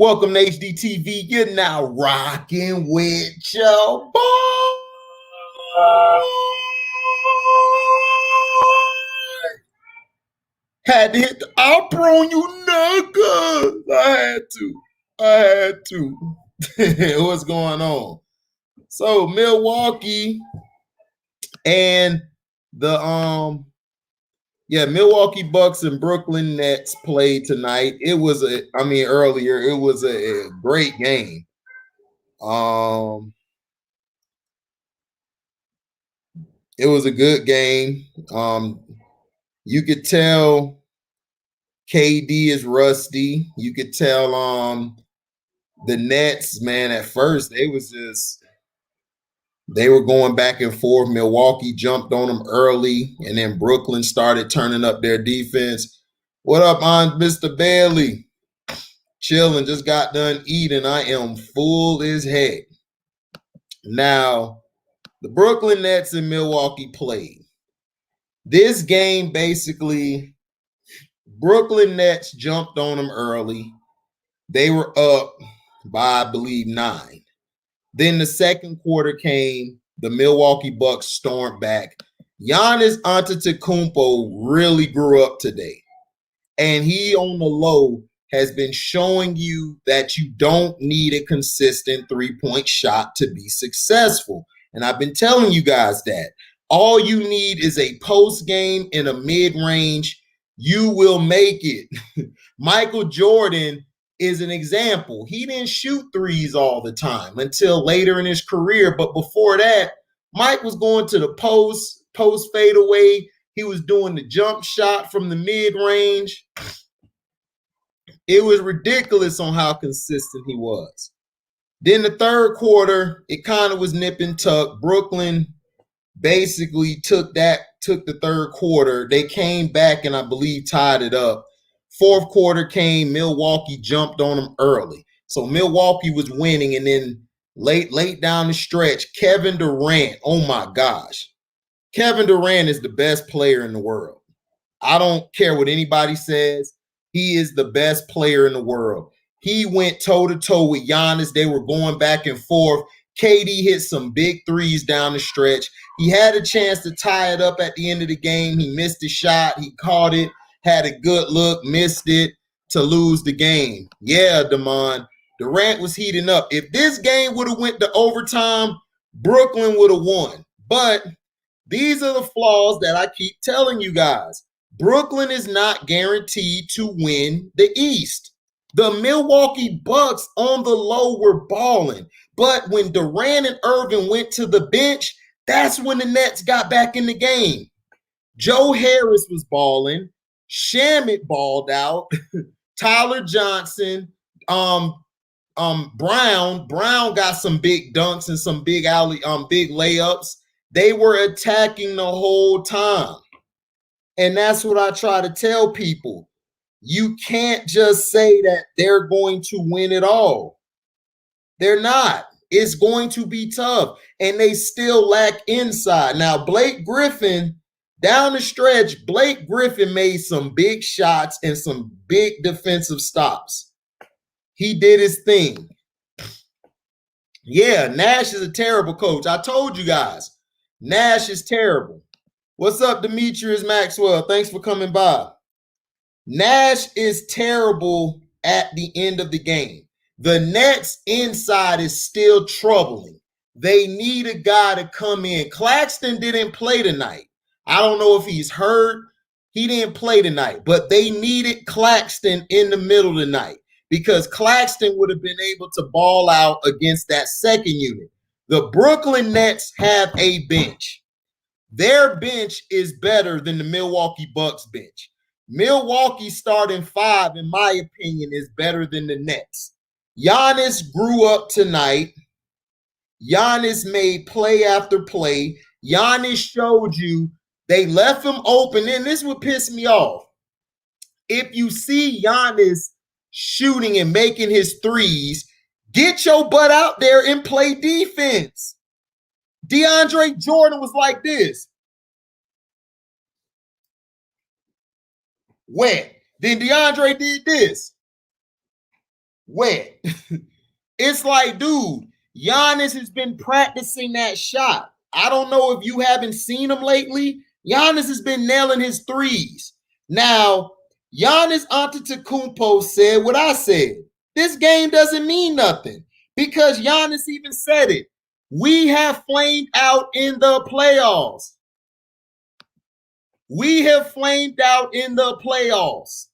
Welcome to HDTV. You're now rocking with your boy. Had to hit the opera on you niggas. I had to. What's going on? So Milwaukee and the Milwaukee Bucks and Brooklyn Nets played tonight. It was earlier. It was a great game. It was a good game. You could tell KD is rusty. You could tell the Nets, man, at first they were going back and forth. Milwaukee jumped on them early, and then Brooklyn started turning up their defense. What up, Mr. Bailey? Chilling, just got done eating. I am full as heck. Now, the Brooklyn Nets and Milwaukee played. This game, basically, Brooklyn Nets jumped on them early. They were up by, I believe, 9. Then the second quarter came. The Milwaukee Bucks stormed back. Giannis Antetokounmpo really grew up today. And he, on the low, has been showing you that you don't need a consistent three-point shot to be successful. And I've been telling you guys that. All you need is a post game and a mid-range. You will make it. Michael Jordan is an example. He didn't shoot threes all the time until later in his career. But before that, Mike was going to the post fadeaway. He was doing the jump shot from the mid-range. It was ridiculous on how consistent he was. Then the third quarter, it kind of was nip and tuck. Brooklyn basically took the third quarter. They came back and I believe tied it up. Fourth quarter came, Milwaukee jumped on them early. So Milwaukee was winning, and then late down the stretch, Kevin Durant, oh my gosh. Kevin Durant is the best player in the world. I don't care what anybody says. He is the best player in the world. He went toe-to-toe with Giannis. They were going back and forth. KD hit some big threes down the stretch. He had a chance to tie it up at the end of the game. He missed the shot. He caught it, had a good look, missed it to lose the game. Yeah, Damon. Durant was heating up. If this game would have went to overtime, Brooklyn would have won. But these are the flaws that I keep telling you guys. Brooklyn is not guaranteed to win the East. The Milwaukee Bucks on the low were balling. But when Durant and Irvin went to the bench, that's when the Nets got back in the game. Joe Harris was balling. Shamet balled out. Tyler Johnson, Brown got some big dunks and some big layups. They were attacking the whole time. And that's what I try to tell people. You can't just say that they're going to win it all. They're not. It's going to be tough. And they still lack inside. Now, Blake Griffin, down the stretch, Blake Griffin made some big shots and some big defensive stops. He did his thing. Yeah, Nash is a terrible coach. I told you guys, Nash is terrible. What's up, Demetrius Maxwell? Thanks for coming by. Nash is terrible at the end of the game. The Nets inside is still troubling. They need a guy to come in. Claxton didn't play tonight. I don't know if he's hurt. He didn't play tonight, but they needed Claxton in the middle tonight because Claxton would have been able to ball out against that second unit. The Brooklyn Nets have a bench. Their bench is better than the Milwaukee Bucks bench. Milwaukee starting 5, in my opinion, is better than the Nets. Giannis grew up tonight. Giannis made play after play. Giannis showed you they left him open. And this would piss me off. If you see Giannis shooting and making his threes, get your butt out there and play defense. DeAndre Jordan was like this. Wet. Then DeAndre did this. wet. It's like, dude, Giannis has been practicing that shot. I don't know if you haven't seen him lately. Giannis has been nailing his threes. Now, Giannis Antetokounmpo said what I said. This game doesn't mean nothing because Giannis even said it. We have flamed out in the playoffs. We have flamed out in the playoffs.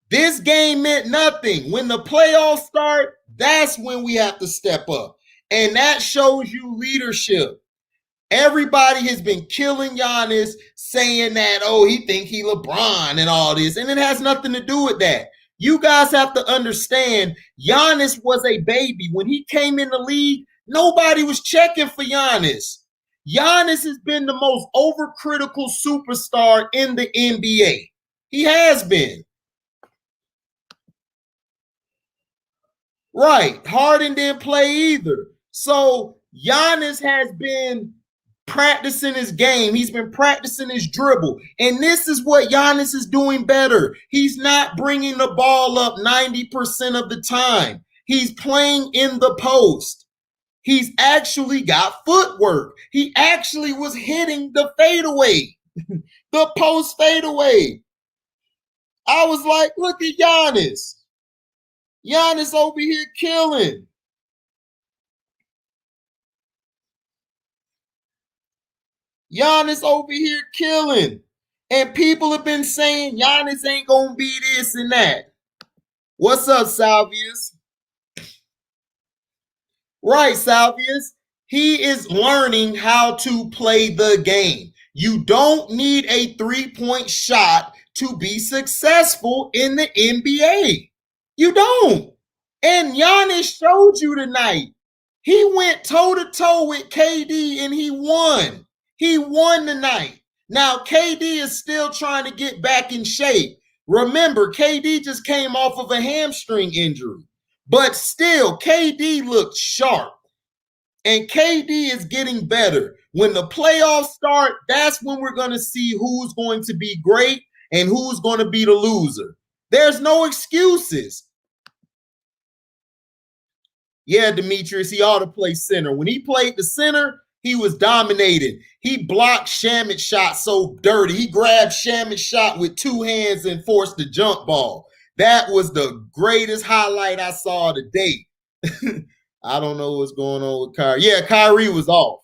This game meant nothing. When the playoffs start, that's when we have to step up. And that shows you leadership. Everybody has been killing Giannis, saying that, oh, he think he LeBron and all this. And it has nothing to do with that. You guys have to understand, Giannis was a baby. When he came in the league, nobody was checking for Giannis. Giannis has been the most overcritical superstar in the NBA. He has been. Right. Harden didn't play either. So Giannis has been practicing his game. He's been practicing his dribble. And this is what Giannis is doing better. He's not bringing the ball up 90% of the time. He's playing in the post. He's actually got footwork. He actually was hitting the fadeaway, the post fadeaway. I was like, look at Giannis. Giannis over here killing. Giannis over here killing. And people have been saying Giannis ain't going to be this and that. What's up, Salvius? Right, Salvius. He is learning how to play the game. You don't need a three-point shot to be successful in the NBA. You don't. And Giannis showed you tonight. He went toe-to-toe with KD and he won. He won tonight. Now, KD is still trying to get back in shape. Remember, KD just came off of a hamstring injury. But still, KD looked sharp. And KD is getting better. When the playoffs start, that's when we're going to see who's going to be great and who's going to be the loser. There's no excuses. Yeah, Demetrius, he ought to play center. When he played the center, he was dominating. He blocked Shamit's shot so dirty. He grabbed Shamit's shot with two hands and forced the jump ball. That was the greatest highlight I saw today. I don't know what's going on with Kyrie. Yeah, Kyrie was off.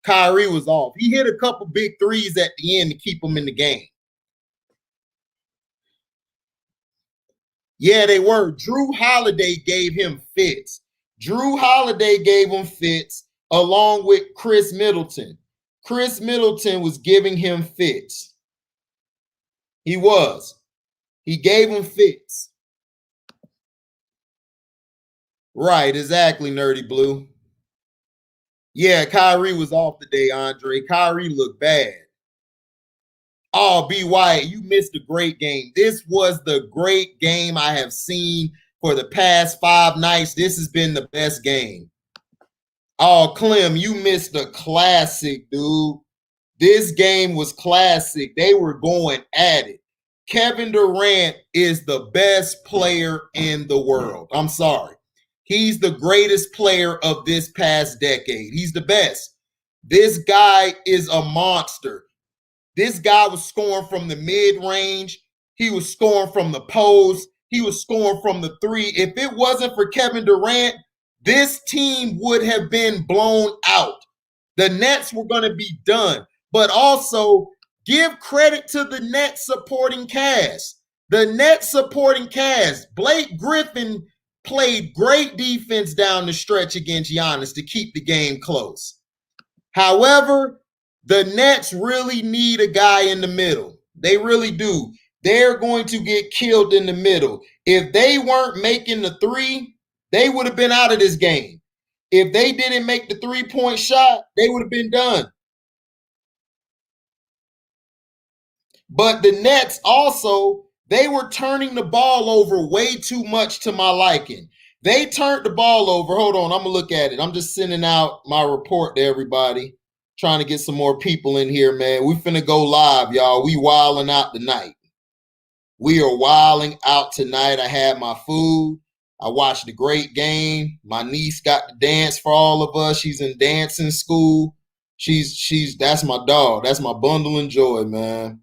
Kyrie was off. He hit a couple big threes at the end to keep him in the game. Yeah, they were. Drew Holiday gave him fits. Drew Holiday gave him fits along with Chris Middleton. Chris Middleton was giving him fits. He was. He gave him fits. Right, exactly, Nerdy Blue. Yeah, Kyrie was off today, Andre. Kyrie looked bad. Oh, B. Wyatt, you missed a great game. This was the great game I have seen for the past 5 nights. This has been the best game. Oh, Clem, you missed a classic, dude. This game was classic. They were going at it. Kevin Durant is the best player in the world. I'm sorry. He's the greatest player of this past decade. He's the best. This guy is a monster. This guy was scoring from the mid-range. He was scoring from the post. He was scoring from the three. If it wasn't for Kevin Durant, this team would have been blown out. The Nets were going to be done. But also, give credit to the Nets supporting cast. The Nets supporting cast. Blake Griffin played great defense down the stretch against Giannis to keep the game close. However, the Nets really need a guy in the middle. They really do. They're going to get killed in the middle. If they weren't making the three, they would have been out of this game. If they didn't make the three-point shot, they would have been done. But the Nets also, they were turning the ball over way too much to my liking. They turned the ball over. Hold on, I'm going to look at it. I'm just sending out my report to everybody, trying to get some more people in here, man. We finna go live, y'all. We wilding out tonight. We are wilding out tonight. I had my food. I watched the great game. My niece got to dance for all of us. She's in dancing school. That's my dog. That's my bundle of joy, man.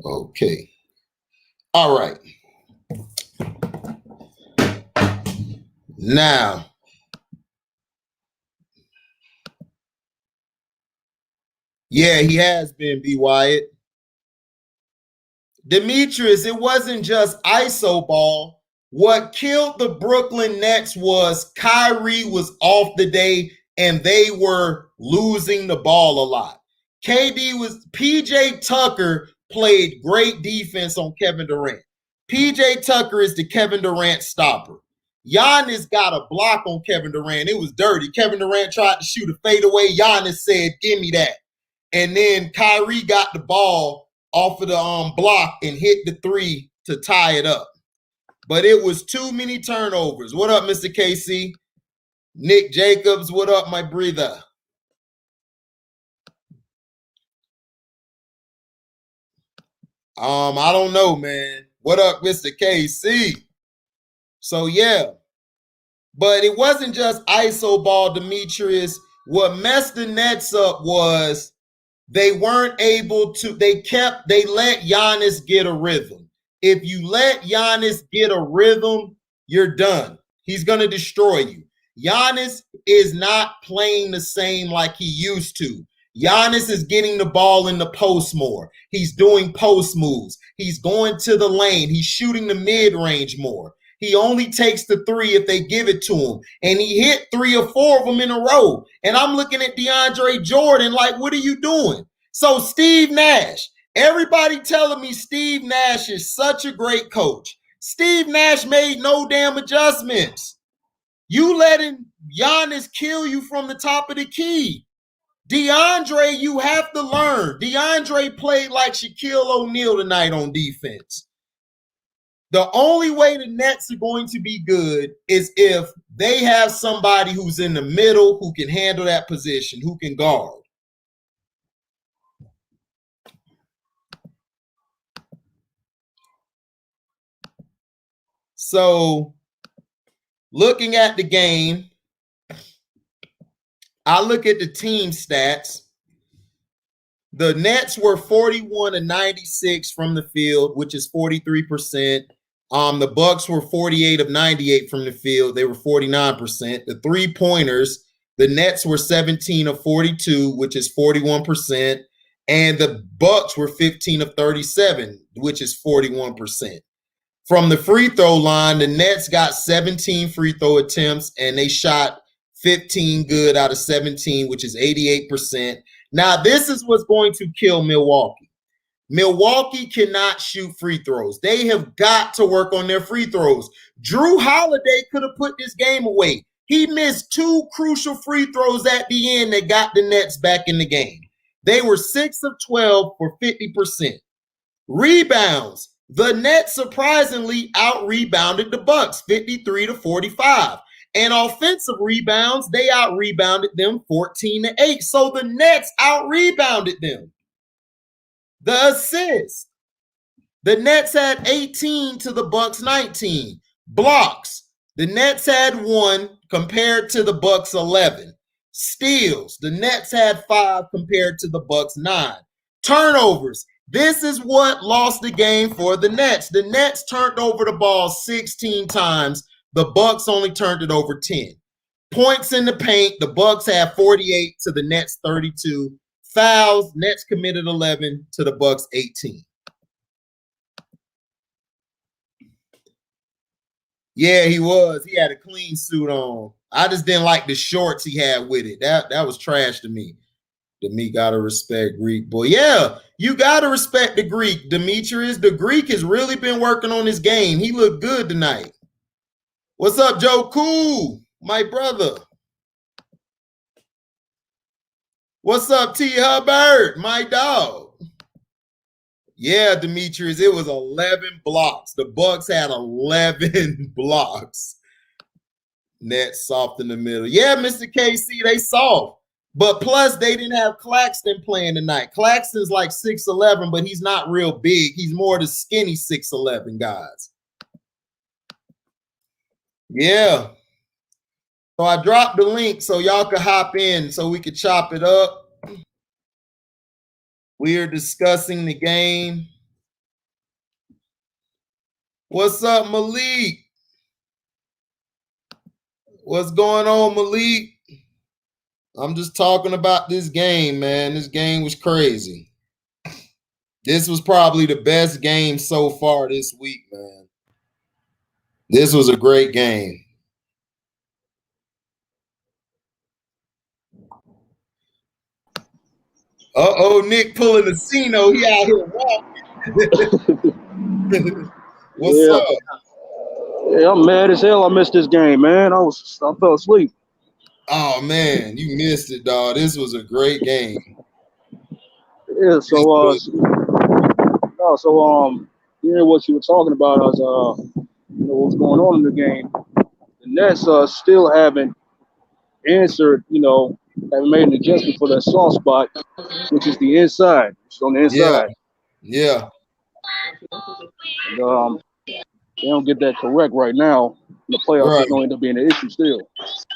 Okay. All right. Now, yeah, he has been, B. Wyatt. Demetrius, it wasn't just ISO ball. What killed the Brooklyn Nets was Kyrie was off the day and they were losing the ball a lot. PJ Tucker played great defense on Kevin Durant. PJ Tucker is the Kevin Durant stopper. Giannis got a block on Kevin Durant. It was dirty. Kevin Durant tried to shoot a fadeaway. Giannis said, "Give me that." And then Kyrie got the ball off of the block and hit the three to tie it up. But it was too many turnovers. What up, Mr. KC? Nick Jacobs, what up, my breather? I don't know, man. What up, Mr. KC? So, yeah. But it wasn't just ISO ball, Demetrius. What messed the Nets up was they weren't able to, they let Giannis get a rhythm. If you let Giannis get a rhythm, you're done. He's going to destroy you. Giannis is not playing the same like he used to. Giannis is getting the ball in the post more. He's doing post moves. He's going to the lane. He's shooting the mid-range more. He only takes the three if they give it to him. And he hit 3 or 4 of them in a row. And I'm looking at DeAndre Jordan like, what are you doing? So Steve Nash, everybody telling me Steve Nash is such a great coach. Steve Nash made no damn adjustments. You letting Giannis kill you from the top of the key. DeAndre, you have to learn. DeAndre played like Shaquille O'Neal tonight on defense. The only way the Nets are going to be good is if they have somebody who's in the middle who can handle that position, who can guard. So, looking at the game, I look at the team stats. The Nets were 41 of 96 from the field, which is 43%. The Bucks were 48 of 98 from the field. They were 49%. The three-pointers, the Nets were 17 of 42, which is 41%. And the Bucks were 15 of 37, which is 41%. From the free throw line, the Nets got 17 free throw attempts, and they shot 15 good out of 17, which is 88%. Now, this is what's going to kill Milwaukee. Milwaukee cannot shoot free throws. They have got to work on their free throws. Jrue Holiday could have put this game away. He missed 2 crucial free throws at the end that got the Nets back in the game. They were 6 of 12 for 50%. Rebounds. The Nets surprisingly out-rebounded the Bucks 53 to 45. And offensive rebounds, they out-rebounded them 14 to 8. So the Nets out-rebounded them. The assists. The Nets had 18 to the Bucks 19. Blocks. The Nets had 1 compared to the Bucks 11. Steals. The Nets had 5 compared to the Bucks 9. Turnovers. This is what lost the game for the Nets. The Nets turned over the ball 16 times. The Bucks only turned it over 10. Points in the paint, the Bucks had 48 to the Nets 32. Fouls, Nets committed 11 to the Bucks 18. Yeah, he was. He had a clean suit on. I just didn't like the shorts he had with it. That was trash to me. Gotta respect Greek. Boy, yeah, you gotta respect the Greek, Demetrius. The Greek has really been working on his game. He looked good tonight. What's up, Joe Cool, my brother? What's up, T. Hubbard, my dog? Yeah, Demetrius, it was 11 blocks. The Bucks had 11 blocks. Nets soft in the middle. Yeah, Mr. KC, they soft. But plus, they didn't have Claxton playing tonight. Claxton's like 6'11", but he's not real big. He's more the skinny 6'11" guys. Yeah. So I dropped the link so y'all could hop in so we could chop it up. We are discussing the game. What's up, Malik? What's going on, Malik? I'm just talking about this game, man. This game was crazy. This was probably the best game so far this week, man. This was a great game. Uh-oh, Nick pulling a Cino. He out here walking. What's up? Yeah, I'm mad as hell I missed this game, man. I fell asleep. Oh, man, you missed it, dog. This was a great game. Yeah, so yeah, what you were talking about was what's going on in the game. The Nets still haven't answered, haven't made an adjustment for that soft spot, which is the inside. It's on the inside. Yeah. And, they don't get that correct right now. The playoffs is going to end up being an issue still,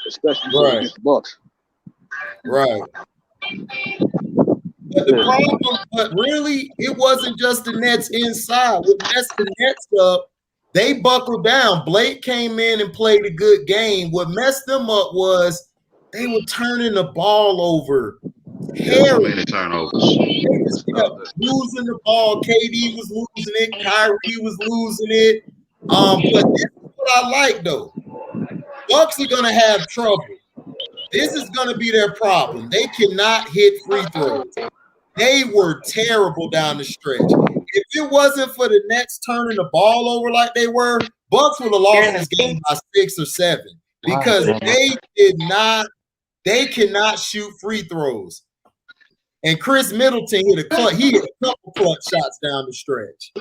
especially against the Bucks. Right. But the problem, but really, it wasn't just the Nets inside. What messed the Nets up, they buckled down. Blake came in and played a good game. What messed them up was they were turning the ball over. So many turnovers. They just kept losing the ball. KD was losing it. Kyrie was losing it. But this is what I like, though. Bucks are going to have trouble. This is going to be their problem. They cannot hit free throws. They were terrible down the stretch. If it wasn't for the Nets turning the ball over like they were, Bucks would have lost this game by 6 or 7 because they cannot shoot free throws. And Chris Middleton hit a couple clutch shots down the stretch.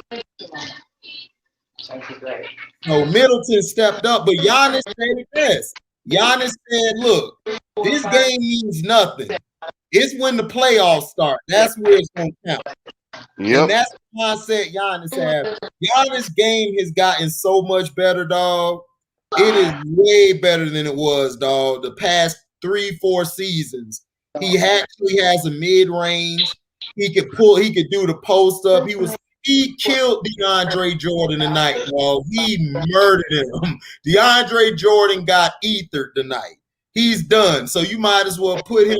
So Middleton stepped up, but Giannis said it best. Giannis said, look, this game means nothing. It's when the playoffs start. That's where it's going to count. Yep. And that's the mindset Giannis had. Giannis' game has gotten so much better, dog. It is way better than it was, dog, the past 3-4 seasons. He actually has a mid-range. He could do the post-up. He killed DeAndre Jordan tonight, dog. He murdered him. DeAndre Jordan got ethered tonight. He's done. So you might as well put him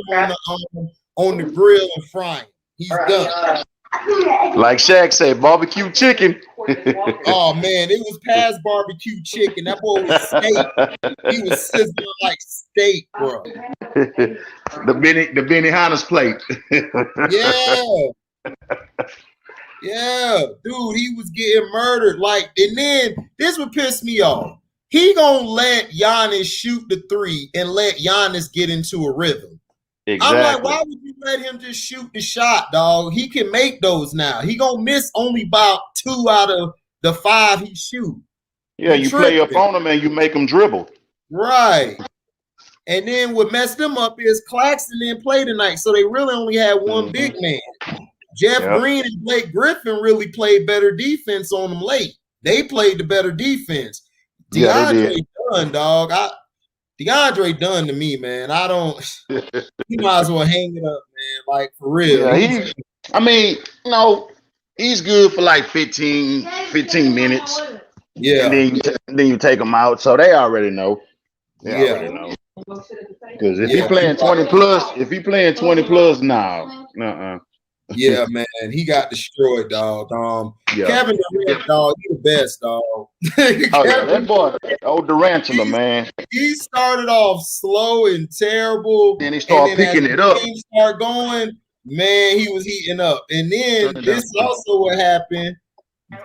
on the grill and fry him. He's done. Like Shaq said, barbecue chicken. Oh, man, it was past barbecue chicken. That boy was steak. He was sizzling like steak, bro. The Benihana's plate. Yeah, dude, he was getting murdered. And then this would piss me off. He gonna let Giannis shoot the three and let Giannis get into a rhythm. Exactly. I'm like, why would you let him just shoot the shot, dog? He can make those now. He gonna miss only about 2 out of the 5 he shoot. Yeah, you play up on him and you make him dribble. Right. And then what messed them up is Claxton didn't play tonight, so they really only had one big man. Jeff Green and Blake Griffin really played better defense on them late. They played the better defense. DeAndre done, dog. DeAndre done to me, man. You might as well hang it up, man. Like, for real. Yeah, he's good for like 15 minutes. Yeah. And then you take him out. So they already know. Already know. Because if he playing 20 plus, nah. Yeah, man, he got destroyed, dog. Kevin Durant, dog, he the best, dog. That boy, old Durantula, man. He started off slow and terrible, and he started picking it up. He started going, man. He was heating up, and then this is also what happened.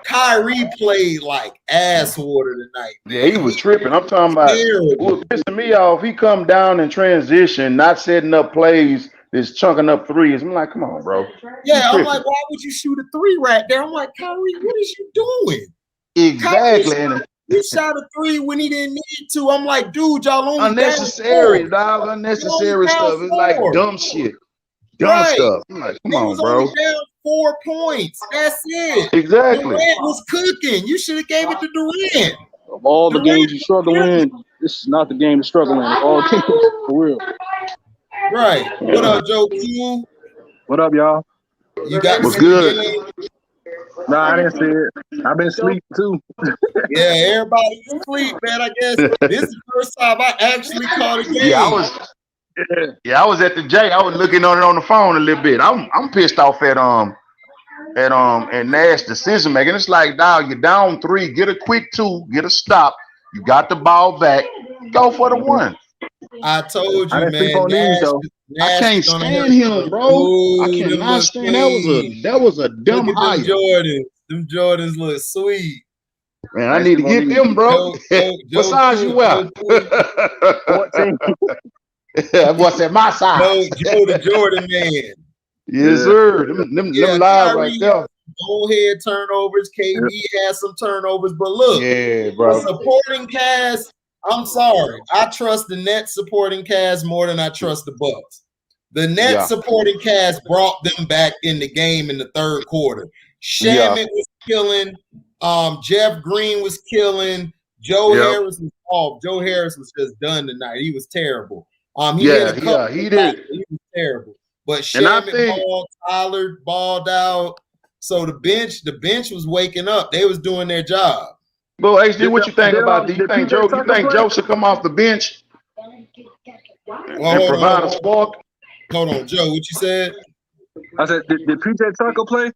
Kyrie played like ass water tonight. Man. Yeah, he was tripping. I'm talking about. What was pissing me off? He come down in transition, not setting up plays. Is chunking up threes. I'm like, come on, bro. Yeah, I'm like, why would you shoot a 3 right there? I'm like, Kyrie, what is you doing? Exactly. He shot a 3 when he didn't need to. I'm like, dude, y'all only unnecessary, dog. Unnecessary stuff. It's like dumb shit. Dumb stuff. I'm like, come on, bro. Only down 4 points. That's it. Exactly. Durant was cooking. You should have gave it to Durant. Of all the games you struggle in, this is not the game to struggle in. All games, for real. Right. What up, Joe Q? What up, y'all? You got what's good? Nah, I didn't see it. I've been asleep too. Yeah, everybody was asleep, man. I guess this is the first time I actually caught a game. Yeah, I was at the J. I was looking on it on the phone a little bit. I'm pissed off at Nash decision making. It's like, dog, you're down 3, get a quick 2, get a stop. You got the ball back, go for the 1. I told you, man. I can't stand him, bro. I cannot stand. That was a dumb hire. Them Jordans look sweet. Man, I need to get them, bro. What size you wear? 14. What's at my size? Joe the Jordan man. Yes, sir. Them live right there. Go ahead, turnovers. KD has some turnovers, but look, bro. Supporting cast. I'm sorry. I trust the Nets supporting cast more than I trust the Bucks. The Nets supporting cast brought them back in the game in the third quarter. Shamet was killing. Jeff Green was killing. Joe Harris was off. Joe Harris was just done tonight. He was terrible. He did. He was terrible. But Shamet balled, Tyler balled out. So the bench was waking up. They was doing their job. Well, HD, what you think about? Do you think Joe should come off the bench and provide a spark? Hold on, Joe. What you said? I said, did PJ Tucker play?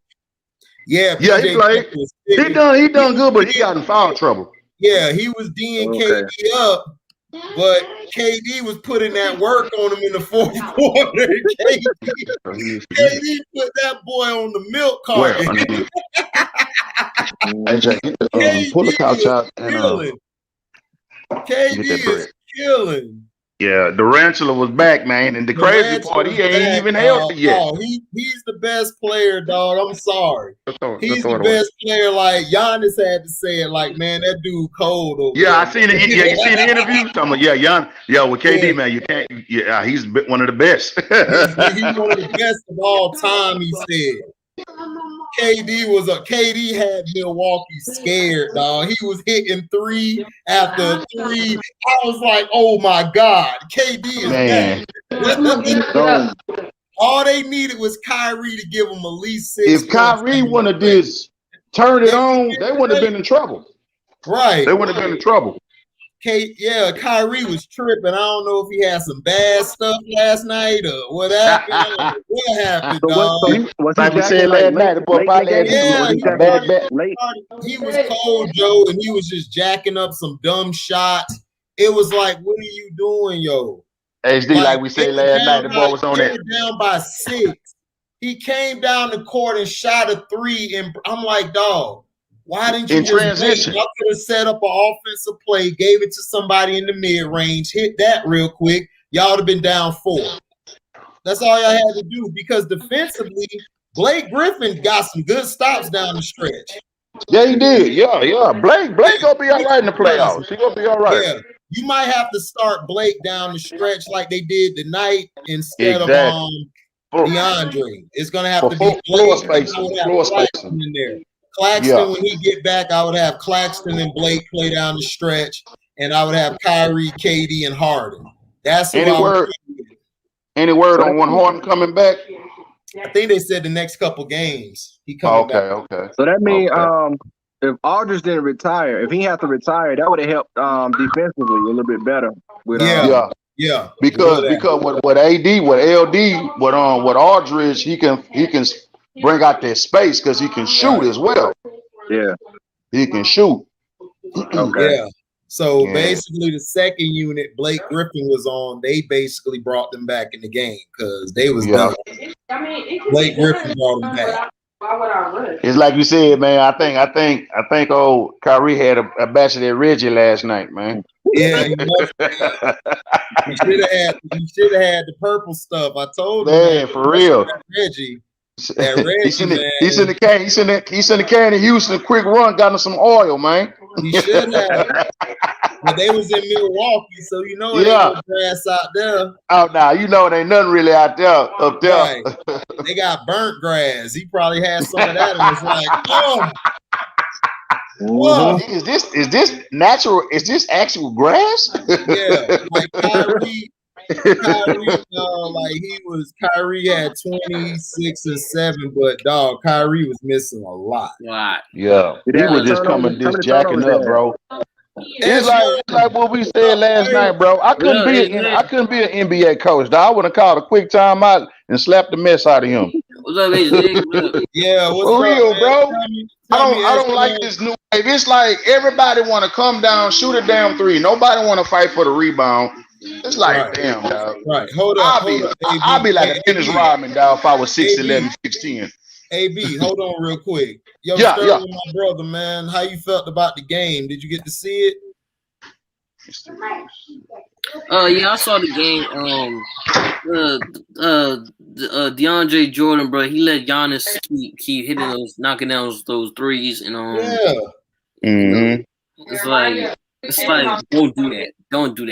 Yeah, he played. He done good, but he got in foul trouble. Yeah, he was D'ing KD up, but KD was putting that work on him in the fourth quarter. KD put that boy on the milk carton. Pull the couch out and KD is killing. Yeah, Durantula was back, man, and the crazy part, he ain't even healthy yet. Oh, he's the best player, dog. I'm sorry. He's the best player. Like Giannis had to say it. Like, man, that dude cold over there. I seen it. Yeah, you seen the interview? With KD, man, you can't. Yeah, he's one of the best. He's one of the best of all time. He said. KD had Milwaukee scared, dog. He was hitting 3 after 3. I was like, oh my God, KD is back. All they needed was Kyrie to give them at least 6. If Kyrie would have just turned it on, they wouldn't have been in trouble. Right. They wouldn't have been in trouble. Kyrie was tripping. I don't know if he had some bad stuff last night or what happened. What happened, dog? Like we said last night, the boy probably had he was cold, Joe, and he was just jacking up some dumb shots. It was like, what are you doing, yo? HD, like we said last night, the boy was on that. Down by 6. He came down the court and shot a 3, and I'm like, dog. Why didn't you in transition? I could have set up an offensive play, gave it to somebody in the mid-range, hit that real quick. Y'all would have been down 4. That's all y'all had to do because defensively, Blake Griffin got some good stops down the stretch. Yeah, he did. Yeah. Blake gonna be all right in the playoffs. He gonna be all right. Yeah. You might have to start Blake down the stretch like they did tonight instead of DeAndre. It's gonna have to be floor spacing in there. Claxton, when he get back, I would have Claxton and Blake play down the stretch, and I would have Kyrie, KD, and Harden. That's any word on when Harden coming back? I think they said the next couple games he coming back. Okay. So that means if Aldridge didn't retire, if he had to retire, that would have helped defensively a little bit better. With, Yeah. Because with AD, with LD, with Aldridge, he can bring out that space because he can shoot as well. Yeah. He can shoot. Okay. Yeah. So basically the second unit Blake Griffin was on, they basically brought them back in the game because they was done. Blake Griffin brought them back. It's like you said, man. I think old Kyrie had a batch of that Reggie last night, man. Yeah, he should have had the purple stuff. I told him, man, for real. Reggie. He's in the can in Houston. Quick run, got him some oil, man. He should have. But they was in Milwaukee, so you know it ain't no grass out there. Out now, you know it ain't nothing really out there, up there. Right. They got burnt grass. He probably had some of that and was like, oh. Whoa. Is this natural? Is this actual grass? Yeah, like Kyrie, Kyrie had 26 and 7, but dog, Kyrie was missing a lot. Yeah, he was just coming, just jacking up, bro. It's like what we said last night, bro. I couldn't be an NBA coach. Dog. I would have called a quick timeout and slapped the mess out of him. What's up, AJ? Yeah, for real, bro. I don't like this new wave. It's like everybody want to come down, shoot a damn three. Nobody want to fight for the rebound. It's like, damn, dog. Right, hold up. I'll be like a Dennis Rodman, dog, if I was 6'11", 6'10". AB, hold on real quick. Yo, with my brother, man. How you felt about the game? Did you get to see it? Yeah, I saw the game. DeAndre Jordan, bro, he let Giannis keep hitting knocking down those threes, and it's like don't do that,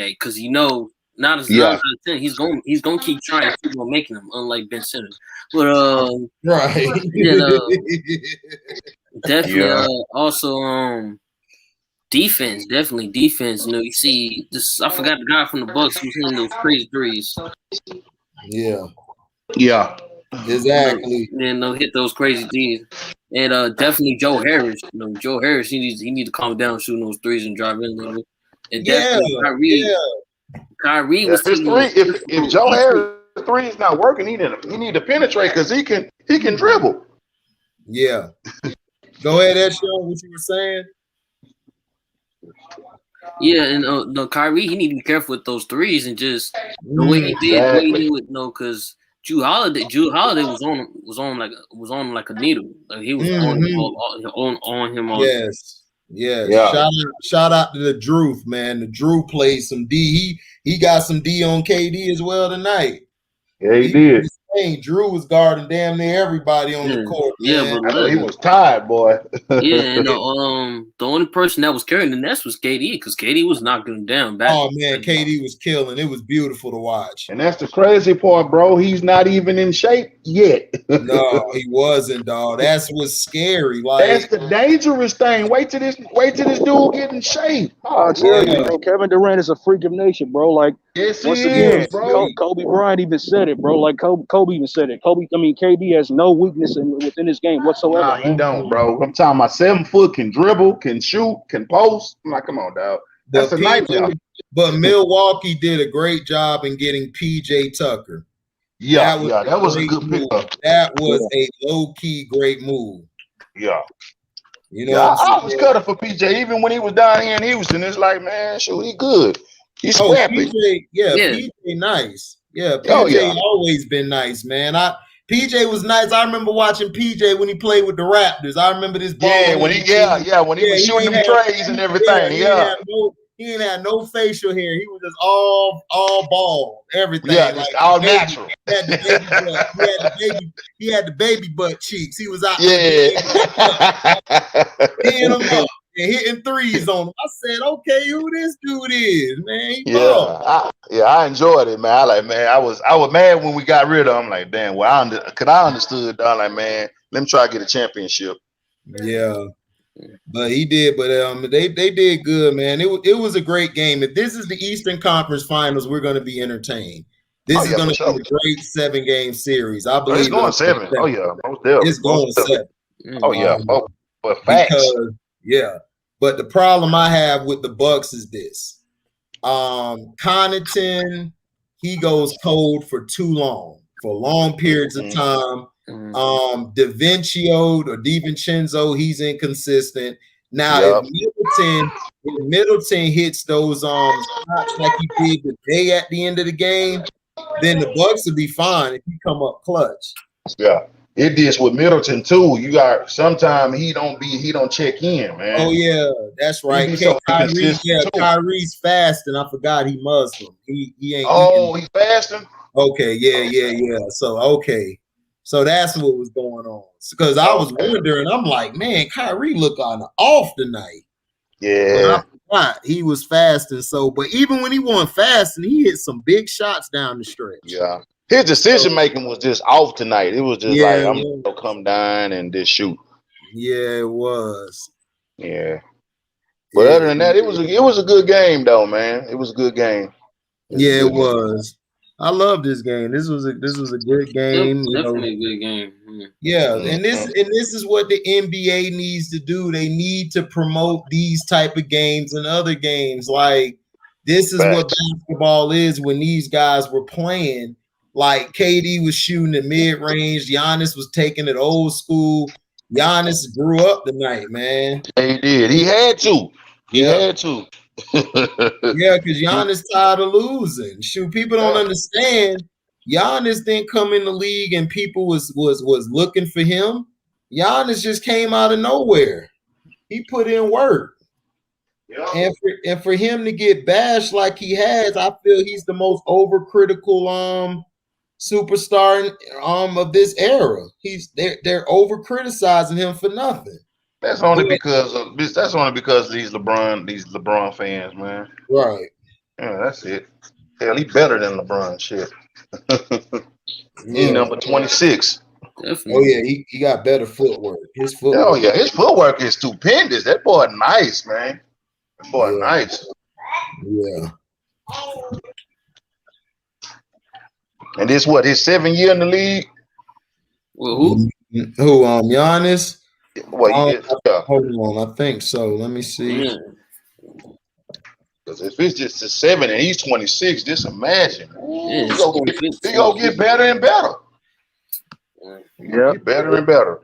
because you know. Not as out of 10. He's gonna keep trying to keep on making them, unlike Ben Simmons. But right, definitely. Also, defense, definitely defense. You know, you see this. I forgot the guy from the Bucks who's hitting those crazy threes. Yeah, exactly. Hit those crazy threes. And definitely Joe Harris. You know, Joe Harris. He need to calm down shooting those threes and drive in a little bit. And definitely Kyrie was his three. If Joe Harris' three is not working, he need to penetrate because he can dribble. Yeah. Go ahead, Eshon. What you were saying? Yeah, and Kyrie, he need to be careful with those threes and just the way he did it. Because Drew Holiday was on like a needle. Like he was on him all. Yes. Yeah. Shout out to the Drew, man. The Drew played some D. He got some D on KD as well tonight. Yeah, he did. Drew was guarding damn near everybody on the court. Man. But he was tired, boy. And the only person that was carrying the Nets was KD, because KD was knocking him down. KD was killing. It was beautiful to watch. And that's the crazy part, bro. He's not even in shape yet. No, he wasn't, dog. That's what's scary. Like, that's the dangerous thing. Wait till this dude get in shape. I tell you, bro, Kevin Durant is a freak of nature, bro. Like, yes, once again, bro. Kobe Bryant even said it, bro. Like Kobe even said it. KD has no weakness within his game whatsoever. Nah, he don't, bro. I'm talking about 7 foot, can dribble, can shoot, can post. I'm like, come on, dog. That's a nightmare. But Milwaukee did a great job in getting PJ Tucker. That was a good pickup. That was a low-key great move. Yeah. You know, I was cutting for PJ even when he was down here in Houston. It's like, man, shoot, he good. He's scrappy. PJ nice. Yeah, PJ always been nice, man. PJ was nice. I remember watching PJ when he played with the Raptors. I remember this ball. When he was shooting them trays and everything. He ain't had no facial hair. He was just all bald, everything. Yeah, like all natural. He had the baby butt cheeks. He was out hitting them up and hitting threes on them. I said, okay, who this dude is, man? I enjoyed it, man. I was mad when we got rid of him. I'm like, damn, I understood. I'm like, man, let me try to get a championship. Yeah. But he did, they did good, man. It was a great game. If this is the Eastern Conference Finals, we're going to be entertained. This is going to be a great 7-game series. I believe it's going 7. Oh yeah, most definitely. It's going 7. Oh yeah, but facts. But the problem I have with the Bucks is this: Connaughton, he goes cold for too long, for long periods of time. DiVincenzo, he's inconsistent. Now, if Middleton hits those shots like he did the day at the end of the game, then the Bucks will be fine if he come up clutch. Yeah, it is with Middleton too. You got sometimes he don't check in, man. Oh yeah, that's right. Kyrie's fasting. I forgot he Muslim. He ain't. Oh, he fasting. Okay, yeah. So that's what was going on. Because I was wondering, I'm like, man, Kyrie look on off tonight. Yeah. He was fasting. So, but even when he wasn't fasting, he hit some big shots down the stretch. Yeah. His decision making was just off tonight. It was just like, I'm gonna come down and just shoot. Yeah, it was. Yeah. But other than that, it was a good game though, man. It was a good game. It was. I love this game. This was a good game. Definitely a good game. Yeah, and this is what the NBA needs to do. They need to promote these type of games and other games. Like this is what basketball is when these guys were playing. Like KD was shooting at mid range. Giannis was taking it old school. Giannis grew up tonight, man. Yeah, he did. He had to. He had to. Yeah, because Giannis tired of losing. Shoot, people don't understand. Giannis didn't come in the league and people was looking for him. Giannis just came out of nowhere. He put in work. Yeah. And for him to get bashed like he has, I feel he's the most overcritical superstar of this era. They're over criticizing him for nothing. That's only because these LeBron fans, man. Right. Yeah, that's it. Hell, he better than LeBron. Shit. He's number 26. Definitely. Oh yeah, he got better footwork. His footwork. Oh yeah, his footwork is stupendous. That boy nice, man. That boy nice. Yeah. And this what his 7th year in the league? Well, who? Giannis? What? Hold on, I think so. Let me see. Because if it's just a 7 and he's 26, just imagine. Yeah, he gonna get better and better. Yeah, better and better.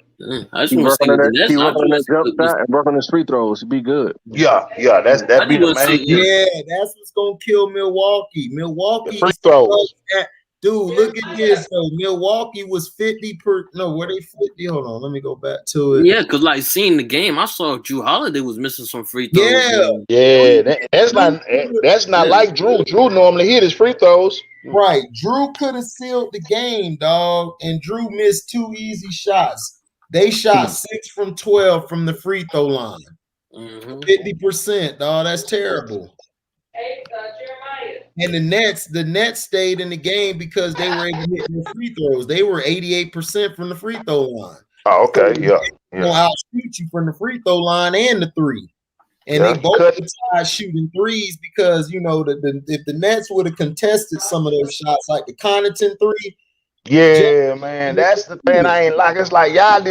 I just want to see that. He work on that jump shot and work on his free throws. Be good. Yeah, that'd be the main. Yeah, that's what's gonna kill Milwaukee. Milwaukee free throws. Dude, look at this though. Milwaukee was 50 per. No, were they 50? Hold on, let me go back to it. Yeah, because like seeing the game, I saw Drew Holiday was missing some free throws. That's not like Drew. Drew normally hit his free throws. Right, Drew could have sealed the game, dog, and Drew missed 2 easy shots. They shot 6 from 12 from the free throw line. 50%, dog. That's terrible. And the Nets stayed in the game because they were able to hit their free throws. They were 88% from the free throw line. Oh, okay, so they're gonna outshoot you from the free throw line and the 3. And they both tried shooting threes because if the Nets would have contested some of those shots, like the Connaughton 3. Yeah, man, that's the thing I ain't like. It's like y'all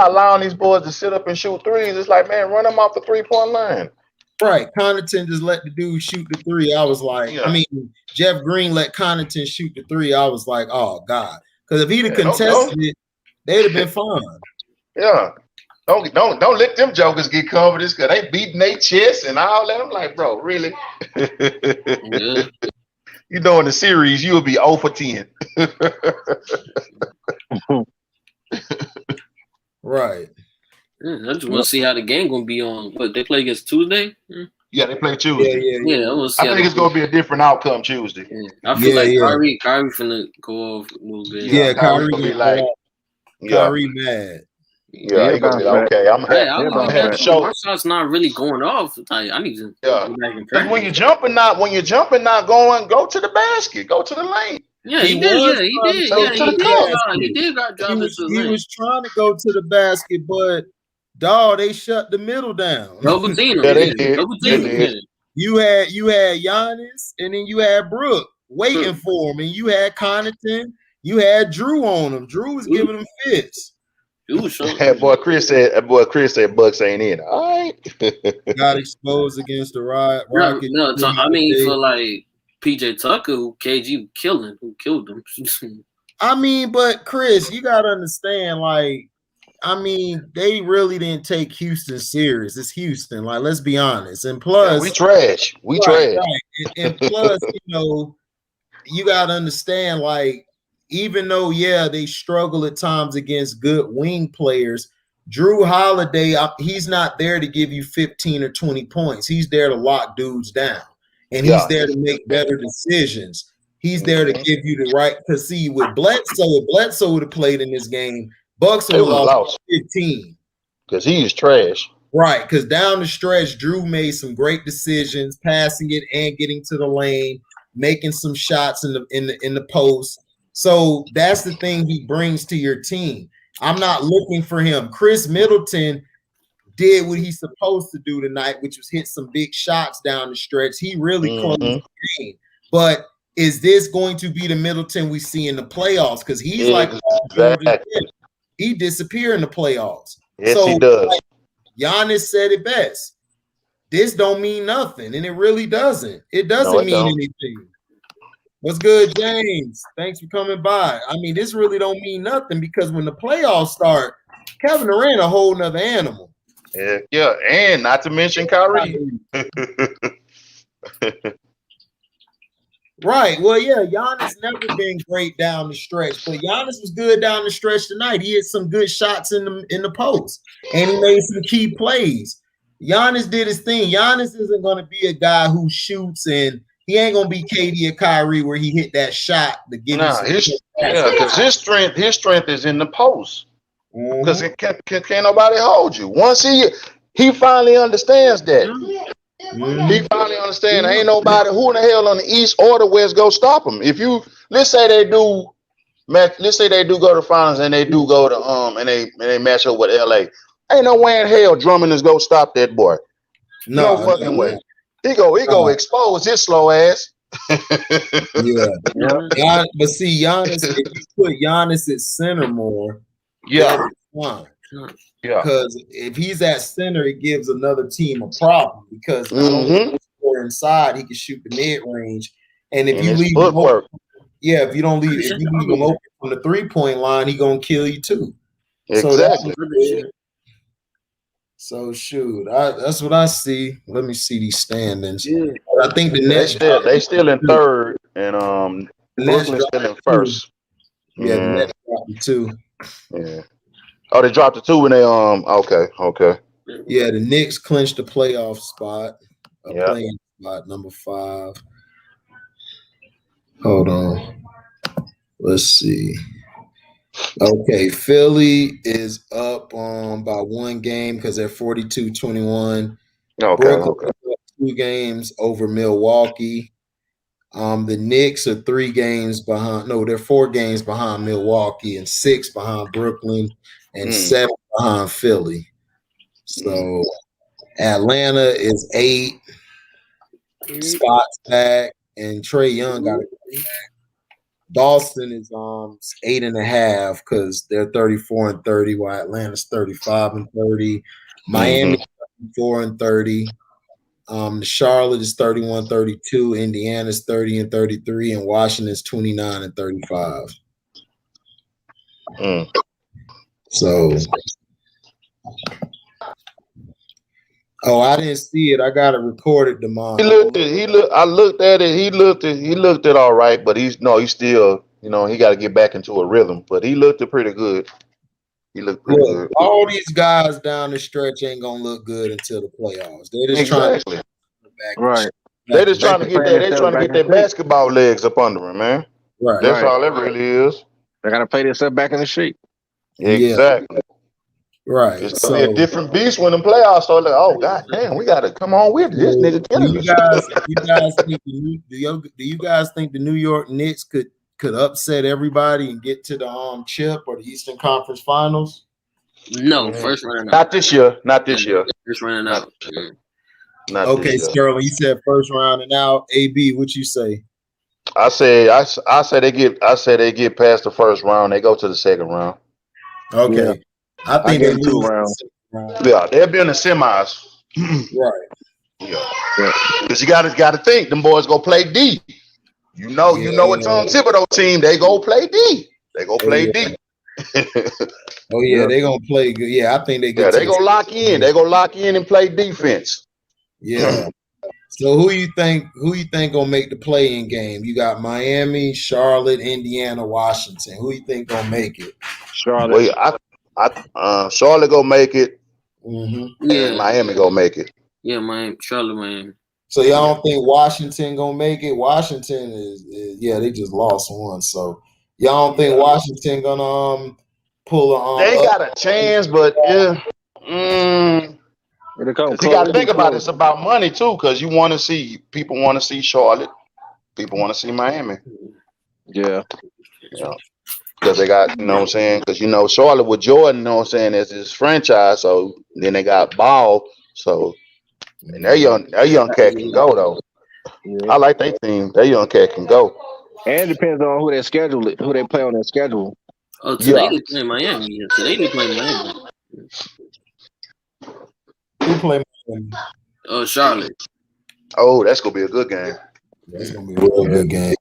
allowing these boys to sit up and shoot threes. It's like, man, run them off the 3-point line. Right, Connaughton just let the dude shoot the 3. I was like, I mean, Jeff Green let Connaughton shoot the 3. I was like, oh God, because if he'd have contested it, they'd have been fine. Yeah, don't let them jokers get confidence because they beating their chest and all that. I'm like, bro, really? You know, in the series, you'll be 0 for 10. Right. I just want to see how the game gonna be on. What they play against Tuesday? Yeah, they play Tuesday. Yeah. I think it's gonna be a different outcome Tuesday. Yeah. I feel like Kyrie finna go off a little bit. Yeah, Kyrie gonna be like, Kyrie mad. Yeah, he gonna be like, okay. I'm happy to show. My shot's not really going off. I need to. Yeah. When you're jumping, not going, go to the basket, go to the lane. Yeah, he did. He did got dropped into the lane. He was trying to go to the basket, but dog, they shut the middle down. Double team. They did. You had Giannis, and then you had Brook waiting for him, and you had Connaughton. You had Drew on him. Drew was giving him fits. Boy, Chris said Bucks ain't in. All right. Got exposed against the Rockets. No, I mean for like PJ Tucker, who KG who killed him. I mean, but Chris, you gotta understand, like, I mean, they really didn't take Houston serious. It's Houston, like, let's be honest. And plus, we trash. Right. And plus, you gotta understand, like, even though, they struggle at times against good wing players, Drew Holiday, he's not there to give you 15 or 20 points. He's there to lock dudes down, and he's there to make better decisions. He's there to give you the right. Because see, with Bledsoe, if Bledsoe would have played in this game, Bucks would have lost 15. Because he is trash. Right, because down the stretch, Drew made some great decisions, passing it and getting to the lane, making some shots in the post. So that's the thing he brings to your team. I'm not looking for him. Chris Middleton did what he's supposed to do tonight, which was hit some big shots down the stretch. He really closed the game. But is this going to be the Middleton we see in the playoffs? Because he's like he disappeared in the playoffs. Yes, so, he does. Like, Giannis said it best. This don't mean nothing, and it really doesn't. It doesn't mean anything. What's good, James? Thanks for coming by. I mean, this really don't mean nothing because when the playoffs start, Kevin Durant a whole nother animal. Yeah, and not to mention Kyrie. Right. Well, yeah, Giannis never been great down the stretch, but Giannis was good down the stretch tonight. He had some good shots in the post, and he made some key plays. Giannis did his thing. Giannis isn't going to be a guy who shoots, and he ain't going to be KD or Kyrie where he hit that shot to give because his strength is in the post. Because can't nobody hold you. Once he finally understands that. He finally understands ain't nobody who in the hell on the East or the West go stop him. If you let's say they do go to the finals and they do go to and they match up with LA. Ain't no way in hell Drummond is go stop that boy. No fucking way. He go expose his slow ass. Yeah. But see, Giannis, if you put Giannis at center more, fine. Because if he's at center, it gives another team a problem because not only inside, he can shoot the mid range, and if you leave him open, if you leave him open from the 3-point line, he gonna kill you too. Exactly. So shoot, that's what I see. Let me see these standings. I think the Nets they still in third, and Brooklyn's still in first. Yeah, the Nets dropped 2. Yeah. Oh, they dropped the 2 when they okay. Yeah, the Knicks clinched the playoff spot, playing spot number 5. Hold on. Let's see. Okay, Philly is up by 1 game because they're 42-21. Brooklyn 2 games over Milwaukee. The Knicks are 3 games behind. No, they're 4 games behind Milwaukee and 6 behind Brooklyn and 7 behind Philly. So Atlanta is 8 spots back, and Trae Young got it. Boston is 8.5 because they're 34-30, while Atlanta's 35-30. Miami 34-30. Charlotte is 31-32. Indiana's 30-33, and Washington's 29-35. So, I didn't see it. I got it recorded tomorrow. I looked at it. He looked at all right, but he's still, he got to get back into a rhythm. But he looked pretty good. He looked pretty good. All these guys down the stretch ain't gonna look good until the playoffs. They're just trying to right. They're just trying to get their basketball legs up under them, man. Right. That's all it really is. They gotta play themselves back in the shape. Exactly. Yeah. Right. It's gonna be a different beast when the playoffs start. Like, oh god damn, we gotta come on with this nigga. Do you guys think the New York Knicks could upset everybody and get to the chip or the Eastern Conference Finals? No, first round. Not this year. First round out. Okay, Sterling, you said first round and out. AB, what you say? I say they get past the first round. They go to the second round. Okay. Yeah. I think they 2 rounds. Yeah, they'll be in the semis. Right. Yeah. Because you gotta think them boys go play D. You know it's on Thibodeau team. They go play D. They go play D. They gonna play good. Yeah, I think they get. Yeah, they go lock in. They go lock in and play defense. Yeah. So who you think gonna make the play-in game? You got Miami, Charlotte, Indiana, Washington. Who you think gonna make it? Charlotte. Well, Charlotte gonna make it. Mm-hmm. And Miami gonna make it. Yeah, Charlotte, Miami. So y'all don't think Washington gonna make it? Washington is they just lost 1. So y'all don't think Washington gonna pull a They got a chance, but Because you got to think about it. It's about money too. Because people want to see Charlotte. People want to see Miami. Yeah. Because they got, you know what I'm saying? Because, Charlotte with Jordan, you know what I'm saying, is his franchise. So then they got Ball. So, and their young cat can go, though. Yeah. I like their team. Their young cat can go. And it depends on who they play on their schedule. Oh, today they play Miami. Yeah, today they play Miami. Who play Miami? Oh, Charlotte. Oh, that's gonna be a good game. That's gonna be a real good game.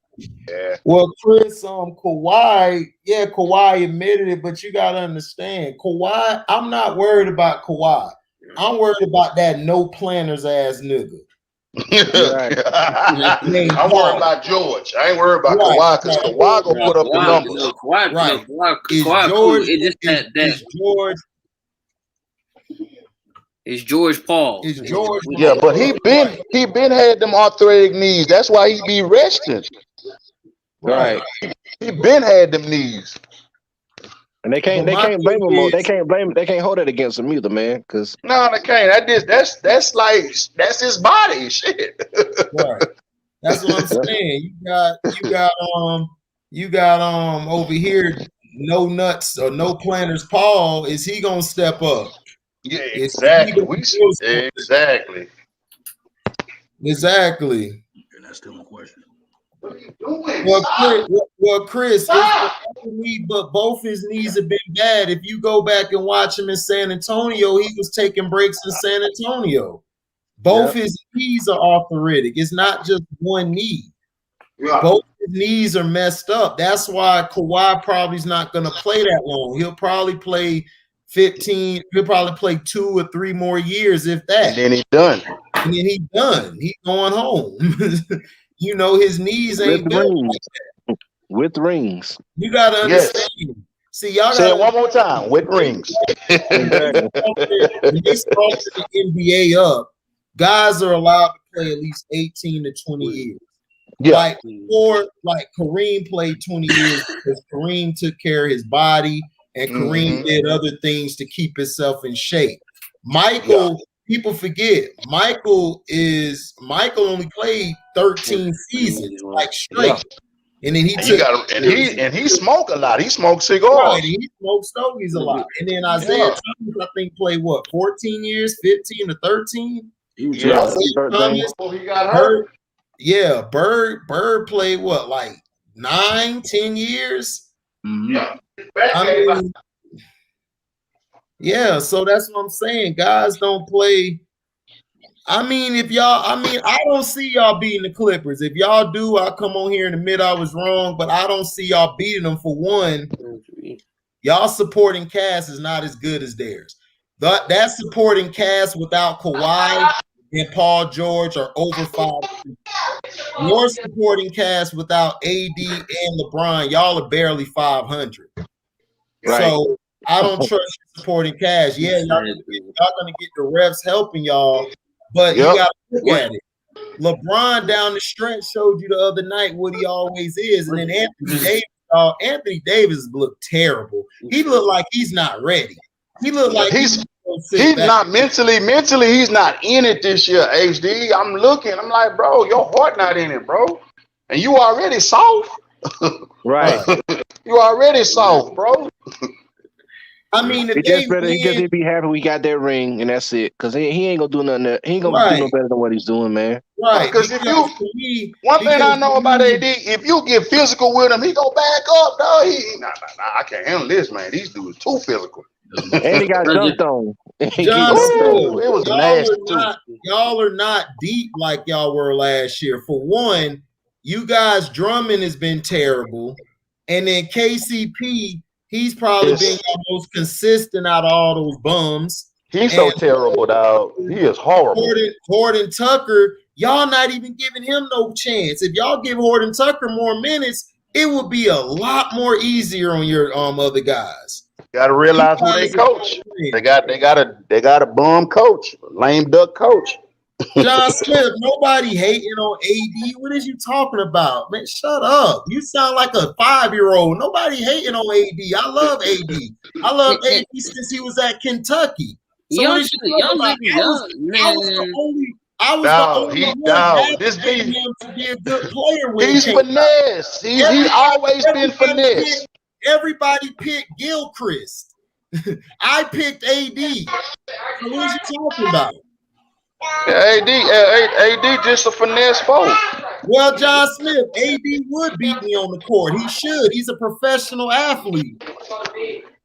Yeah. Well, Chris, Kawhi admitted it, but you gotta understand, Kawhi. I'm not worried about Kawhi. I'm worried about that no planners ass nigga. Right. I'm worried about George. I ain't worried about Kawhi because Kawhi gonna put up the numbers. It's George Paul. It's George. Yeah, but he been had them arthritic knees. That's why he be resting. Right. He been had them knees. And they can't blame him. They can't hold it against him either, man. Cause no, they can't. That's his body. Shit. Right. That's what I'm saying. You got over here, no nuts or no planners. Paul, is he gonna step up? Yeah, exactly. Exactly. And that's still my question. Well, Chris, but both his knees have been bad. If you go back and watch him in San Antonio, he was taking breaks in San Antonio. Both his knees are arthritic. It's not just one knee. Yeah. Both his knees are messed up. That's why Kawhi probably is not going to play that long. He'll probably play 15. He'll probably play 2 or 3 more years, if that. And then he's done. He's going home. His knees ain't built like that. With rings. You gotta understand. Yes. See, y'all say it one more time. With rings. When they start the NBA up, guys are allowed to play at least 18 to 20 years. Yeah. Like Kareem played 20 years because Kareem took care of his body and Kareem did other things to keep himself in shape. Michael, people forget, Michael only played 13 seasons, like straight. Yeah. And then he smoked a lot. He smoked cigars. Right, he smoked stogies a lot. And then Isaiah Thomas, I think, played 14 years, 15 to 13. Thomas, he got hurt. Yeah, Bird played 9, 10 years? Mm-hmm. So that's what I'm saying. Guys don't play. I don't see y'all beating the Clippers. If y'all do, I'll come on here and admit I was wrong, but I don't see y'all beating them. For one, y'all supporting cast is not as good as theirs. That supporting cast without Kawhi and Paul George are over 5. Your supporting cast without AD and LeBron, y'all are barely 500. Right. So I don't trust your supporting cast. Yeah, y'all gonna get the refs helping y'all. But you got to look at it. LeBron down the stretch showed you the other night what he always is. And then Anthony Davis looked terrible. He looked like he's not ready. He looked like he's not mentally, he's not in it this year, HD. I'm like, bro, your heart not in it, bro. And you already soft. Right. You already soft, bro. I mean, he just be happy we got that ring and that's it. Because he ain't gonna do nothing. He ain't gonna do no better than what he's doing, man. Right. Because one thing I know about AD, if you get physical with him, he go back up, dog. I can't handle this, man. These dudes too physical. And he got dunked on. It was nasty too. Y'all are not deep like y'all were last year. For one, you guys, Drummond has been terrible, and then KCP. He's probably been the most consistent out of all those bums. He's so terrible, dog. He is horrible. Horton Tucker, y'all not even giving him no chance. If y'all give Horton Tucker more minutes, it would be a lot more easier on your other guys. You gotta realize who they coach. They got a bum coach, lame duck coach. John Smith, nobody hating on AD. What is you talking about? Man, shut up. You sound like a 5-year-old. Nobody hating on AD. I love AD. I love AD since he was at Kentucky. So y'all what is you talking about? I was the only one this him to be a good player when he's finesse. He's always been finesse. Everybody picked Gilchrist. I picked AD. So what is you talking about? AD just a finesse foe. Well, John Smith, AD would beat me on the court. He should. He's a professional athlete.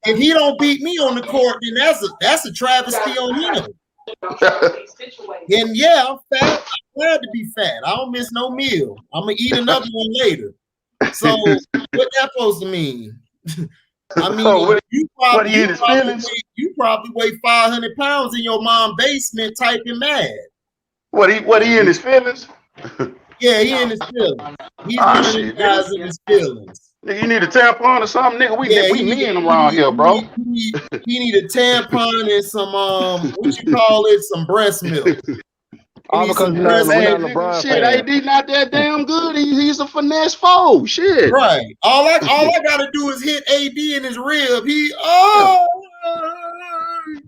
If he don't beat me on the court, then that's a travesty on him. And yeah, I'm fat. I'm glad to be fat. I don't miss no meal. I'm gonna eat another one later. So what that supposed to mean? I mean, you probably weigh 500 pounds in your mom's basement typing mad. What he in his feelings? Yeah, he in his feelings. He's one of these guys in his feelings. Nigga, you need a tampon or something, nigga. We men around here, bro. He need a tampon and some what you call it, some breast milk. All because you're not LeBron shit, AD not that damn good. He's a finesse foe. Shit. Right. All I gotta do is hit AD in his rib.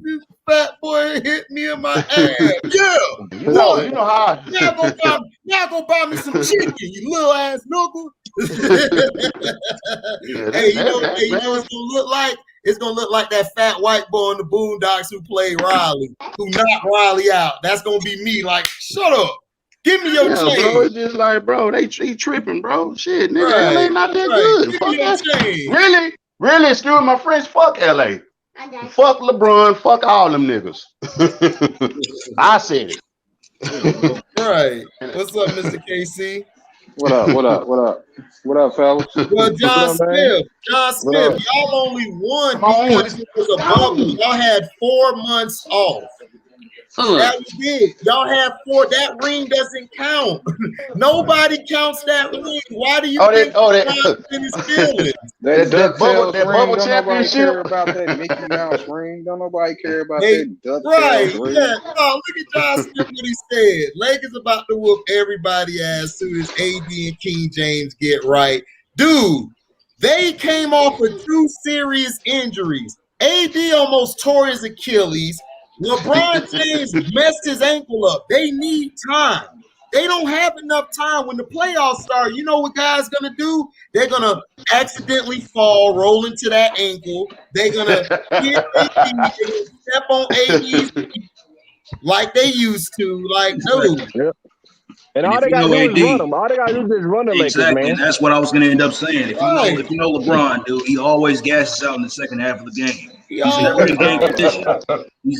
This fat boy hit me in my ass. Yeah. You know how. Now go buy me some chicken, you little ass knuckle. Hey, you know what it's gonna look like? It's gonna look like that fat white boy in the Boondocks who played Riley, who knocked Riley out. That's gonna be me. Like, shut up. Give me your chain. Bro, it's just like, bro, he tripping, bro. Shit, nigga, LA not that good. Fuck that. Really, excuse my French, fuck LA. Fuck LeBron, fuck all them niggas. I said it. Right. What's up, Mr. KC? What up, fellas? Well, John Smith, y'all only won because it was a bubble. Y'all had 4 months off. That was it. Y'all have 4. That ring doesn't count. Nobody counts that ring. Why do you think in his feelings? That bubble championship. Care about that Mickey Mouse ring. Don't nobody care about that DuckTales ring. Yeah. Oh, look at John Smith what he said. Lakers about to whoop everybody ass soon as AD and King James get right. Dude, they came off with 2 serious injuries. AD almost tore his Achilles. LeBron James messed his ankle up. They need time. They don't have enough time. When the playoffs start, you know what guys gonna do? They're gonna accidentally fall, roll into that ankle. They're gonna hit AD, step on AD's like they used to. Like, no. Yep. And all they got to do is run them. All they got to do is run the Lakers, man. And that's what I was going to end up saying. If you know LeBron, dude, he always gasses out in the second half of the game. He's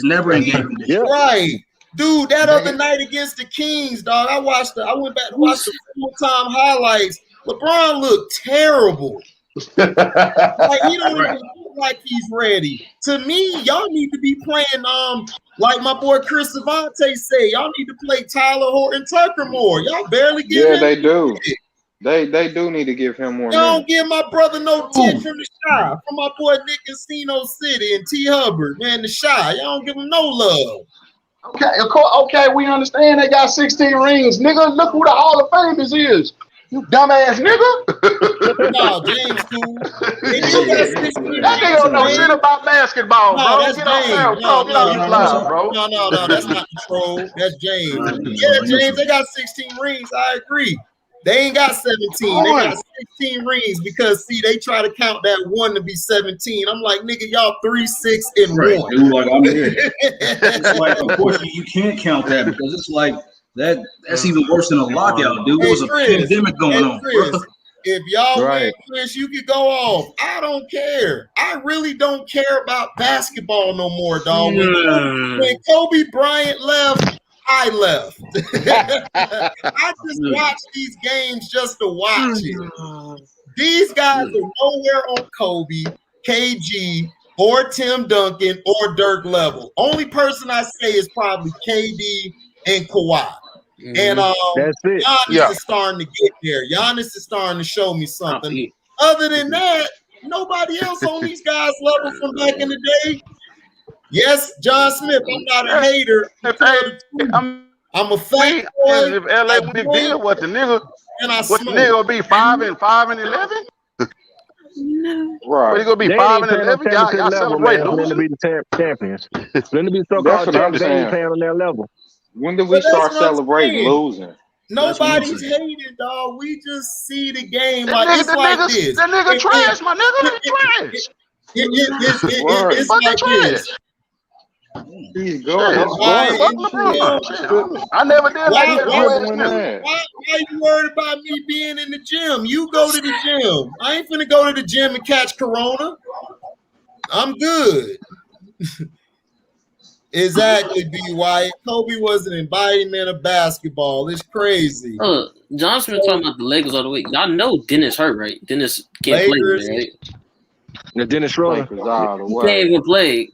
never in game condition. Right. Dude, that other night against the Kings, dog, I went back to watch the full-time highlights. LeBron looked terrible. Like, he don't even look like he's ready. To me, y'all need to be playing like my boy Chris Savante say, y'all need to play Tyler Horton Tucker more. Y'all barely give him. They do. They do need to give him more. Y'all don't give my brother no 10 from the Shy, from my boy Nick Casino City and T Hubbard, man, the Shy. Y'all don't give him no love. Okay, we understand they got 16 rings. Nigga, look who the Hall of Famers is. You dumbass nigga. No, James cool. That nigga don't know shit about basketball, bro. That's James. No, that's not the troll. That's James. Yeah, James, they got 16 rings. I agree. They ain't got 17. They got 16 rings because, see, they try to count that 1 to be 17. I'm like, nigga, y'all 3, 6, and 1. Dude, like, I'm here. It's like, unfortunately, you can't count that because it's like that's even worse than a lockout, dude. There was a pandemic going on. Chris, if y'all win, Chris, you could go off. I don't care. I really don't care about basketball no more, dog. When Kobe Bryant left, I left. I just watch these games just to watch it. These guys are nowhere on Kobe, KG, or Tim Duncan, or Dirk level. Only person I say is probably KD and Kawhi. And that's it. Giannis is starting to get there. Giannis is starting to show me something. Other than that, nobody else on these guys' level from back in the day. Yes, John Smith, I'm not a hater. I'm a fan. If LA would deal with the nigga, and the nigga will be 5 and 11? Right. Are you gonna be 5-11? Y'all celebrate losing? To be the champions. Let them be so-called That's what I'm champions. They ain't saying. playing on their level. When did we start celebrating losing? Nobody's hating, dog. We just see the game like it's like this. The nigga trash, my nigga. Trash. It's like this. He's going. I never did like that. Why you worried about me being in the gym? You go to the gym. I ain't finna go to the gym and catch corona. I'm good. Exactly, B. Wyatt. Kobe was an embodiment of basketball. It's crazy. John Smith talking about the Lakers all the way. Y'all know Dennis hurt, right? Dennis can't play, right? The Dennis Schroeder. He can't even play.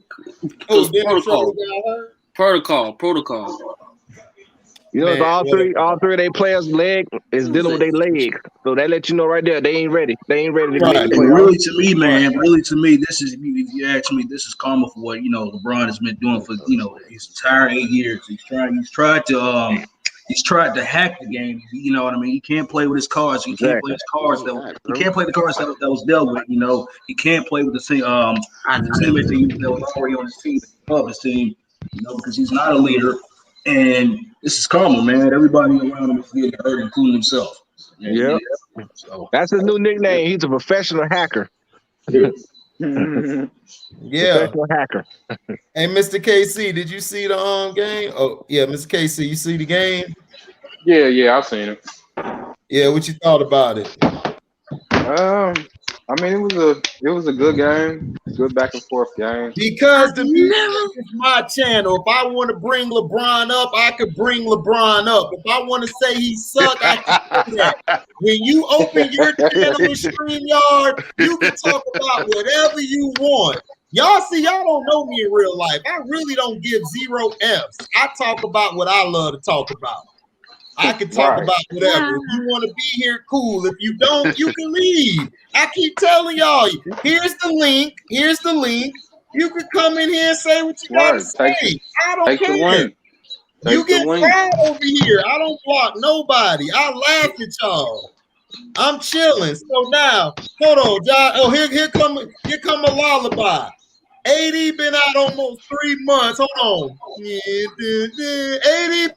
Protocol. You know, all three of their players' leg is dealing with their leg. So that lets you know right there they ain't ready. They ain't ready to play. Really, to me, man. Really, to me, this is. If you ask me, this is karma for what LeBron has been doing for his entire 8 years. He's tried to hack the game. You know what I mean? He can't play with his cards. He can't play his cards. He can't play the cards that was dealt with. He can't play with the teammates that was already on his team, of his team. Because he's not a leader. And this is karma, man. Everybody around him is getting hurt, including himself. Yeah. So that's his new nickname. He's a professional hacker. Yeah. Professional hacker. Hey, Mr. KC, did you see the game? Oh, yeah, Mr. KC, you see the game? Yeah, I've seen it. Yeah, what you thought about it? I mean, it was a good game, good back and forth game. Because the music is my channel. If I want to bring LeBron up, I could bring LeBron up. If I want to say he sucked, I can do that. When you open your channel in StreamYard, you can talk about whatever you want. Y'all don't know me in real life. I really don't give 0 F's. I talk about what I love to talk about. I can talk about whatever. If you want to be here, cool. If you don't, you can leave. I keep telling y'all, here's the link. You can come in here and say what you got to say. I don't care. You get proud over here. I don't block nobody. I laugh at y'all. I'm chilling. So now, hold on, John. Oh, here come a lullaby. AD been out almost 3 months. Hold on. AD.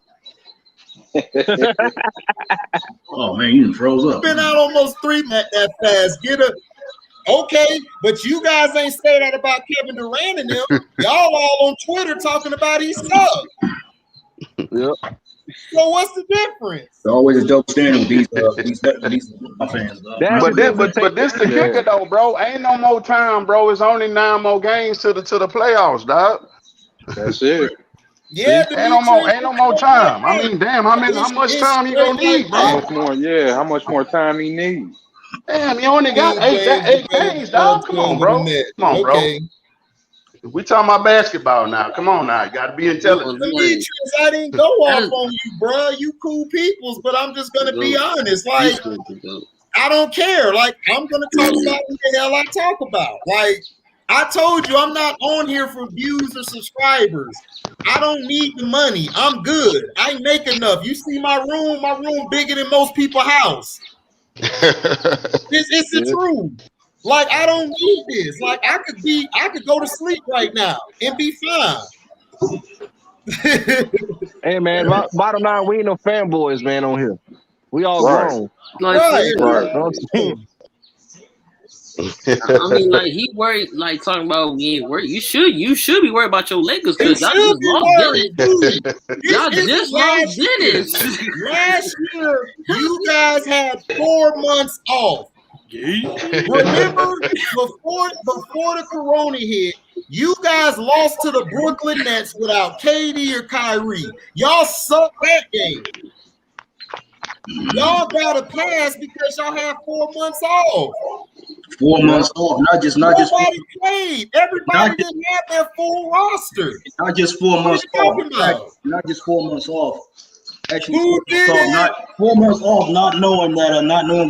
Oh man, you froze up. Been out almost 3 months that fast. Okay, but you guys ain't say that about Kevin Durant and them. Y'all all on Twitter talking about he sucked. Yep. So what's the difference? There's always a double standard with these fans. But this the kicker though, bro. Ain't no more time, bro. It's only 9 more games to the playoffs, dog. That's it. Yeah, ain't no more time. I mean, damn, how much time you gonna need, bro? How much more time he needs? Damn, you only got 8 games, dog. Come on, bro. Bro. We talking about basketball now. Come on now. You gotta be intelligent. Demetrius, I didn't go off on you, bro. You cool peoples, but I'm just gonna be honest. Like, I don't care. Like, I'm gonna talk about what the hell I talk about. Like, I told you I'm not on here for views or subscribers. I don't need the money. I'm good. I make enough. You see my room bigger than most people's house. It's the truth. Like, I don't need this. Like, I could go to sleep right now and be fine. Hey man, bottom line, we ain't no fanboys, man, on here. We all grown. Right. I mean, like he worried, like talking about me ain't worried. You should be worried about your Lakers because y'all just lost Dennis. Y'all just lost Dennis. Last year, you guys had 4 months off. Remember, before the corona hit, you guys lost to the Brooklyn Nets without KD or Kyrie. Y'all sucked that game. Y'all got a pass because y'all have 4 months off. 4 months off, not just nobody played. Everybody didn't have their full roster. Not just 4 months off. Not just 4 months off. Actually, 4 months off, not knowing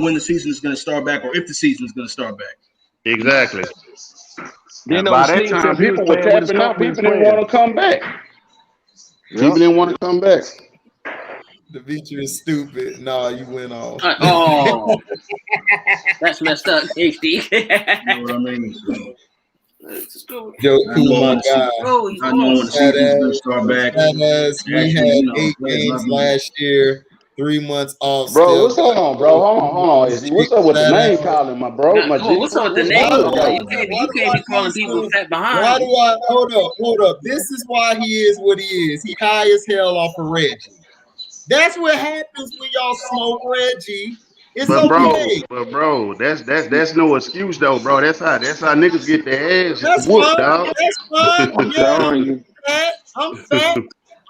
when the season is going to start back or if the season is going to start back. Exactly. Then by that time, people were tapping out. People didn't want to come back. People didn't want to come back. Demetrius stupid. Nah, you went off. Oh, that's messed up, HD. You know what I mean? So, Joe Cool, my guy. I know when the season's gonna start back. We had 8 games last year, 3 months off. Bro, still what's going on, bro? Hold on. What's up with the name calling, my bro? What's up with the name? You can't be calling people fat behind. Why do I hold up? This is why he is what he is. He high as hell off of Reggie. That's what happens when y'all smoke Reggie. It's okay. Bro, that's no excuse though, bro. That's how niggas get their ass whooped, dog. That's fine. I'm telling you. I'm fat.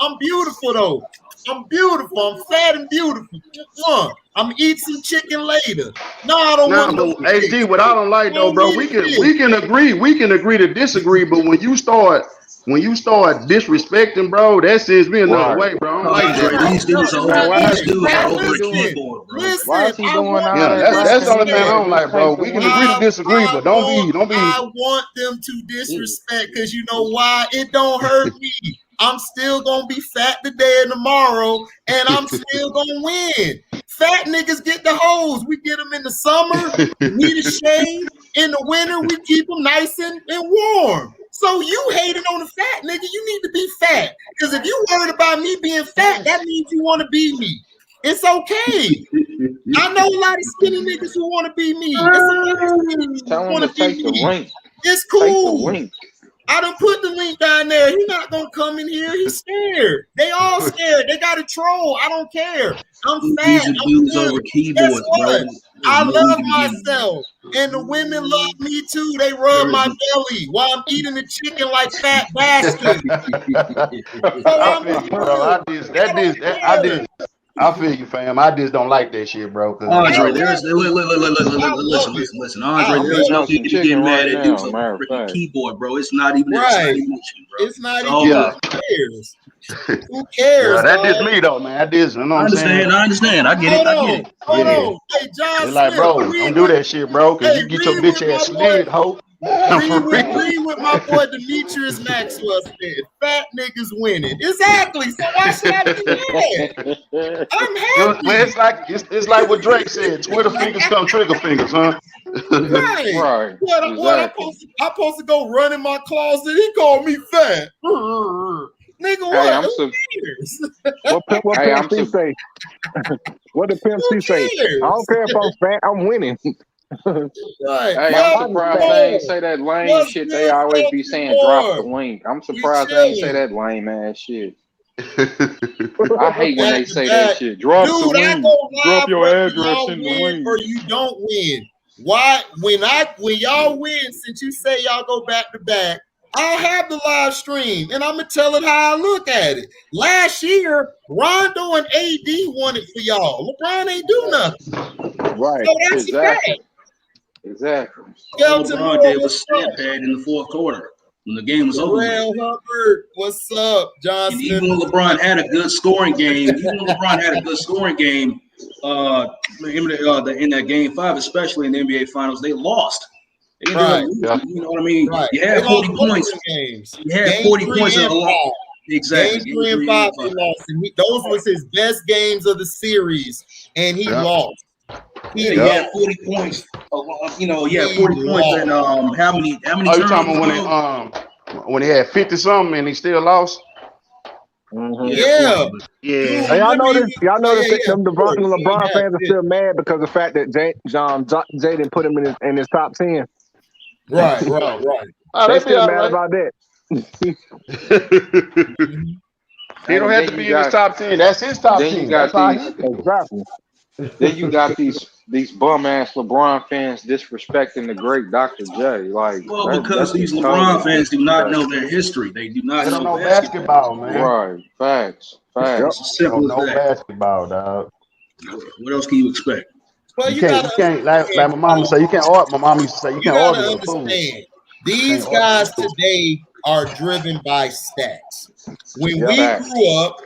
I'm beautiful though. I'm beautiful. I'm fat and beautiful. I'm eat some chicken later. No, I don't want no HD, what I don't like though, bro, we can agree to disagree, but when you start disrespecting, bro, that sends me another way, bro. I don't like that. These dudes are over the keyboard, bro. Why is he doing all that? That's the only thing I don't like, bro. We can agree to disagree, but don't be. I want them to disrespect because you know why? It don't hurt me. I'm still gonna be fat today and tomorrow, and I'm still gonna win. Fat niggas get the hoes. We get them in the summer, we the shade. In the winter, we keep them nice and warm. So you hating on the fat nigga, you need to be fat. Because if you worried about me being fat, that means you want to be me. It's okay. I know a lot of skinny niggas who want to be me. Tell him to take the link. It's cool. I done put the link down there. He's not gonna come in here. He's scared. They all scared. They got a troll. I don't care. I'm fat. Dudes over keyboards, bro. I love myself, and the women love me too. They rub my belly while I'm eating the chicken like fat bastards. I feel you, fam. I just don't like that shit, bro. Andre, listen. Andre, there's no need to get mad at dudes over the keyboard, bro. It's not even right. It's not even. Who cares? Who cares? That's just me though, man. I understand. I get it. Hold on. Hey, John Smith, like, bro, don't do that shit, bro, because you get your bitch ass slid, ho. Agree with my boy Demetrius Maxwell said, fat niggas winning. Exactly. So why should I be mad? I'm happy. Well, it's like what Drake said, Twitter fingers come trigger fingers, huh? Right. What, I'm supposed to go run in my closet? He called me fat. Nigga, what? What Pimp C say? What did Pimp C say? I don't care if I'm fat, I'm winning. Right. Hey, I'm surprised they ain't say that lame shit. They always be saying drop the link. I'm surprised they ain't say that lame ass shit. I hate when they say that shit. Drop the link. Drop your address in the link. Or you don't win. Why? When y'all win, since you say y'all go back to back, I'll have the live stream and I'm gonna tell it how I look at it. Last year, Rondo and AD won it for y'all. LeBron ain't do nothing. Right. So that's exactly. Exactly. LeBron did was step pad in the fourth quarter when the game was over. Hubbard, what's up, John Smith? Even when LeBron had a good scoring game, in that game 5, especially in the NBA Finals, they lost. Right. You know what I mean? Right. You had 40 points. You had 40 points in a lot. Exactly. Game 3 and 5, he lost. And those was his best games of the series, and he lost. He had 40 points. He had 40 points. And how many? Oh, you talking about when he had 50 something and he still lost? Mm-hmm. Yeah. Hey, y'all know this. Them LeBron fans are still mad because of the fact that Jay didn't put him in his top 10. Right. Oh, they still mad about that. He don't have to be in his top 10. That's his top 10. Then you got these bum ass LeBron fans disrespecting the great Dr. J. Because these LeBron fans do not know their history. They do not know basketball, man. Right. Facts. It's as simple as that. Basketball, dog. What else can you expect? Well, you can't like my mama say, you can't argue. My mom used to say, you can't argue with food. These guys today are driven by stats. When we grew up,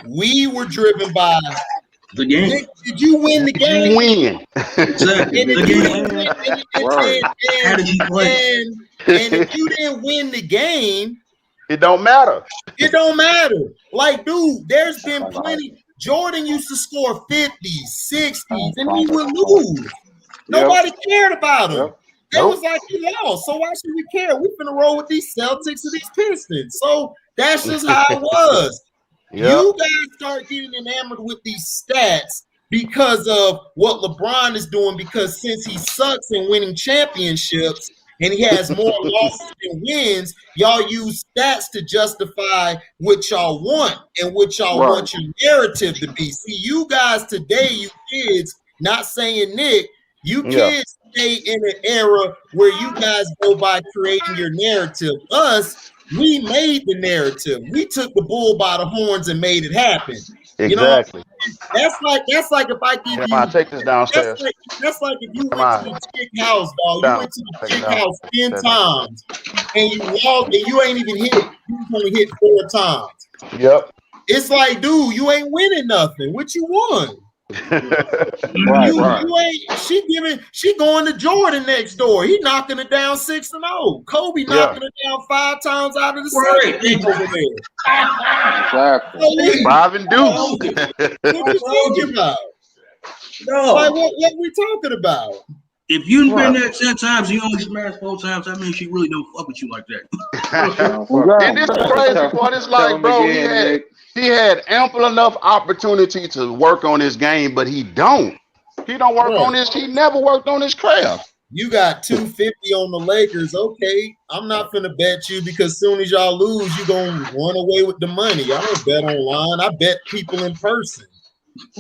we were driven by the game. Did you win the game? You win. Exactly. How did you play? And if you didn't win the game, It don't matter. It don't matter. Like, dude, there's been plenty. Jordan used to score 50s, 60s, and he would lose. Nobody cared about him. It was like he lost. So why should we care? We're finna roll with these Celtics and these Pistons. So that's just how it was. You guys start getting enamored with these stats because of what LeBron is doing, because since he sucks in winning championships and he has more losses than wins, y'all use stats to justify what y'all want and what y'all want your narrative to be. See, you guys today, you kids, not saying Nick, you kids stay in an era where you guys go by creating your narrative. Us, we made the narrative. We took the bull by the horns and made it happen. Exactly. You know, that's like if I give you. Take this downstairs. That's like if you went to the chick house, dog. You went to the chick house 10 times, and you lost, and you ain't even hit. You only hit 4 times. Yep. It's like, dude, you ain't winning nothing. What you won? You ain't. She going to Jordan next door. He knocking it down 6-0. Kobe knocking it down 5 times out of the 7 over there. 5 and deuce. What you talking about? No, like what we talking about? If you've been there 10 times, you only smashed 4 times. That means she really don't fuck with you like that. And this is crazy part. It's like, bro, he had ample enough opportunity to work on his game, but he don't. He don't work on his. He never worked on his craft. You got 250 on the Lakers. Okay, I'm not finna bet you because soon as y'all lose, you gonna run away with the money. I don't bet online. I bet people in person.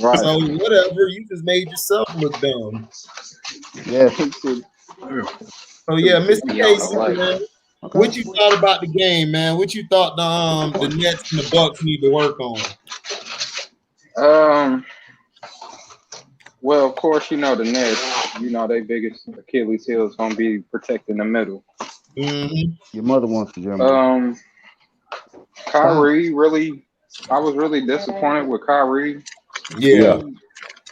Right. So whatever, you just made yourself look dumb. Yeah. So yeah, Mr. Casey, man. What you thought about the game, man? What you thought the Nets and the Bucks need to work on? Well, of course, you know the Nets. You know their biggest Achilles heel is gonna be protecting the middle. Your mother wants to jump. Kyrie, really, I was really disappointed with Kyrie. Yeah.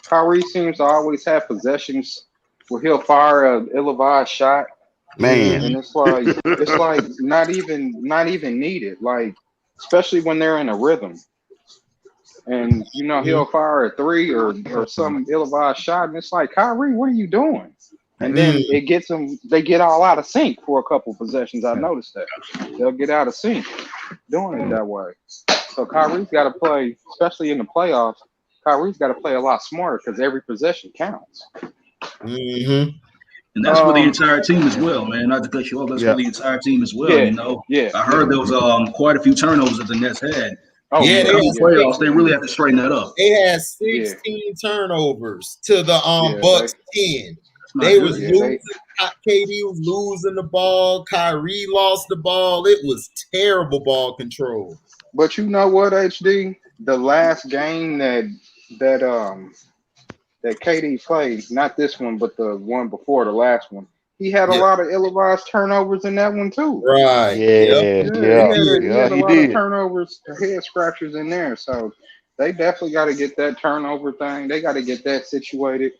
Kyrie seems to always have possessions where he'll fire an ill-advised shot. Man, and it's like not even needed, like especially when they're in a rhythm. And you know he'll fire a 3 or some ill-advised shot, and it's like, Kyrie, what are you doing? And then it gets them. They get all out of sync for a couple possessions. I noticed that they'll get out of sync doing it that way. So Kyrie's got to play, especially in the playoffs. Kyrie's got to play a lot smarter because every possession counts. And that's for the entire team as well, man. Not to cut you off, that's for the entire team as well. You know, I heard there was quite a few turnovers that the Nets had. Playoffs, they really have to straighten that up. They had 16 turnovers to the Bucks 10. They was losing. KD was losing the ball. Kyrie lost the ball. It was terrible ball control. But you know what, HD? The last game that KD played, not this one, but the one before the last one, he had a lot of ill-advised turnovers in that one too. Right. He had a lot of turnovers, head scratchers in there. So they definitely got to get that turnover thing. They got to get that situated.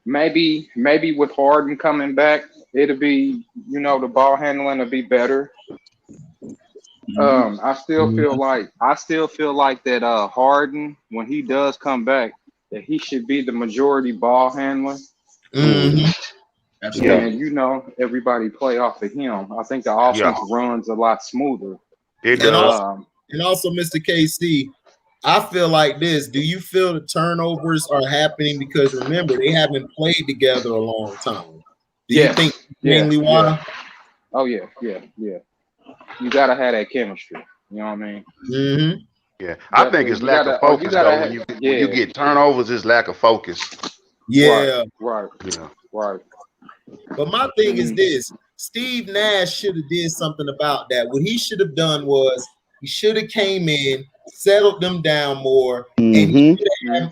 Maybe with Harden coming back, it'll be, you know, the ball handling will be better. I still feel like that Harden, when he does come back, that he should be the majority ball handler. Absolutely. And you know, everybody play off of him. I think the offense runs a lot smoother. It does. And also, Mr. KC, I feel like this. Do you feel the turnovers are happening because, remember, they haven't played together a long time? Do you think mainly why? Oh, yeah. You got to have that chemistry. You know what I mean? Yeah, I think it's lack of focus, though. When you get turnovers, it's lack of focus. Right. But my thing is this. Steve Nash should have did something about that. What he should have done was he should have came in, settled them down more. And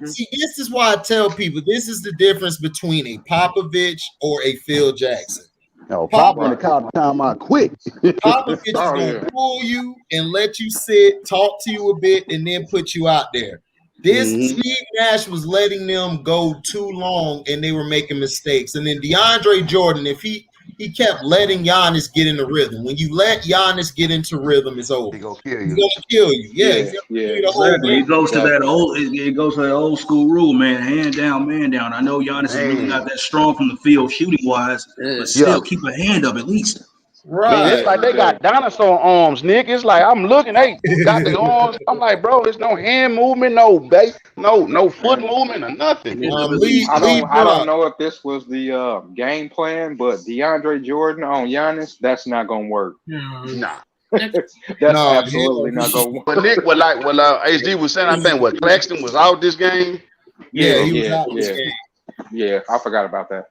see, this is why I tell people this is the difference between a Popovich or a Phil Jackson. No, Pop gonna call the time out quick. Popovich is gonna pull you and let you sit, talk to you a bit, and then put you out there. This Steve Nash was letting them go too long, and they were making mistakes. And then DeAndre Jordan, if he he kept letting Giannis get in the rhythm. When you let Giannis get into rhythm, it's over. He gonna kill you. He's gonna kill you. Yeah, exactly. It goes to that old school rule, man. Hand down, man down. I know Giannis is really not that strong from the field shooting wise, but still keep a hand up at least. Right. Man, it's like they got dinosaur arms, Nick. It's like I'm looking, they got the arms. I'm like, bro, there's no hand movement, no foot movement or nothing. I don't know if this was the game plan, but DeAndre Jordan on Giannis, that's not gonna work. Nah. That's absolutely not gonna work. But Nick, HD was saying, I think Claxton was out this game. Yeah, he was out this game. Yeah, I forgot about that.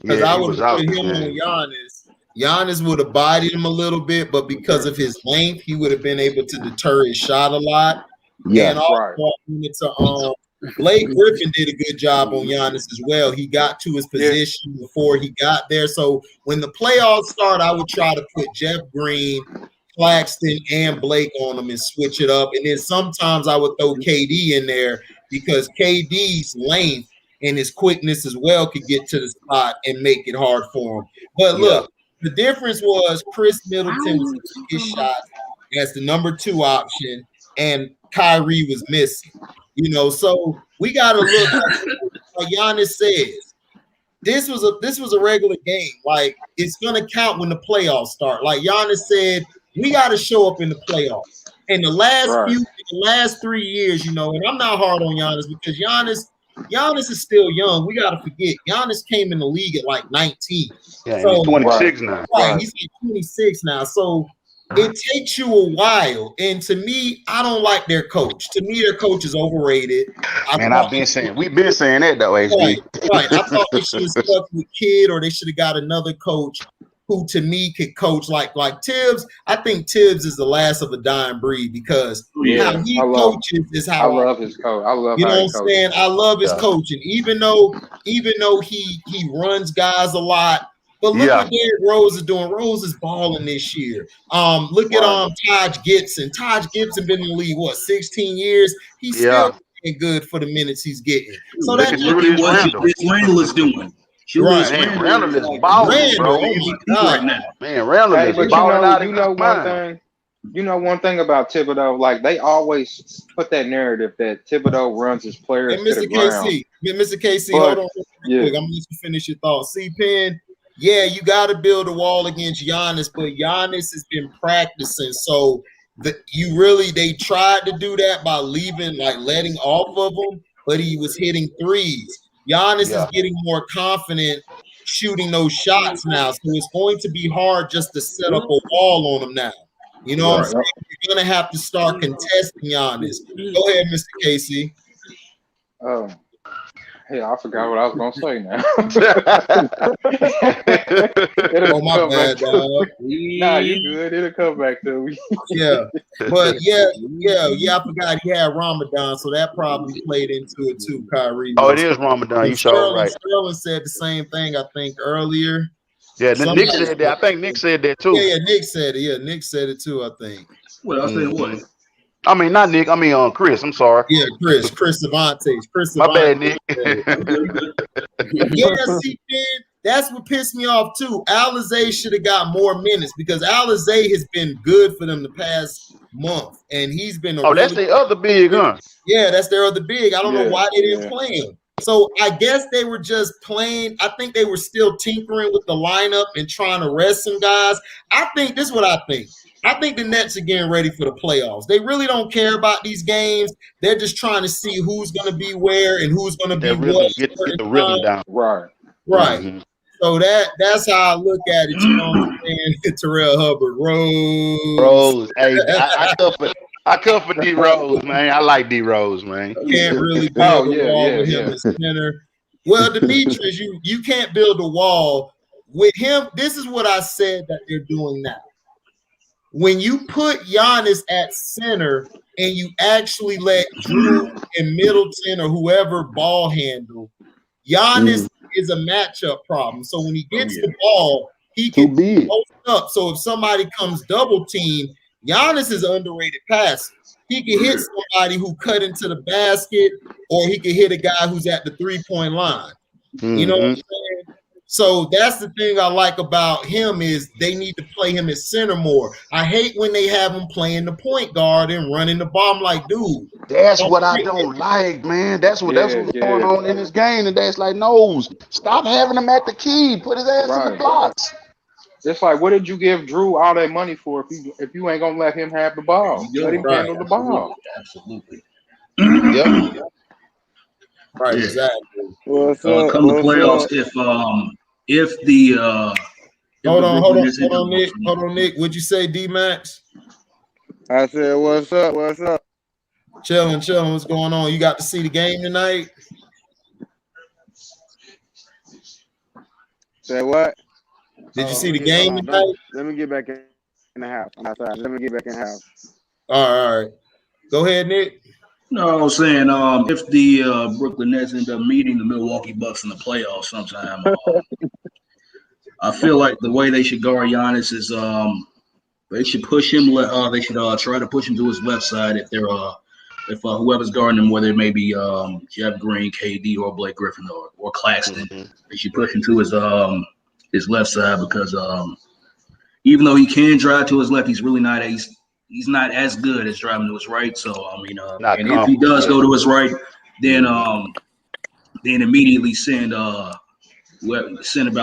Because I would put him on Giannis. Giannis would have bodied him a little bit, but because of his length, he would have been able to deter his shot a lot. Yeah, and also, Blake Griffin did a good job on Giannis as well. He got to his position before he got there. So when the playoffs start, I would try to put Jeff Green, Claxton, and Blake on them and switch it up. And then sometimes I would throw KD in there because KD's length and his quickness as well could get to the spot and make it hard for him. But look, the difference was Chris Middleton was taking his shots as the number 2 option, and Kyrie was missing. So we got to look like Giannis says. This was a regular game. Like, it's gonna count when the playoffs start. Like Giannis said, we got to show up in the playoffs. And the last 3 years, and I'm not hard on Giannis because Giannis is still young. We got to forget. Giannis came in the league at like 19. Yeah, so, he's 26 now. Right, he's like 26 now. So it takes you a while. And to me, I don't like their coach. To me, their coach is overrated. We've been saying that though, HD. Right. I thought they should have stuck with Kidd, or they should have got another coach who to me could coach like Tibbs. I think Tibbs is the last of a dying breed because how he coaches is how I love his coach. I love what I'm saying. I love his coaching, even though he runs guys a lot. But look what Derrick Rose is doing. Rose is balling this year. Look at Taj Gibson. Taj Gibson been in the league 16 years. He's still good for the minutes he's getting. So that's what Randall is doing. Randall is balling, bro. Right now. Man, Randall is balling out. You know one thing about Thibodeau, like they always put that narrative that Thibodeau runs his players to the ground. Mr. KC, hold on real quick. I'm gonna let you finish your thoughts. C-Pen, you got to build a wall against Giannis, but Giannis has been practicing. So they tried to do that by letting off of him, but he was hitting threes. Giannis is getting more confident shooting those shots now, so it's going to be hard just to set up a wall on him now. You know what I'm saying? You're going to have to start contesting Giannis. Go ahead, Mr. Casey. Hey, I forgot what I was going to say now. My bad, dog. Nah, you good. It'll come back to me. But I forgot he had Ramadan, so that probably played into it too, Kyrie. Oh, it is Ramadan. You sure right. Sterling said the same thing, I think, earlier. Yeah, Nick said that. I think Nick said that too. Yeah, Nick said it. Yeah, Nick said it too, I think. Well, I said what? I mean, not Nick. I mean, Chris. I'm sorry. Yeah, Chris Cervantes. My bad, Nick. That's what pissed me off too. Alizé should have got more minutes because Alizé has been good for them the past month, and he's been. That's the other big, huh? Yeah, that's their other big. I don't know why they didn't play him. So I guess they were just playing. I think they were still tinkering with the lineup and trying to rest some guys. I think this is what I think. I think the Nets are getting ready for the playoffs. They really don't care about these games. They're just trying to see who's going to be where and who's going to be what. Get the rhythm down. Right. Mm-hmm. So that's how I look at it. You know what I'm saying? Terrell Hubbard, Rose. Hey, I come for D Rose, man. I like D Rose, man. You can't really build a wall with him as center. Well, Demetrius, you can't build a wall with him. This is what I said that they're doing now. When you put Giannis at center and you actually let Drew and Middleton or whoever ball handle, Giannis is a matchup problem. So when he gets the ball, he can post up. So if somebody comes double team, Giannis is an underrated passer. He can hit somebody who cut into the basket, or he can hit a guy who's at the 3-point line. You know what I'm saying? So that's the thing I like about him is they need to play him at center more. I hate when they have him playing the point guard and running the ball. I'm like, dude. That's what I don't like, man. That's what's going on in this game. And that's like, no, stop having him at the key. Put his ass in the blocks. It's like, what did you give Drew all that money for if you ain't gonna let him have the ball? Let him handle the ball. Absolutely. Yep. Right, exactly. Come the playoffs, if the hold on, Nick. What'd you say, D-Max? I said, what's up? Chilling. What's going on? You got to see the game tonight? Say what? Did you see the game tonight? Let me get back in the house. I'm outside. Let me get back in the house. All right. Go ahead, Nick. No, I was saying, if the Brooklyn Nets end up meeting the Milwaukee Bucks in the playoffs sometime, I feel like the way they should guard Giannis is they should push him. They should try to push him to his left side if they're if whoever's guarding him, whether it may be Jeff Green, KD, or Blake Griffin or Claxton, they should push him to his left side because even though he can drive to his left, he's really not he's not as good as driving to his right. So I mean, and if he does go to his right, then immediately send about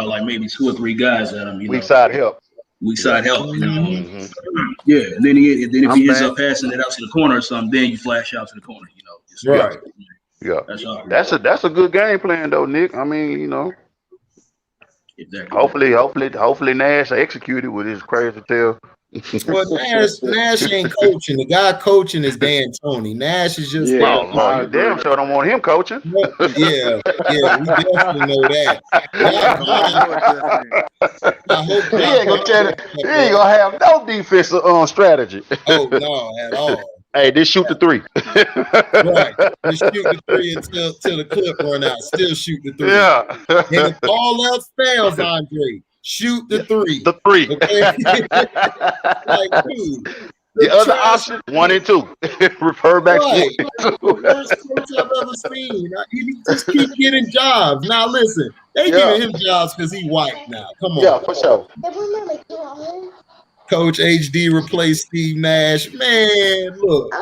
like maybe 2 or 3 guys at him. Weak side help. You know? Yeah, and then if he ends up passing it out to the corner or something, then you flash out to the corner. You know, right? Yeah, that's a good game plan though, Nick. I mean, you know. Exactly. Hopefully Nash executed with his crazy tail. Well, Nash ain't coaching. The guy coaching is Dan Tony. Nash is just you damn sure don't want him coaching. Yeah, we definitely know that. He ain't gonna have no defensive strategy. Oh no, at all. Hey, just shoot the 3. Right. Just shoot the 3 until the clip run out. Still shoot the 3. Yeah. And if all else fails, Andre, shoot the 3. The 3. Okay? Like, dude. The other option, 1 and 2. Refer back to the worst coach I've ever seen. He just keep getting jobs. Now listen, they giving him jobs because he white now. Come on. Yeah, for sure. Coach HD replaced Steve Nash. Man, look.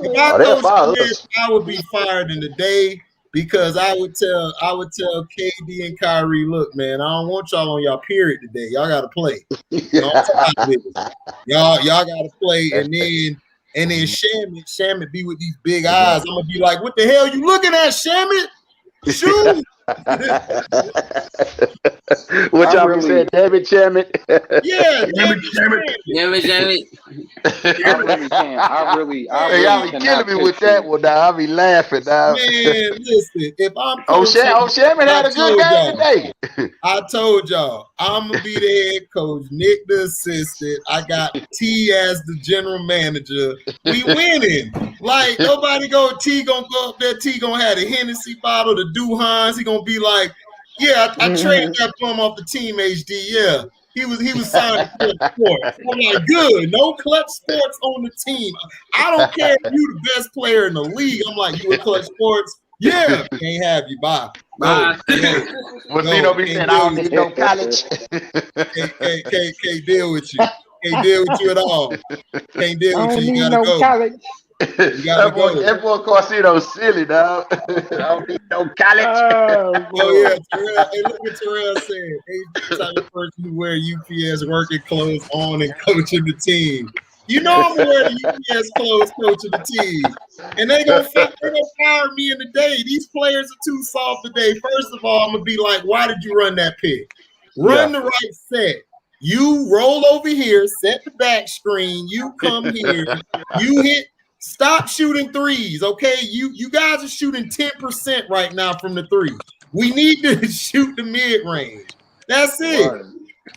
If I would be fired in the day because I would tell KD and Kyrie, look, man, I don't want y'all on y'all period today. Y'all gotta play. Y'all gotta play, and then Shamit be with these big eyes. I'm gonna be like, what the hell you looking at, Shamit? Shoot. What y'all really said, damn it, Shamit? Yeah, damn it. I really y'all be killing me with that one now. I be laughing now. Man, listen, if I'm Shamit had a good game today. I told y'all, I'm gonna be the head coach, Nick the assistant. I got T as the general manager. We winning. Like nobody T gonna go up there. T gonna have a Hennessy bottle, the Duhans. He gonna be like, yeah, I traded that plum off the team. HD, yeah. He was signed to Clutch Sports. I'm like, good. No Clutch Sports on the team. I don't care if you the best player in the league. I'm like, you a Clutch Sports? Yeah. Can't have you. Bye. Well, Zeno be saying, I don't need no college. Can't deal with you. Can't deal with you at all. Can't deal with you. You gotta go. College. That boy Corsino's silly, dog. I don't need no college. Yeah, Terrell. Hey, look what Terrell said. He's the type of person who wear UPS working clothes on and coaching the team. You know I'm wearing UPS clothes coaching the team. And they gonna fire me in the day. These players are too soft today. First of all, I'm gonna be like, why did you run that pick? Run the right set. You roll over here, set the back screen, you come here, you hit. Stop shooting threes, okay? You guys are shooting 10% right now from the 3. We need to shoot the mid-range. That's it. Right.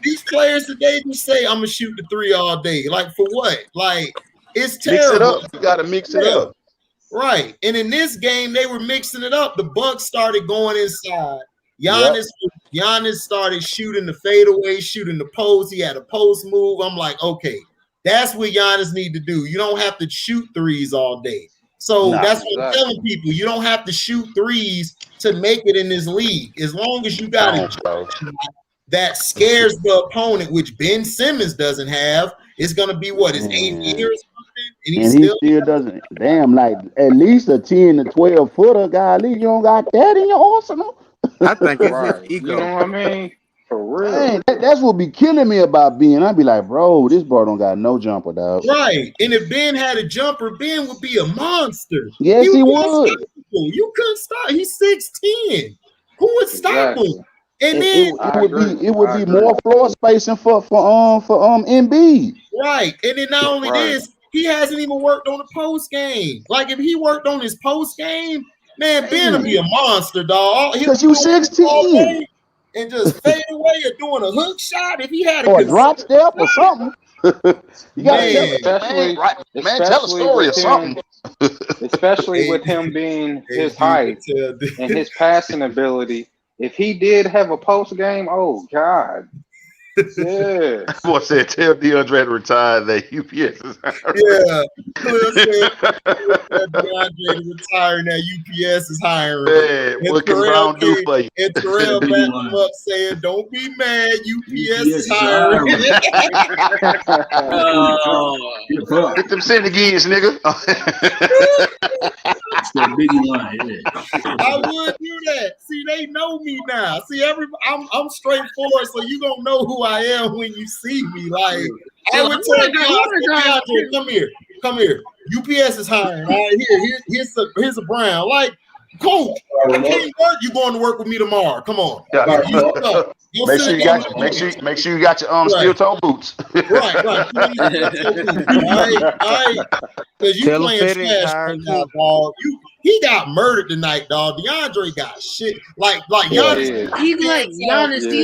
These players today just say, I'm going to shoot the 3 all day. Like, for what? Like, it's terrible. Mix it up. You got to mix it up. Right. And in this game, they were mixing it up. The Bucks started going inside. Giannis started shooting the fadeaway, shooting the post. He had a post move. I'm like, okay. That's what Giannis need to do. You don't have to shoot threes all day. So that's what I'm telling people. You don't have to shoot threes to make it in this league. As long as you got it, that scares the opponent, which Ben Simmons doesn't have. It's gonna be what, his 8th year or something, and he still doesn't. Damn, like at least a 10 to 12 footer guy. At least you don't got that in your arsenal. I think it's Right. his ego. You know what I mean? For real. Man, that's what be killing me about Ben. I'd be like, bro, this bro don't got no jumper, dog. Right. And if Ben had a jumper, Ben would be a monster. Yes, he would. You couldn't stop. He's 6'10". Who would stop him? And then it would be more floor spacing for Embiid. Right. And then not only this, he hasn't even worked on the post game. Like if he worked on his post game, man, Ben would be a monster, dog. Because you 16. And just fade away or doing a hook shot if he had a drop step or something. You gotta tell a story or something. Especially with him being his height and his passing ability. If he did have a post game, oh God. Yeah. Boy said, tell DeAndre to retire that UPS is hiring. Yeah. Cliff said DeAndre to retire and that UPS is hiring. Man, what can Brown do for you? And Terrell backed him up saying, don't be mad, UPS is hiring. Get them Senegans, nigga. I would do that. See, they know me now. See, I'm straightforward, so you gonna know who I am when you see me. Like I would tell DeAndre, come here. UPS is hiring. All right, here's a Brown. Like, coach, you can't work. You going to work with me tomorrow? Come on. Make sure you got your steel toe boots. Right. Because you playing trash right now, dog. He got murdered tonight, dog. DeAndre got shit. Like Giannis. He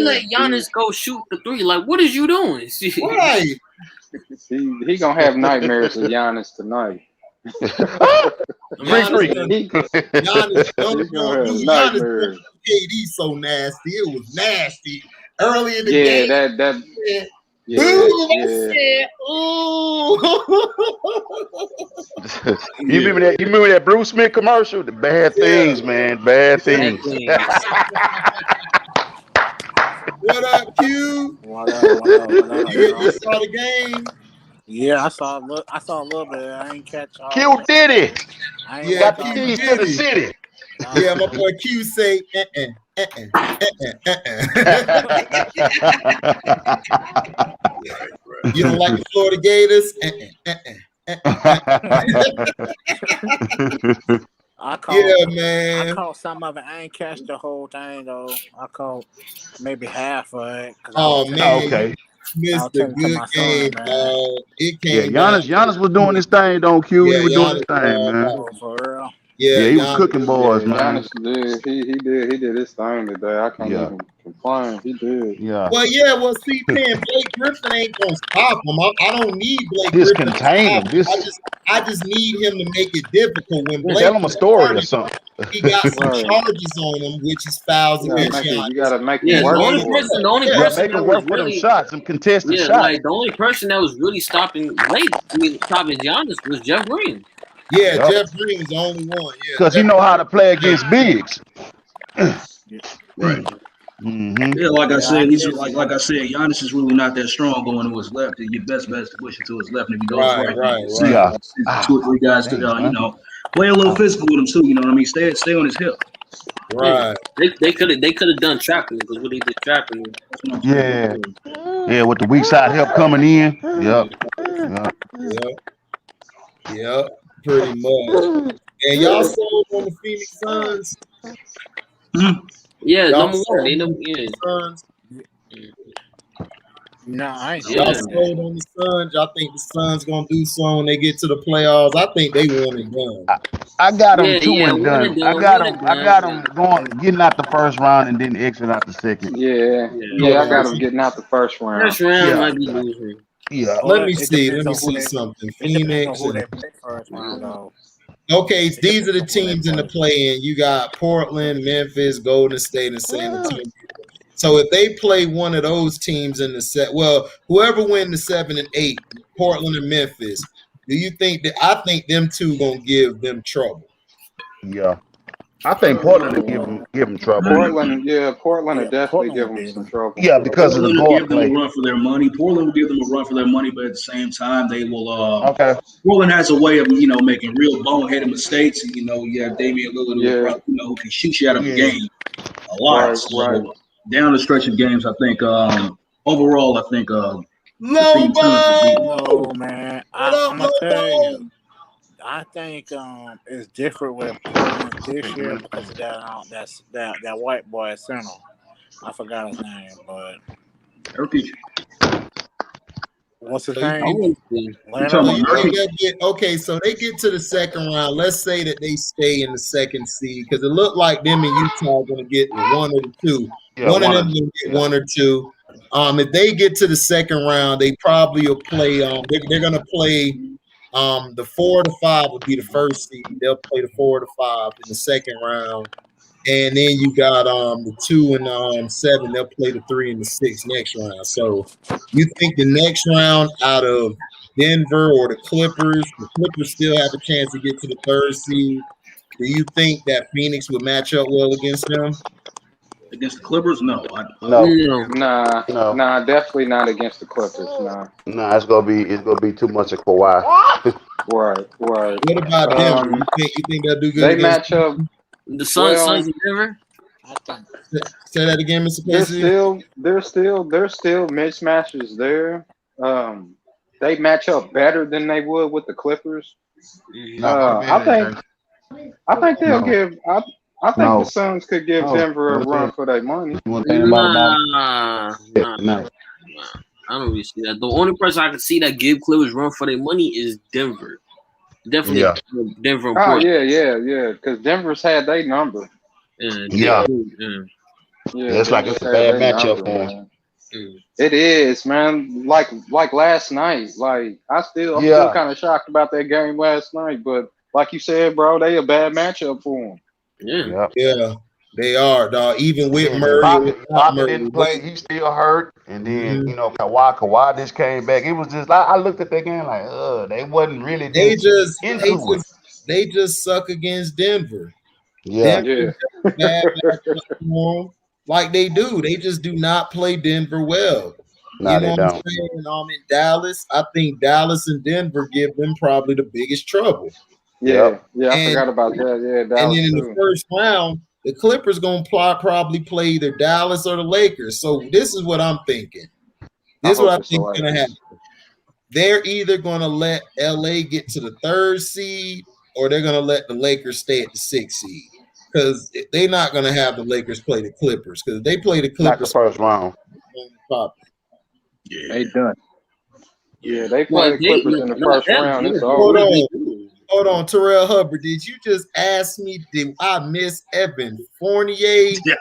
let Giannis go shoot the three. Like, what is you doing? Right. He gonna have nightmares of Giannis tonight. Giannis KD so nasty. It was nasty early in the game. You remember that Bruce Smith commercial? The bad things, man. Bad things. What up, Q? What up? You saw the game? Yeah, I saw a little bit. I ain't catch all. Q did it. Got the keys to the city. Yeah, my boy Q say, You don't like the Florida Gators? Man. I caught some of it. I ain't catch the whole thing though. I caught maybe half of it. Oh man, okay. Missed a good game, dog. It came. Giannis was doing his thing, don't Q. He was doing his thing, man. For real. Yeah, he was cooking boys, man. Giannis did his thing today. I can't even complain. He did. Yeah. Well, see, Blake Griffin ain't gonna stop him. I don't need Blake Griffin. Contain him. I just need him to make it difficult. When Blake tell him a story or something. He got some charges on him, which is fouls against Giannis. You gotta make it work. The only person that was really shots, some contested shots. Like the only person that was really stopping stopping Giannis was Jeff Green. Yeah, Jeff Green is the only one. Yeah, because he know how to play against bigs. Right. Mm-hmm. Yeah, like I said, Giannis is really not that strong going to his left. Your best bet is to push it to his left, and if he goes right. Yeah. 2 or 3 guys could, play a little physical with him too. You know what I mean? Stay on his hip. Right. They could have done trapping because what they did trapping. Yeah, with the weak side help coming in. Yep. Pretty much. And y'all sold on the Phoenix Suns. Yeah, y'all number one. They number Suns. No, I ain't. Y'all sold on the Suns. Y'all think the Suns gonna do so when they get to the playoffs? I think they won and done. I got them 2 and done. I got them getting out the first round and then exit out the second. Yeah. I got them getting out the first round. First round might be losing. Yeah, let me see something. Phoenix. Okay, these are the teams in the play-in. You got Portland, Memphis, Golden State, and San Antonio. So if they play one of those teams in the set, whoever win the 7 and 8, Portland and Memphis, do you think that? I think them two gonna give them trouble. Yeah. I think Portland will give him trouble. Portland will definitely give them some trouble. Yeah, because Portland of the will guard give them play. a run for their money. Portland will give them a run for their money, but at the same time, they will. Okay. Portland has a way of making real boneheaded mistakes, and you have Damian Lillard, who can shoot you out of a game a lot. Right, so down the stretch of games, I think overall, I think No, man. I'm gonna tell you. I think it's different with Portland this year because of that white boy at center. I forgot his name, but what's his name? Okay, so they get to the second round. Let's say that they stay in the second seed because it looked like them and Utah are going to get one or the two. One of them will get one or two. If they get to the second round, they probably will play. They're going to play. The 4 to 5 will be the first seed. They'll play the 4 to 5 in the second round, and then you got the 2 and 7. They'll play the 3 and the 6 next round. So you think the next round out of Denver or the Clippers still have a chance to get to the third seed? Do you think that Phoenix would match up well against them? Against the Clippers? No. Nah, definitely not against the Clippers. Nah, it's gonna be too much of Kawhi. Right. What about Denver? You think they'll do good? They match up. The Suns in Denver. Say that again, Mr. Casey. There's still mismatches there. They match up better than they would with the Clippers. I think they'll give. I think the Suns could give Denver a run for their money. Nah. I don't really see that. The only person I can see that give Clippers run for their money is Denver. Definitely Denver and Portland. Yeah. Because Denver's had their number. Yeah. It's like it's a bad matchup for them. It is, man. Like last night. Like I'm still kind of shocked about that game last night. But like you said, bro, they a bad matchup for them. Yeah, they are, dog. Even with Murray, Bobby didn't play. He still hurt, and then Kawhi just came back. It was just I looked at that game like, they wasn't really. They just suck against Denver. Yeah. Bad like they do. They just do not play Denver well. No, they don't. I'm saying? In Dallas, I think Dallas and Denver give them probably the biggest trouble. Yeah, I forgot about that. Yeah, Dallas and then in the first round, the Clippers gonna probably play either Dallas or the Lakers. So this is what I'm thinking. This is what I think is gonna happen. They're either gonna let LA get to the third seed, or they're gonna let the Lakers stay at the 6th seed. Because they're not gonna have the Lakers play the Clippers. Because they play the Clippers not the first round. Yeah, they done. Yeah, they play the Clippers in the first round. It's over. Hold on, Terrell Hubbard. Did you just ask me, did I miss Evan Fournier? Did you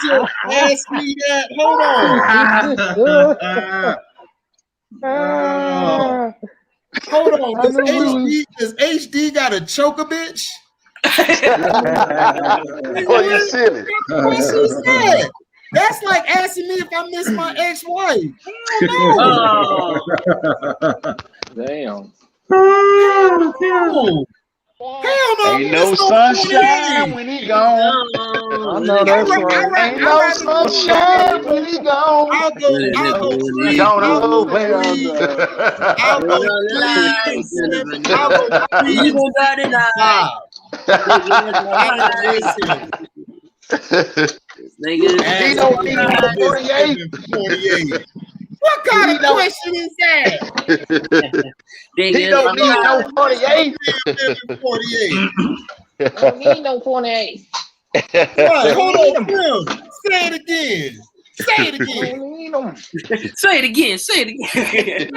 just ask me that? Hold on. Hold on. Does HD got a choker, bitch? What you silly? What she said? That's like asking me if I miss my ex-wife. Damn. Hell no. Ain't no sunshine when he gone. I know that's right. Ain't no sunshine when he gone. I'll go He don't need no 48. What kind of question is that? He don't need no 48. 48. Don't need no 48. Right, hold on, Bill. Say it again. Say it again. Say it again. Say it again.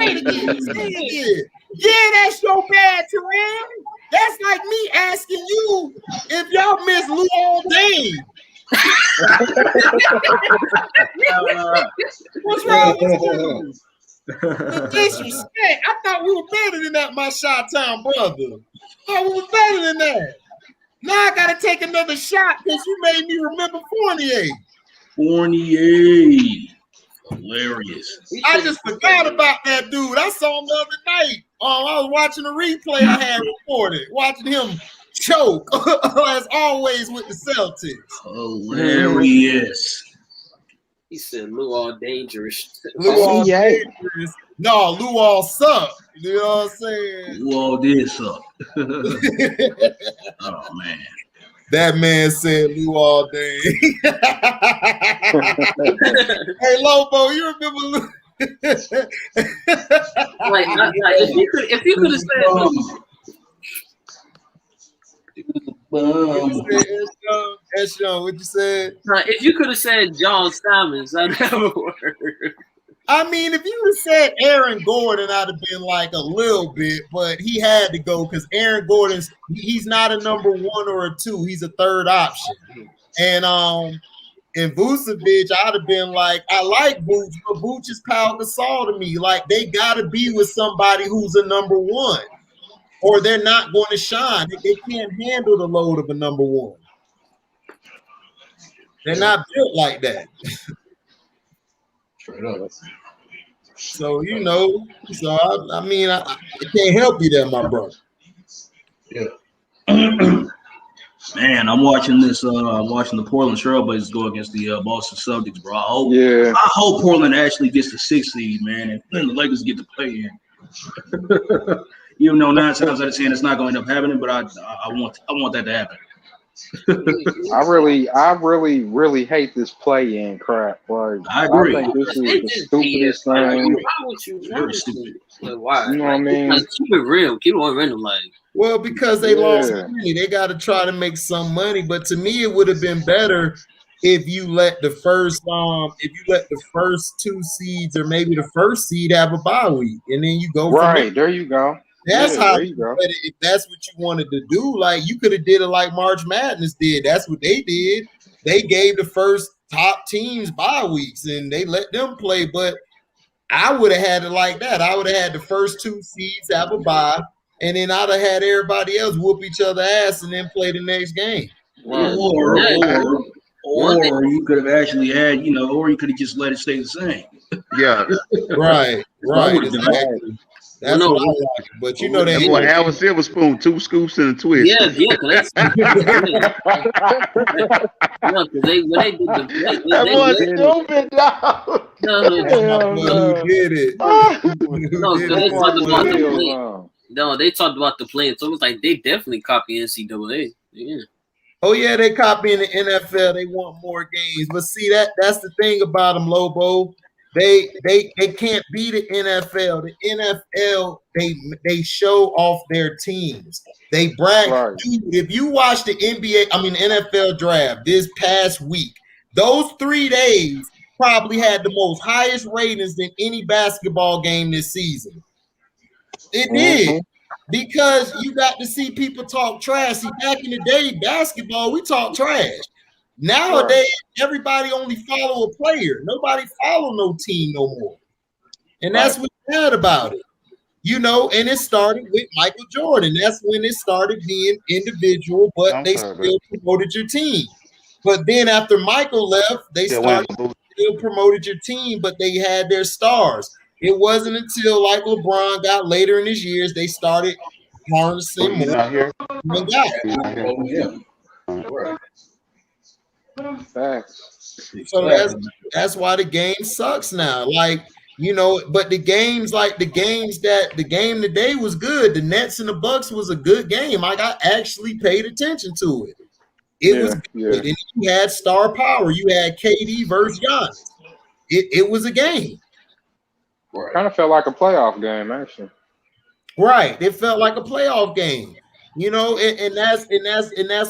Yeah, that's your bad, Terrell. That's like me asking you if y'all miss Lou all day. What's wrong with you? The disrespect. I thought we were better than that, my Chi-Town brother. I thought we were better than that. Now I gotta take another shot because you made me remember Fournier. Hilarious. I just forgot about that dude. I saw him the other night. I was watching a replay I had recorded, watching him choke as always with the Celtics. Hilarious. He said Lou all dangerous. Lou all dangerous. No, Lou all suck. You know what I'm saying? Lou all did suck. Oh man. That man said Lou all day. Hey Lobo, you remember Lou? if you could have said Eshon, what you said? If you could have said John Simons, that never worked. I mean, if you would have said Aaron Gordon, I'd have been like a little bit, but he had to go because Aaron Gordon's he's not a number 1 or a 2, he's a third option. And in Vucevic, I'd have been like, I like Vooch, but Vooch is Pau Gasol to me. Like they gotta be with somebody who's a number 1. Or they're not going to shine. They can't handle the load of a number 1. They're not built like that. Straight up. So I mean, I can't help you there, my brother. Yeah. Man, I'm watching this. I'm watching the Portland Trailblazers go against the Boston Celtics, bro. I hope Portland actually gets the 6th seed, man, and the Lakers get to play in. Even though 9 times out of 10 it's not going to end up happening, but I want that to happen. I really hate this play-in crap. Like, I agree. I think this is the stupidest thing. Very stupid. Why? You know what I mean? Like, keep it real. Keep it on random. Like, well, because they lost money, they got to try to make some money. But to me, it would have been better if you let the first 2 seeds or maybe the first seed have a bye week, and then you go right there. You go. That's how you go. If that's what you wanted to do, like you could have did it like March Madness did. That's what they did. They gave the first top teams bye weeks and they let them play. But I would have had it like that. I would have had the first 2 seeds have a bye, and then I'd have had everybody else whoop each other ass and then play the next game. Or you could have actually had, or you could have just let it stay the same. Yeah. Right. Exactly. That's what I like. But they want to have a silver spoon, 2 scoops and a twist. Yeah. Because when they did that was stupid, dog. Who did it? They talked about the play, so it was like they definitely copy NCAA. Yeah. Oh yeah, they copying the NFL. They want more games, but see that's the thing about them, Lobo. They can't be the NFL. The NFL they show off their teams. They brag. Right. If you watch the NFL draft this past week, those 3 days probably had the most highest ratings than any basketball game this season. It did. Because you got to see people talk trash. See, back in the day, basketball, we talk trash. Nowadays, everybody only follow a player. Nobody follow no team no more. And that's what's bad about it. And it started with Michael Jordan. That's when it started being individual, but they still promoted your team. But then after Michael left, they still promoted your team, but they had their stars. It wasn't until like LeBron got later in his years, they started harnessing more. Facts. So that's why the game sucks now. Like, but the game today was good. The Nets and the Bucks was a good game. Like I actually paid attention to it. It was good. And you had star power. You had KD versus Giannis. It was a game. Right. Kind of felt like a playoff game, actually. Right. It felt like a playoff game. And that's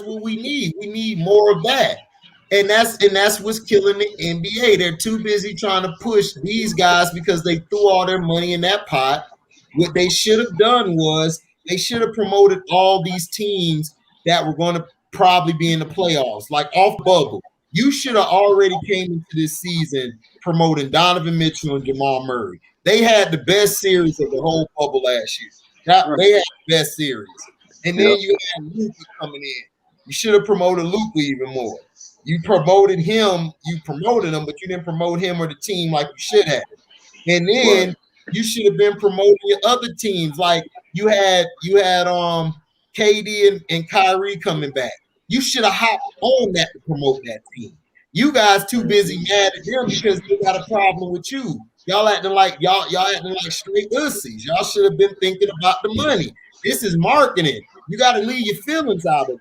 what we need. We need more of that. And that's what's killing the NBA. They're too busy trying to push these guys because they threw all their money in that pot. What they should have done was they should have promoted all these teams that were going to probably be in the playoffs, like off bubble. You should have already came into this season promoting Donovan Mitchell and Jamal Murray. They had the best series of the whole bubble last year. They had the best series. And then you had Luka coming in. You should have promoted Luka even more. You promoted him, but you didn't promote him or the team like you should have. And then you should have been promoting your other teams. Like you had KD and Kyrie coming back. You should have hopped on that to promote that team. You guys too busy mad at them because they got a problem with you. Y'all acting like y'all acting like straight ussies. Y'all should have been thinking about the money. This is marketing. You got to leave your feelings out of it.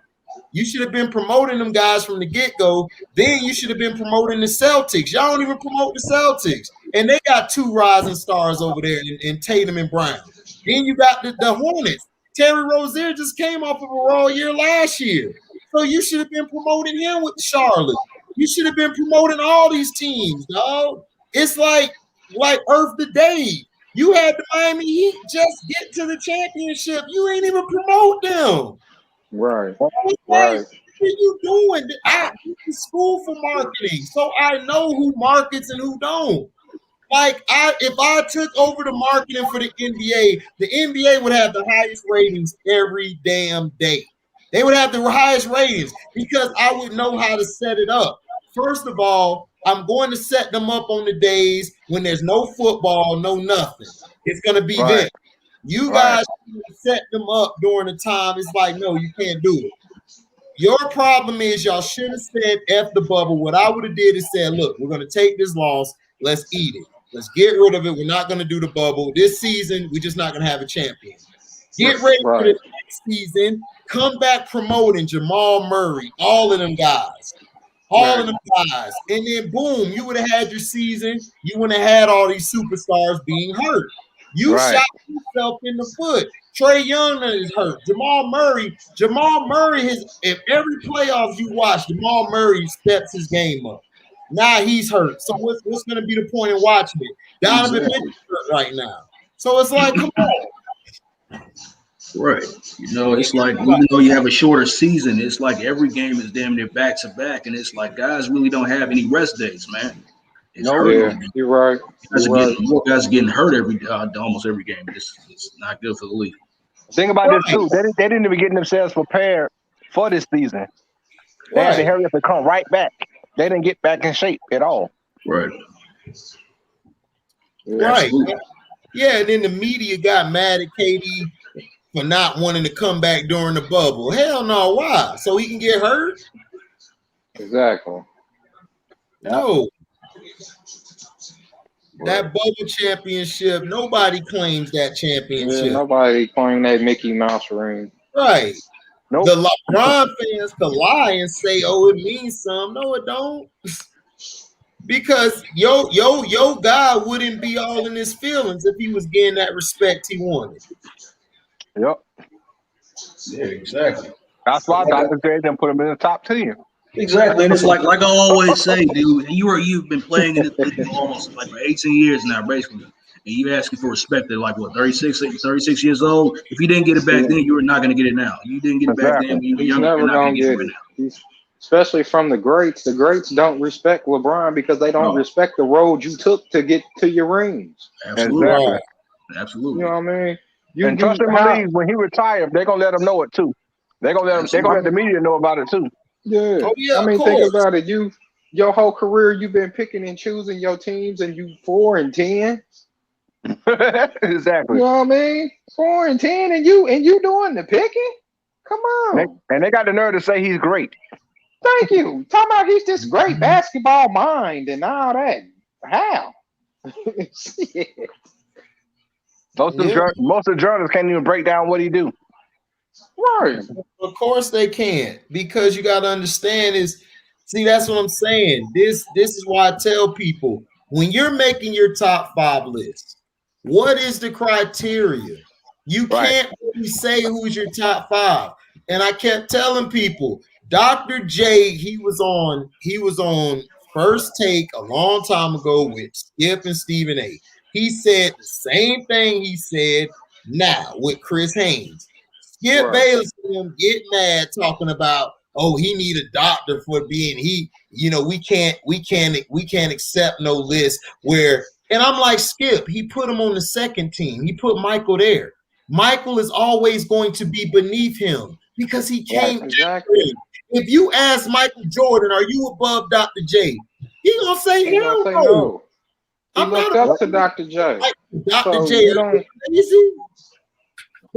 You should have been promoting them guys from the get-go. Then you should have been promoting the Celtics. Y'all don't even promote the Celtics. And they got 2 rising stars over there in Tatum and Brown. Then you got the Hornets. Terry Rozier just came off of a raw year last year. So you should have been promoting him with Charlotte. You should have been promoting all these teams, dog. It's like Earth the Day. You had the Miami Heat just get to the championship. You ain't even promote them. Right. What are you doing? I went to school for marketing, so I know who markets and who don't. Like, if I took over the marketing for the NBA would have the highest ratings every damn day. They would have the highest ratings because I would know how to set it up. First of all, I'm going to set them up on the days when there's no football, no nothing. It's going to be them. You guys set them up during the time. It's like, no, you can't do it. Your problem is y'all should have said F the bubble. What I would have did is said, look, we're going to take this loss. Let's eat it. Let's get rid of it. We're not going to do the bubble. This season, we're just not going to have a champion. Get ready for the next season. Come back promoting Jamal Murray, all of them guys. All of them guys. And then, boom, you would have had your season. You wouldn't have had all these superstars being hurt. You shot yourself in the foot. Trae Young is hurt. Jamal Murray, if every playoffs you watch, Jamal Murray steps his game up. Now he's hurt. So what's going to be the point in watching it? Donovan Mitchell's hurt right now. So it's like, come on. Right. You know, it's like, even though you have a shorter season, it's like every game is damn near back to back. And it's like guys really don't have any rest days, man. You're right. Guys are getting hurt almost every game. It's not good for the league. Think about this too. They didn't even get themselves prepared for this season. They had to hurry up and come right back. They didn't get back in shape at all. Right. Right. Yeah, and then the media got mad at KD for not wanting to come back during the bubble. Hell no, why? So he can get hurt? Exactly. No. That bubble championship, nobody claims that championship. Yeah, nobody claims that Mickey Mouse ring. Right. Nope. The LeBron fans could lie and say, "Oh, it means something." No, it don't. Because yo guy wouldn't be all in his feelings if he was getting that respect he wanted. Yep. Yeah, exactly. That's why Dr. J didn't put him in the top 10. Exactly, and it's like I always say, dude. You've been playing in this league almost like for 18 years now, basically. And you asking for respect at like what 36 years old. If you didn't get it back then, you were not going to get it now. You didn't get it back then when you were young. You're not going to get it right now. Especially from the greats. The greats don't respect LeBron because they don't respect the road you took to get to your rings. Absolutely. Exactly. Absolutely. You know what I mean? And trust him, when he retired, they're gonna let him know it too. They're gonna let the media know about it too. Yeah. Oh, yeah, I mean, think about it. Your whole career, you've been picking and choosing your teams, and you 4-10. Exactly. You know what I mean? 4-10, and you doing the picking? Come on. And they got the nerve to say he's great. Thank you. Talking about he's this great basketball mind and all that. How? Shit. Most of the journalists can't even break down what he do. Right. Of course they can't, because you got to understand that's what I'm saying. This is why I tell people, when you're making your top 5 list, what is the criteria? You can't really say who's your top 5. And I kept telling people, Dr. J, he was on First Take a long time ago with Skip and Stephen A. He said the same thing he said now with Chris Haynes. Skip Bayless and them get mad talking about, oh, he need a doctor for being we can't accept no list where, and I'm like, Skip, he put him on the second team. He put Michael there. Michael is always going to be beneath him because he came after him. If you ask Michael Jordan, are you above Dr. J? He gonna say no. He looked up to Dr. J. Dr. J, are you crazy?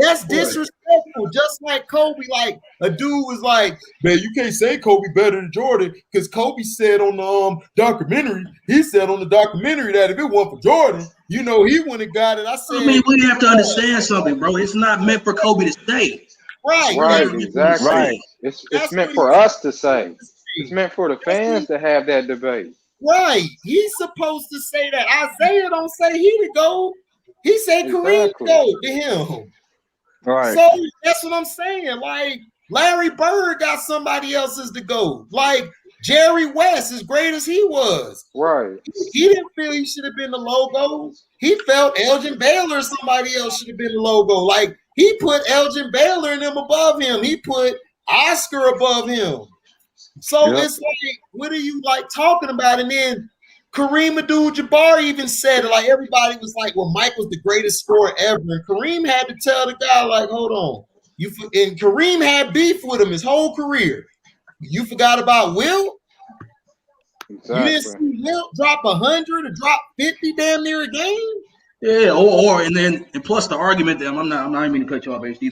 That's disrespectful. Just like Kobe, like a dude was like, man, you can't say Kobe better than Jordan because Kobe said on the documentary, he said on the documentary that if it weren't for Jordan, you know, he wouldn't have got it. I said, I mean, we have to understand something, bro. It's not meant for Kobe to say. Right, exactly. Right. It's meant for us to say. It's meant for the fans to have that debate. Right. He's supposed to say that. Isaiah don't say he the GOAT. He said Kareem GOAT to him. Right. So that's what I'm saying. Like Larry Bird got somebody else's to go. Like Jerry West, as great as he was. Right. He didn't feel he should have been the logo. He felt Elgin Baylor or somebody else should have been the logo. Like he put Elgin Baylor and them above him. He put Oscar above him. So it's like, what are you like talking about? And then Kareem Abdul-Jabbar even said it. Like everybody was like, well, Mike was the greatest scorer ever. And Kareem had to tell the guy, like, hold on. And Kareem had beef with him his whole career. You forgot about Will? Exactly. You didn't see Will drop 100 or drop 50 damn near a game? Yeah, and plus the argument that I'm not even going to cut you off, HD.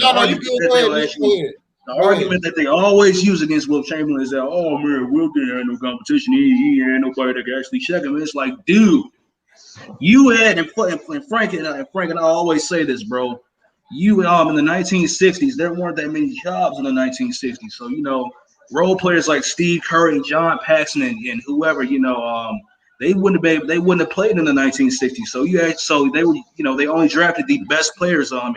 The argument that they always use against Wilt Chamberlain is that, oh man, Wilt didn't have no competition. He ain't nobody that can actually check him. And it's like, dude, you had and Frank and I always say this, bro. You in the 1960s, there weren't that many jobs in the 1960s. So you know, role players like Steve Kerr and John Paxson and whoever, you know, they wouldn't have played in the 1960s. So they were, you know, they only drafted the best players. And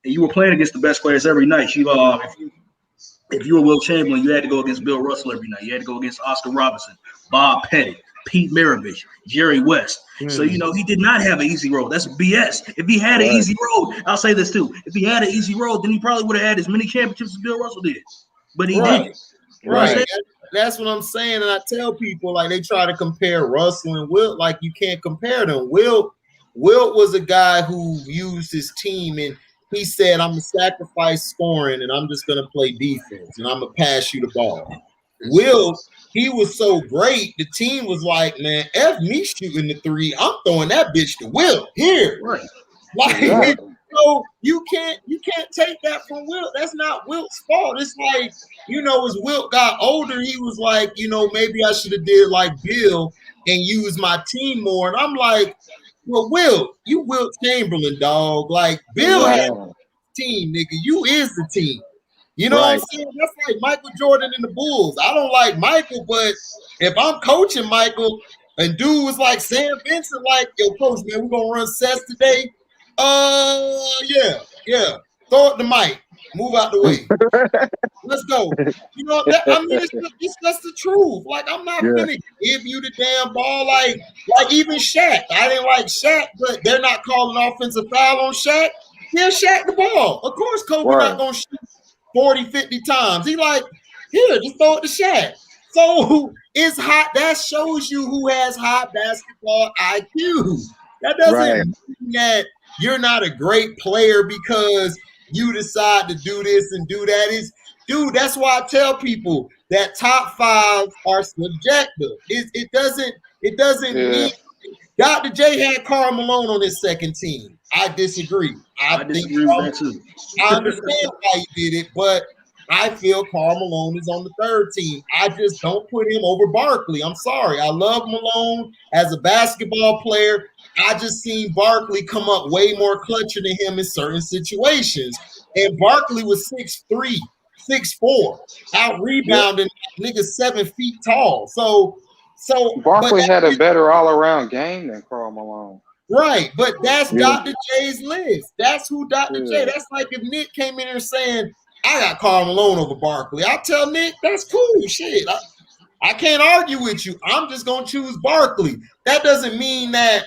you were playing against the best players every night. If you were Wilt Chamberlain, you had to go against Bill Russell every night. You had to go against Oscar Robertson, Bob Pettit, Pete Maravich, Jerry West. So, you know, he did not have an easy road. That's BS. If he had an easy road, I'll say this too. If he had an easy road, then he probably would have had as many championships as Bill Russell did. But he didn't. Right. That's what I'm saying. And I tell people, like, they try to compare Russell and Wilt. Like, you can't compare them. Wilt was a guy who used his team and he said, I'm going to sacrifice scoring and I'm just going to play defense and I'm going to pass you the ball. Will, he was so great, the team was like, man, F me shooting the three. I'm throwing that bitch to Will here. Right. Like, so you can't take that from Wilt. That's not Wilt's fault. It's like, you know, as Wilt got older, he was like, you know, maybe I should have did like Bill and used my team more. And I'm like, well, you Wilt Chamberlain, dog. Like Bill had the team, nigga. You is the team. You know what I'm saying? That's like Michael Jordan and the Bulls. I don't like Michael, but if I'm coaching Michael and dude was like Sam Vincent, like, yo, coach, man, we're gonna run sets today. Yeah. Throw it to Mike. Move out the way. Let's go. You know, it's just the truth. Like, I'm not gonna give you the damn ball. Like even Shaq. I didn't like Shaq, but they're not calling offensive foul on Shaq. Give Shaq the ball. Of course, Kobe not gonna shoot 40, 50 times. He like, here, just throw it to Shaq. So it's hot. That shows you who has high basketball IQ. That doesn't mean that you're not a great player because you decide to do this and do that. Dude, that's why I tell people that top five are subjective. It doesn't mean Dr. J had Karl Malone on his second team. I disagree. I disagree with that too. I understand why he did it, but I feel Karl Malone is on the third team. I just don't put him over Barkley. I'm sorry. I love Malone as a basketball player. I just seen Barkley come up way more clutcher than him in certain situations. And Barkley was 6'3", 6'4", out rebounding niggas 7 feet tall. So Barkley had a better all-around game than Karl Malone. Right, but that's Dr. J's list. That's who Dr. J. That's like if Nick came in here saying, I got Karl Malone over Barkley. I'll tell Nick, that's cool. Shit. I can't argue with you. I'm just going to choose Barkley. That doesn't mean that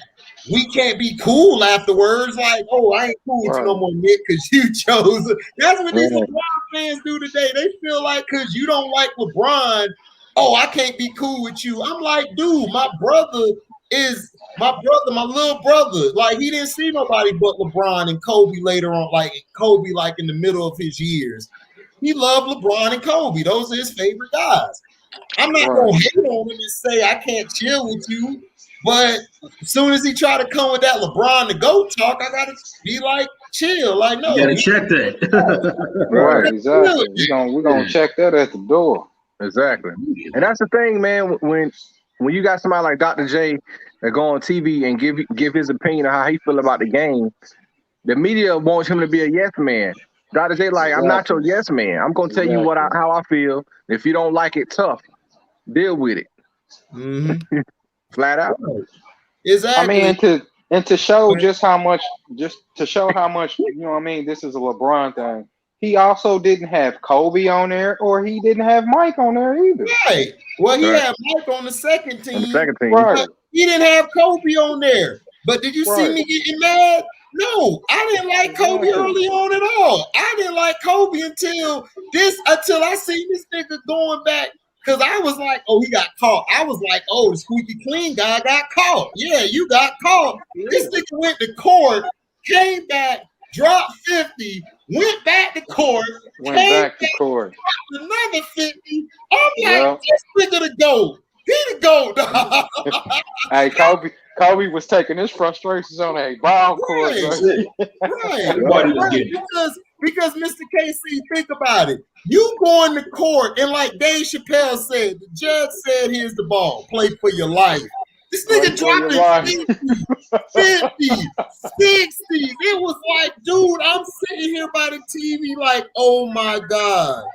we can't be cool afterwards. Like, oh, I ain't cool with you no more, Nick, because you chose. That's what these LeBron fans do today. They feel like because you don't like LeBron, oh, I can't be cool with you. I'm like, dude, my little brother. Like, he didn't see nobody but LeBron and Kobe later on, like in the middle of his years. He loved LeBron and Kobe. Those are his favorite guys. I'm not going to hate on him and say I can't chill with you. But as soon as he tried to come with that LeBron to go talk, I got to be like, chill. Like, no, you gotta check that. Right, exactly. We're gonna check that at the door. Exactly. And that's the thing, man. When you got somebody like Dr. J that go on TV and give his opinion on how he feel about the game, the media wants him to be a yes man. Dr. J, like, I'm not your yes man. I'm gonna tell you how I feel. If you don't like it, tough. Deal with it. Mm-hmm. Flat out. Exactly. I mean, to show how much, you know what I mean, this is a LeBron thing. He also didn't have Kobe on there, or he didn't have Mike on there either. Right. Well, he had Mike on the second team. Right. He didn't have Kobe on there. But did you see me getting mad? No, I didn't like Kobe early on at all. I didn't like Kobe until I seen this nigga going back. Because I was like, oh, he got caught. I was like, oh, the squeaky clean guy got caught. Yeah, you got caught. This nigga went to court, came back, dropped 50, went back to court, dropped another 50. I'm like, this nigga the GOAT. He the GOAT, dog. Hey, Kobe was taking his frustrations on a ball court. Right. Because Mr. KC, think about it. You going to court, and like Dave Chappelle said, the judge said, here's the ball. Play for your life. This nigga dropping 50, 60s. It was like, dude, I'm sitting here by the TV like, oh my God.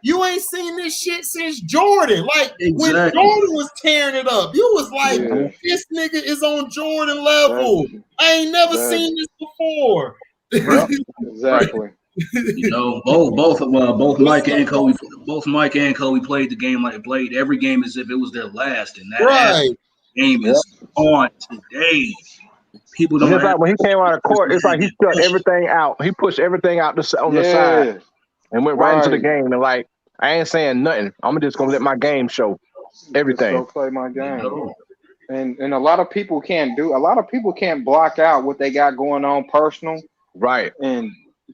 You ain't seen this shit since Jordan. Like, when Jordan was tearing it up, you was like, this nigga is on Jordan level. I ain't never seen this before. Exactly. You know, both Mike and Kobe played the game like played every game as if it was their last, and that game is on today. People don't. It's like when he came out of court, it's like he shut everything out. He pushed everything out on the side and went right into the game. And like, I ain't saying nothing. I'm just gonna let my game show everything. Just go play my game. And a lot of people can't block out what they got going on personal. Right. And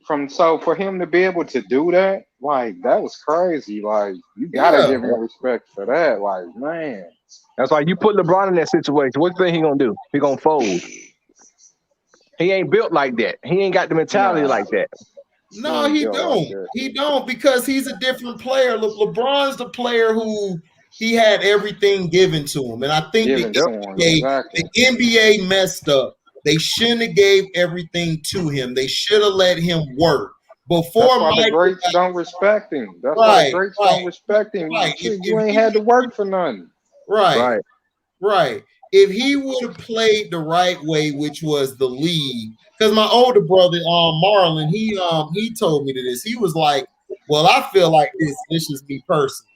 for him to be able to do that, like, that was crazy. Like, you gotta give him respect for that. Like, man. That's why you put LeBron in that situation. What do you think he gonna do? He gonna fold. He ain't built like that. He ain't got the mentality like that. No, he don't. He don't, because he's a different player. LeBron's the player who he had everything given to him. And I think the NBA messed up. They shouldn't have gave everything to him. They should have let him work. Before That's why the greats don't respect him. That's why the greats don't respect him. You ain't had to work for nothing. Right. If he would have played the right way, which was the league, because my older brother, Marlon, he told me this. He was like, well, I feel like this is me personally.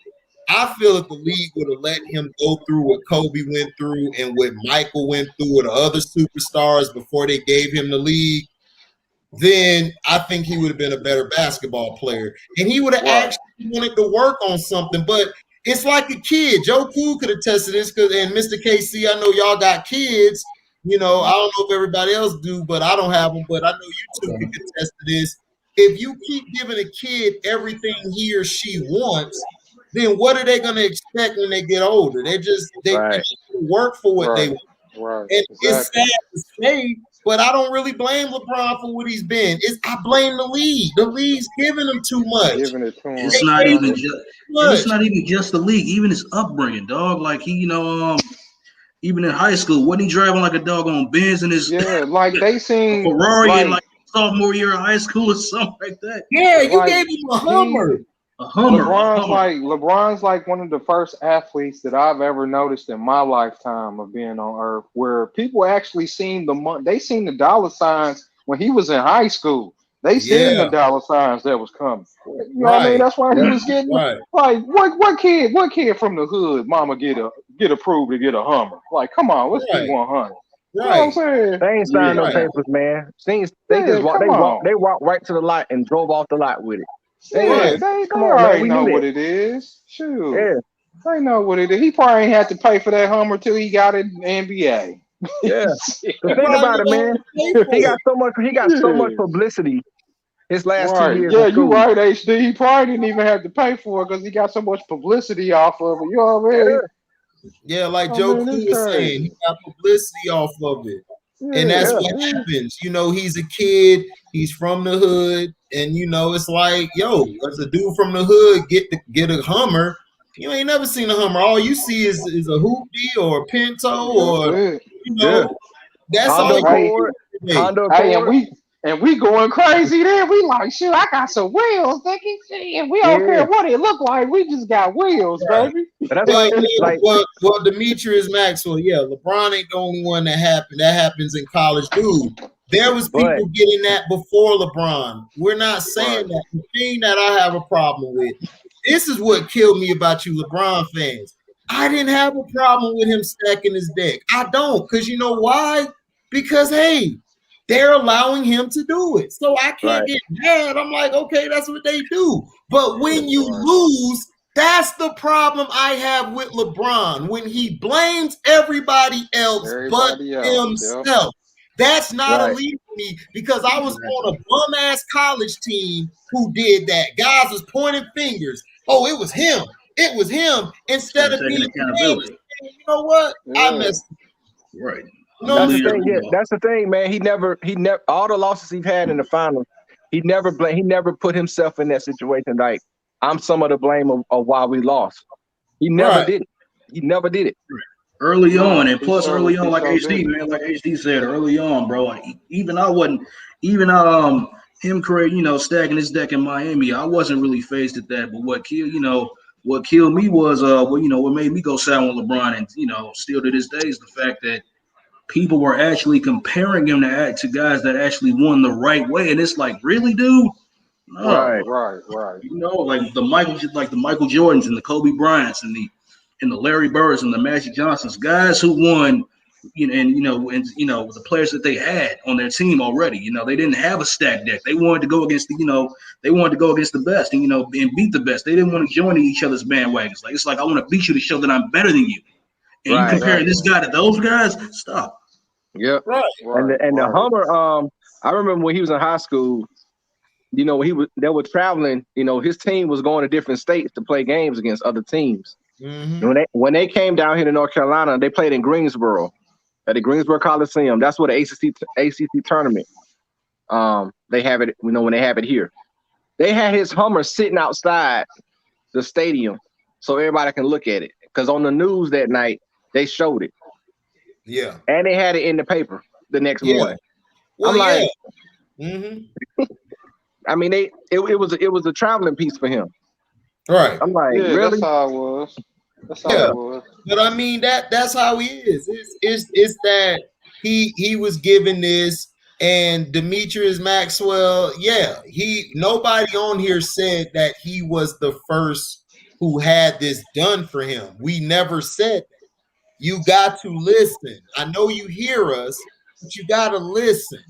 I feel that the league would have let him go through what Kobe went through and what Michael went through with the other superstars before they gave him the league, then I think he would have been a better basketball player. And he would have actually wanted to work on something. But it's like a kid. Joe Cool could attest to this, and Mr. KC, I know y'all got kids. You know, I don't know if everybody else do, but I don't have them. But I know you two can attest to this. If you keep giving a kid everything he or she wants, then what are they going to expect when they get older? They work for what they want. And it's sad to say, but I don't really blame LeBron for what he's been. I blame the league. The league's giving him too much. It's not even just the league. Even his upbringing, dog. Like, he, you know, even in high school, wasn't he driving like a dog on Benz in his like they seen Ferrari in like sophomore year of high school or something like that? Yeah, you gave him a Hummer. LeBron's like one of the first athletes that I've ever noticed in my lifetime of being on Earth, where people actually seen they seen the dollar signs when he was in high school. They seen the dollar signs that was coming. You know what I mean? That's why he was getting like what kid from the hood mama get approved to get a Hummer? Like, come on, let's get 100. You know what I'm saying? They ain't signed no papers, man. They walked right to the lot and drove off the lot with it. They already know what it is. Shoot. Yeah. They know what it is. He probably ain't had to pay for that Hummer till he got it in the NBA. Yeah. Think about it, man. He got so much publicity his last 2 years. Yeah, you're right, HD. He probably didn't even have to pay for it because he got so much publicity off of it. You know what I mean? Yeah, like Joe Cool was saying, he got publicity off of it. And that's what happens. You know, he's a kid, he's from the hood, and you know, it's like, yo, as a dude from the hood get a Hummer, you ain't never seen a Hummer. All you see is a hoopty or a Pinto or you know, that's Honda all. Accord. And we going crazy there. We like, shoot, I got some wheels, nigga. And we don't care what it look like. We just got wheels, baby. But that's well, Demetrius Maxwell, yeah, LeBron ain't the only one that happened. That happens in college, dude. There was people getting that before LeBron. We're not saying that. The thing that I have a problem with, this is what killed me about you LeBron fans. I didn't have a problem with him stacking his deck. I don't, because you know why? Because, hey, they're allowing him to do it. So I can't get mad. I'm like, okay, that's what they do. But when you lose, that's the problem I have with LeBron. When he blames everybody else but himself. That's not a lead for me because I was on a bum-ass college team who did that. Guys was pointing fingers. Oh, it was him. It was him. Instead of being accountability. You know what? I messed up. Right. No, that's the thing. Yeah, that's the thing, man. He never. All the losses he's had in the finals, he never put himself in that situation. Like I'm some of the blame of why we lost. He never did it. He never did it. Early on, and plus early on, like HD, man, like HD said, early on, bro. Even I wasn't. Even him creating, you know, stacking his deck in Miami, I wasn't really phased at that. But what killed me was what made me go side with LeBron, and you know, still to this day is the fact that people were actually comparing him to guys that actually won the right way, and it's like, really, dude? No. Right. You know, like the Michael Jordans and the Kobe Bryants and the Larry Birds and the Magic Johnsons, guys who won, and the players that they had on their team already. You know, they didn't have a stacked deck. They wanted to go against the best, and beat the best. They didn't want to join each other's bandwagons. Like it's like I want to beat you to show that I'm better than you. And you comparing this guy to those guys? Stop. Yep. And the Hummer, I remember when he was in high school, you know, they were traveling, you know, his team was going to different states to play games against other teams. Mm-hmm. When they came down here to North Carolina, they played in Greensboro at the Greensboro Coliseum. That's where the ACC tournament. They have it, you know, when they have it here. They had his Hummer sitting outside the stadium so everybody can look at it. Because on the news that night, they showed it. Yeah. And they had it in the paper the next morning. Well, I'm like, mm-hmm. I mean, it was a traveling piece for him. Right. I'm like, really? That's how it was. It was. But I mean, that's how he is. It's that he was given this, and Demetrius Maxwell, nobody on here said that he was the first who had this done for him. We never said that. You got to listen. I know you hear us, but you got to listen.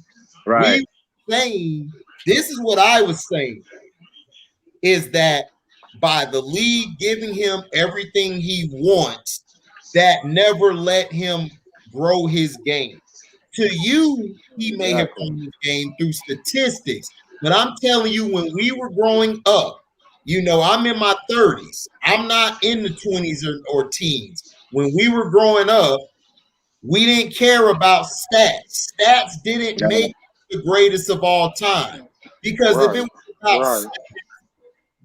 Right. We were saying, this is what I was saying, is that by the league giving him everything he wants, that never let him grow his game. To you, he may have grown his game through statistics, but I'm telling you, when we were growing up, you know, I'm in my 30s. I'm not in the 20s or teens. When we were growing up, we didn't care about stats. Stats didn't make the greatest of all time. Because if it was about stats,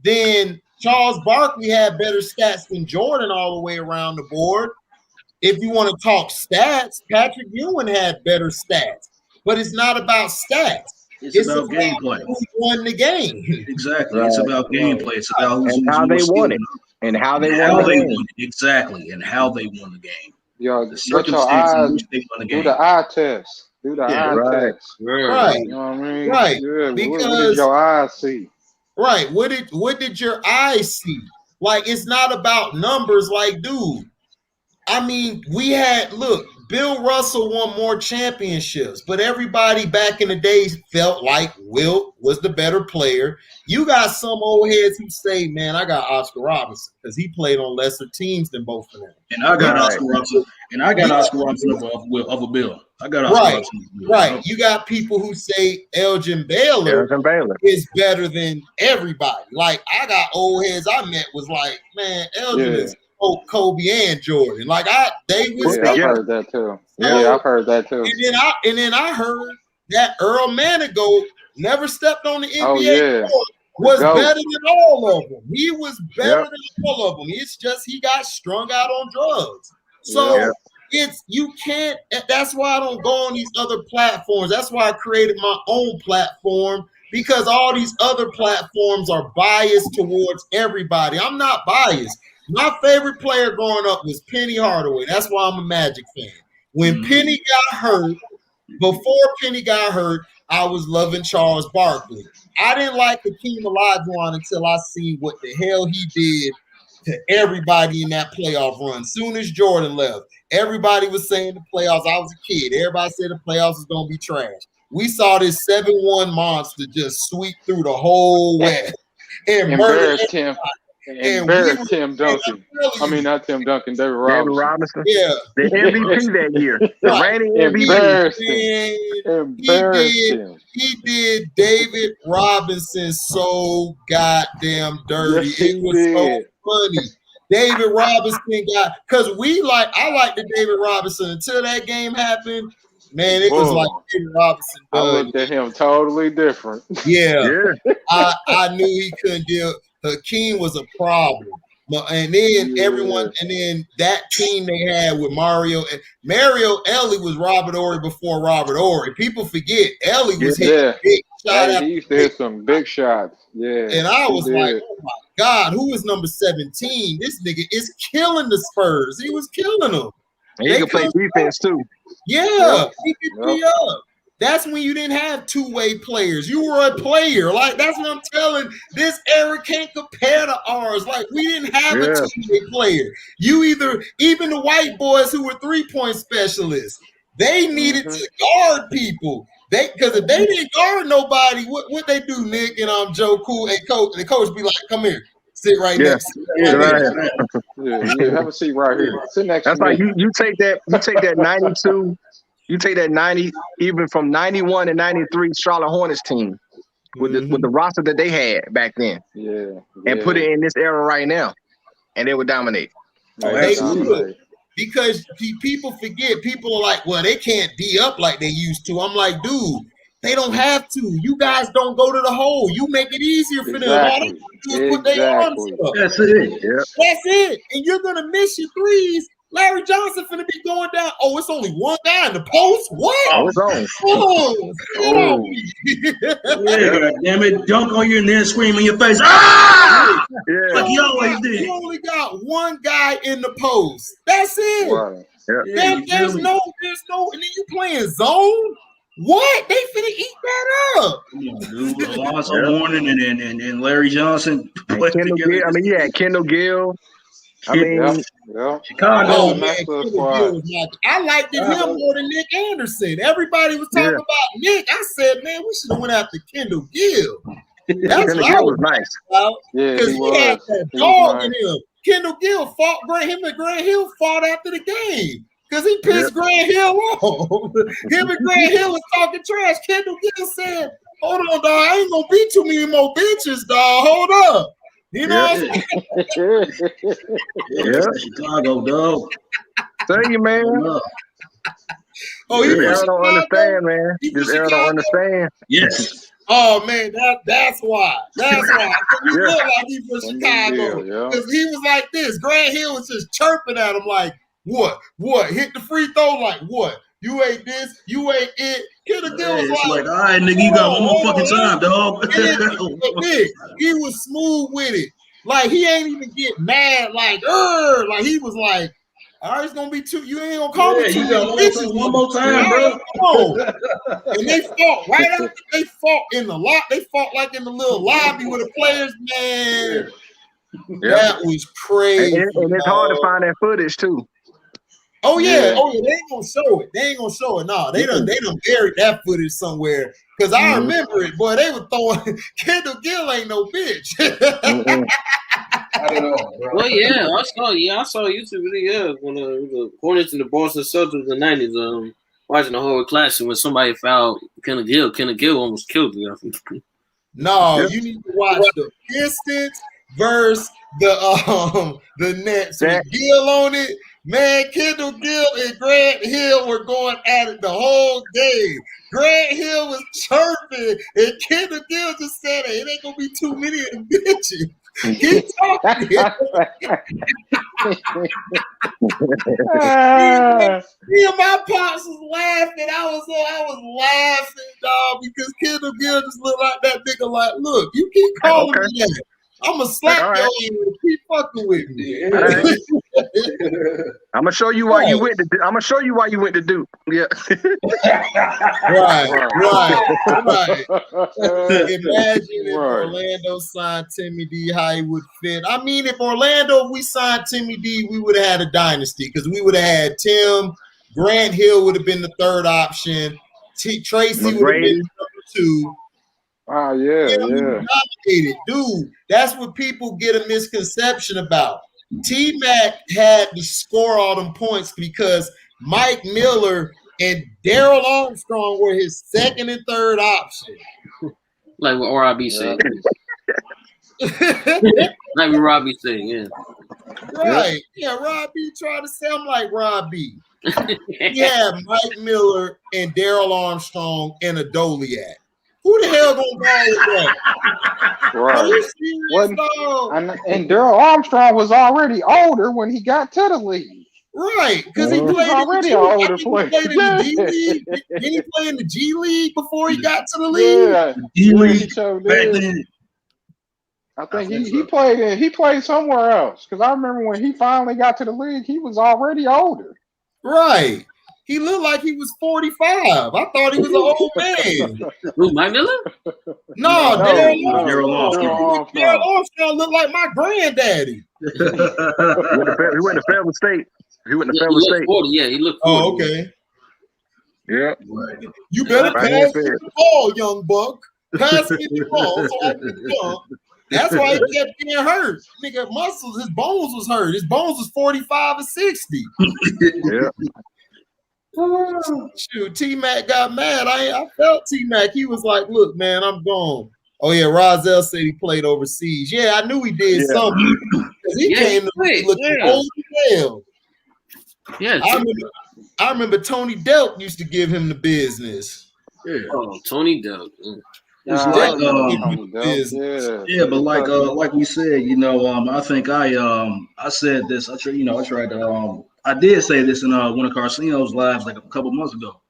then Charles Barkley had better stats than Jordan all the way around the board. If you want to talk stats, Patrick Ewing had better stats. But it's not about stats. It's about gameplay. Who won the game. Exactly. Right. It's about gameplay. It's about how they won it. And how they won the game. Exactly. And how they won the game. Yo, the circumstances in which they won the game. Do the eye test. Do the eye test. Right. You know what I mean? Right. Yeah, because what did your eyes see? Right. What did your eyes see? Like, it's not about numbers. Like, dude, I mean, Bill Russell won more championships, but everybody back in the days felt like Wilt was the better player. You got some old heads who say, man, I got Oscar Robertson because he played on lesser teams than both of them. And I got Oscar Robertson. And I got Oscar Robertson of a Bill. I got Oscar Robertson. Right. You got people who say Elgin Baylor is better than everybody. Like, I got old heads I met was like, man, Elgin is Kobe and Jordan. Like they was. Yeah, I've heard that too. Yeah, I've heard that too. And then I heard that Earl Manigault never stepped on the NBA court. Was better than all of them. He was better than all of them. It's just he got strung out on drugs. So you can't. That's why I don't go on these other platforms. That's why I created my own platform, because all these other platforms are biased towards everybody. I'm not biased. My favorite player growing up was Penny Hardaway. That's why I'm a Magic fan. When Penny got hurt, before Penny got hurt, I was loving Charles Barkley. I didn't like Hakeem Olajuwon until I see what the hell he did to everybody in that playoff run. Soon as Jordan left, everybody was saying the playoffs. I was a kid. Everybody said the playoffs was going to be trash. We saw this 7-1 monster just sweep through the whole West and embarrassed him. Embarrassed Tim Duncan. I mean, not Tim Duncan, David Robinson. Yeah. The MVP that year. The reigning MVP. He did David Robinson so goddamn dirty. Yes, it was so funny. David Robinson because I liked the David Robinson until that game happened. Man, it was like David Robinson. I looked at him totally different. Yeah. I knew he couldn't deal. Hakeem was a problem. And then and then that team they had with Mario Ellie was Robert Horry before Robert Horry. People forget Ellie was hitting big shots. He used to hit some big shots. Yeah. And I was like, oh my God, who is number 17? This nigga is killing the Spurs. He was killing them. And he can play defense too. Yeah, he could be up. That's when you didn't have two-way players. You were a player. Like, that's what I'm telling. This era can't compare to ours. Like, we didn't have a two-way player. Even the white boys who were three-point specialists, they needed to guard people. Because if they didn't guard nobody, what they do, Nick and Joe Cool, and the coach be like, come here. Sit right next to you. Have a seat right here. Sit next to me. That's like you take that 92. You take that 90, even from 91 and 93 Charlotte Hornets team with the roster that they had back then. And put it in this era right now. And they would dominate. They would. Because people forget. People are like, well, they can't D up like they used to. I'm like, dude, they don't have to. You guys don't go to the hole. You make it easier for them. All they do is put their arms up. That's it. That's it. And you're going to miss your threes. Larry Johnson finna be going down. Oh, it's only one guy in the post? What? Oh, it's on. Yeah, damn it. Dunk on you and then scream in your face. Ah! Yeah. Like he always did. You only got one guy in the post. That's it. Right. Yeah, there's no, and then you playing zone? What? They finna eat that up. Dude, Alonzo Mourning and Larry Johnson. You had Kendall Gill. Chicago. Oh, man, I liked him more than Nick Anderson. Everybody was talking about Nick. I said, man, we should have went after Kendall Gill. That's Kendall Gill was nice. Because he had that dog in him. Kendall Gill fought him and Grant Hill fought after the game because he pissed Grant Hill off. Him and Grant Hill was talking trash. Kendall Gill said, hold on, dog. I ain't going to beat too many more bitches, dog. Hold up. You know Chicago, dog. Tell you, man. Oh, this era don't understand, man. This era don't understand. Yes. Oh, man, that's why. That's why. You look like he's from Chicago. Because he was like this. Grant Hill was just chirping at him like, what? Hit the free throw like, what? You ain't this, you ain't it. Kendall Gill was like, all right, nigga, you got one more fucking time, dog. He was smooth with it. Like, he ain't even get mad, like he was like, all right, it's gonna be two. You ain't gonna call me two. You got one more time, bro. And they fought right after they fought in the lot. They fought like in the little lobby with the players, man. That was crazy. And it's hard to find that footage too. Oh yeah. They ain't gonna show it. No, they done buried that footage somewhere. Cause I remember it, boy. They were throwing Kendall Gill ain't no bitch. I don't know, bro. Well, I saw a YouTube video when the Hornets and the Boston Celtics in the 90s. Watching the whole class, and when somebody fouled Kendall Gill almost killed me. No, you need to watch the Pistons versus the Nets with Gill on it. Man, Kendall Gill and Grant Hill were going at it the whole game. Grant Hill was chirping, and Kendall Gill just said, "Hey, it ain't gonna be too many of them bitches." Keep talking. Me and my pops was laughing. I was laughing, dog, because Kendall Gill just looked like that nigga. Like, look, you keep calling me that, I'ma slap your ass and keep fucking with me. I'm gonna show you why you went to. I'm gonna show you why you went to Duke. Yeah. Right. Imagine if Orlando signed Timmy D, how he would fit. I mean, if we signed Timmy D, we would have had a dynasty because we would have had Tim. Grant Hill would have been the third option. Tracy would have been number 2. Oh, yeah. Dude, that's what people get a misconception about. T-Mac had to score all them points because Mike Miller and Daryl Armstrong were his second and third option. Like what Robbie said. Like what Robbie said, yeah. Right. Yeah, Robbie tried to sound like Robbie. Yeah, Mike Miller and Daryl Armstrong and a Doliak. Who the hell gonna go with that? Right. And Daryl Armstrong was already older when he got to the league. Right, because he played already an older player. He played in the G League. Didn't he play in the G League before he got to the league? Yeah, G League. I think he played somewhere else. Because I remember when he finally got to the league, he was already older. Right. He looked like he was 45. I thought he was an old man. Who, Mike Miller? No, Daryl Armstrong. Daryl Armstrong looked like my granddaddy. He went to Fairfield State. He went to Fairfield State. 40, yeah, he looked 40. Oh, okay. Yeah. You better pass me the ball, young buck. Pass me the ball so I can jump. That's why he kept getting hurt. Nigga, his bones was hurt. His bones was 45 or 60. Yeah. Shoot, T-Mac got mad. I felt T-Mac. He was like, look, man, I'm gone. Oh, yeah, Rozelle said he played overseas. Yeah, I knew he did something. He came to looking old as hell. Yeah, I remember Tony Delk used to give him the business. Yeah. Oh, Tony Delk. It's but like we said, I think I said this. I tried to I did say this in one of Carcino's lives like a couple months ago.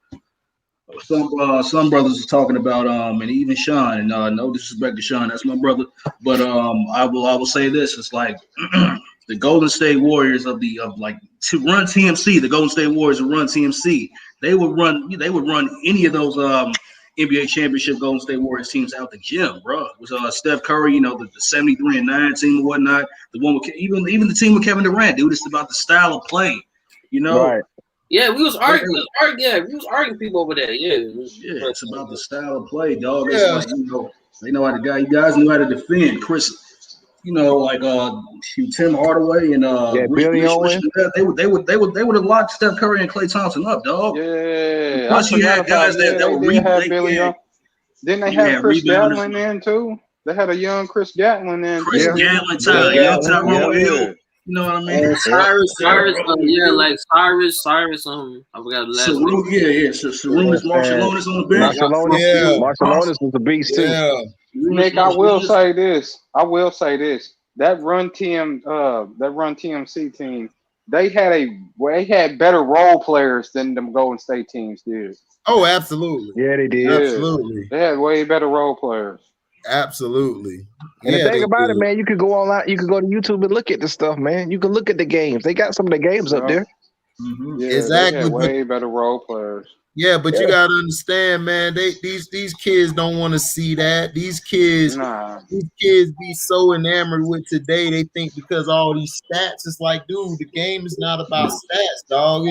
Some brothers was talking about and even Sean, and no disrespect to Sean, that's my brother, but I will say this: it's like the Golden State Warriors to run TMC. The Golden State Warriors would run TMC. They would run any of those NBA championship Golden State Warriors teams out the gym, bro. It was Steph Curry, the 73-9 team and whatnot. The one with even the team with Kevin Durant, dude. It's about the style of play, Right. Yeah, we was arguing. We was arguing people over there. Yeah, it's about the style of play, dog. It's like, they know how you guys know how to defend. Chris, Tim Hardaway and Billy Owen. They would have locked Steph Curry and Klay Thompson up, dog. Yeah. Plus you had guys that were rebounding. Didn't they have Chris Gatlin in too? They had a young Chris Gatlin in. Chris Gatlin, Tyrone Hill. You know what I mean? Cyrus, Cyrus, I forgot the last name. Sarunas, Marcellonis on the bench. Marcellonis was a beast too. Yeah. Nick, I will say this. That Run TMC team, they had better role players than them Golden State teams did. Oh, absolutely. Yeah, they did. Absolutely. They had way better role players. Absolutely. And the thing about it, man, you could go online, you could go to YouTube and look at the stuff, man. You can look at the games. They got some of the games up there. Mm-hmm. Yeah, exactly. They had way better role players. Yeah, but you gotta understand, man. These kids don't want to see that. These kids be so enamored with today. They think because all these stats, it's like, dude, the game is not about stats, dog.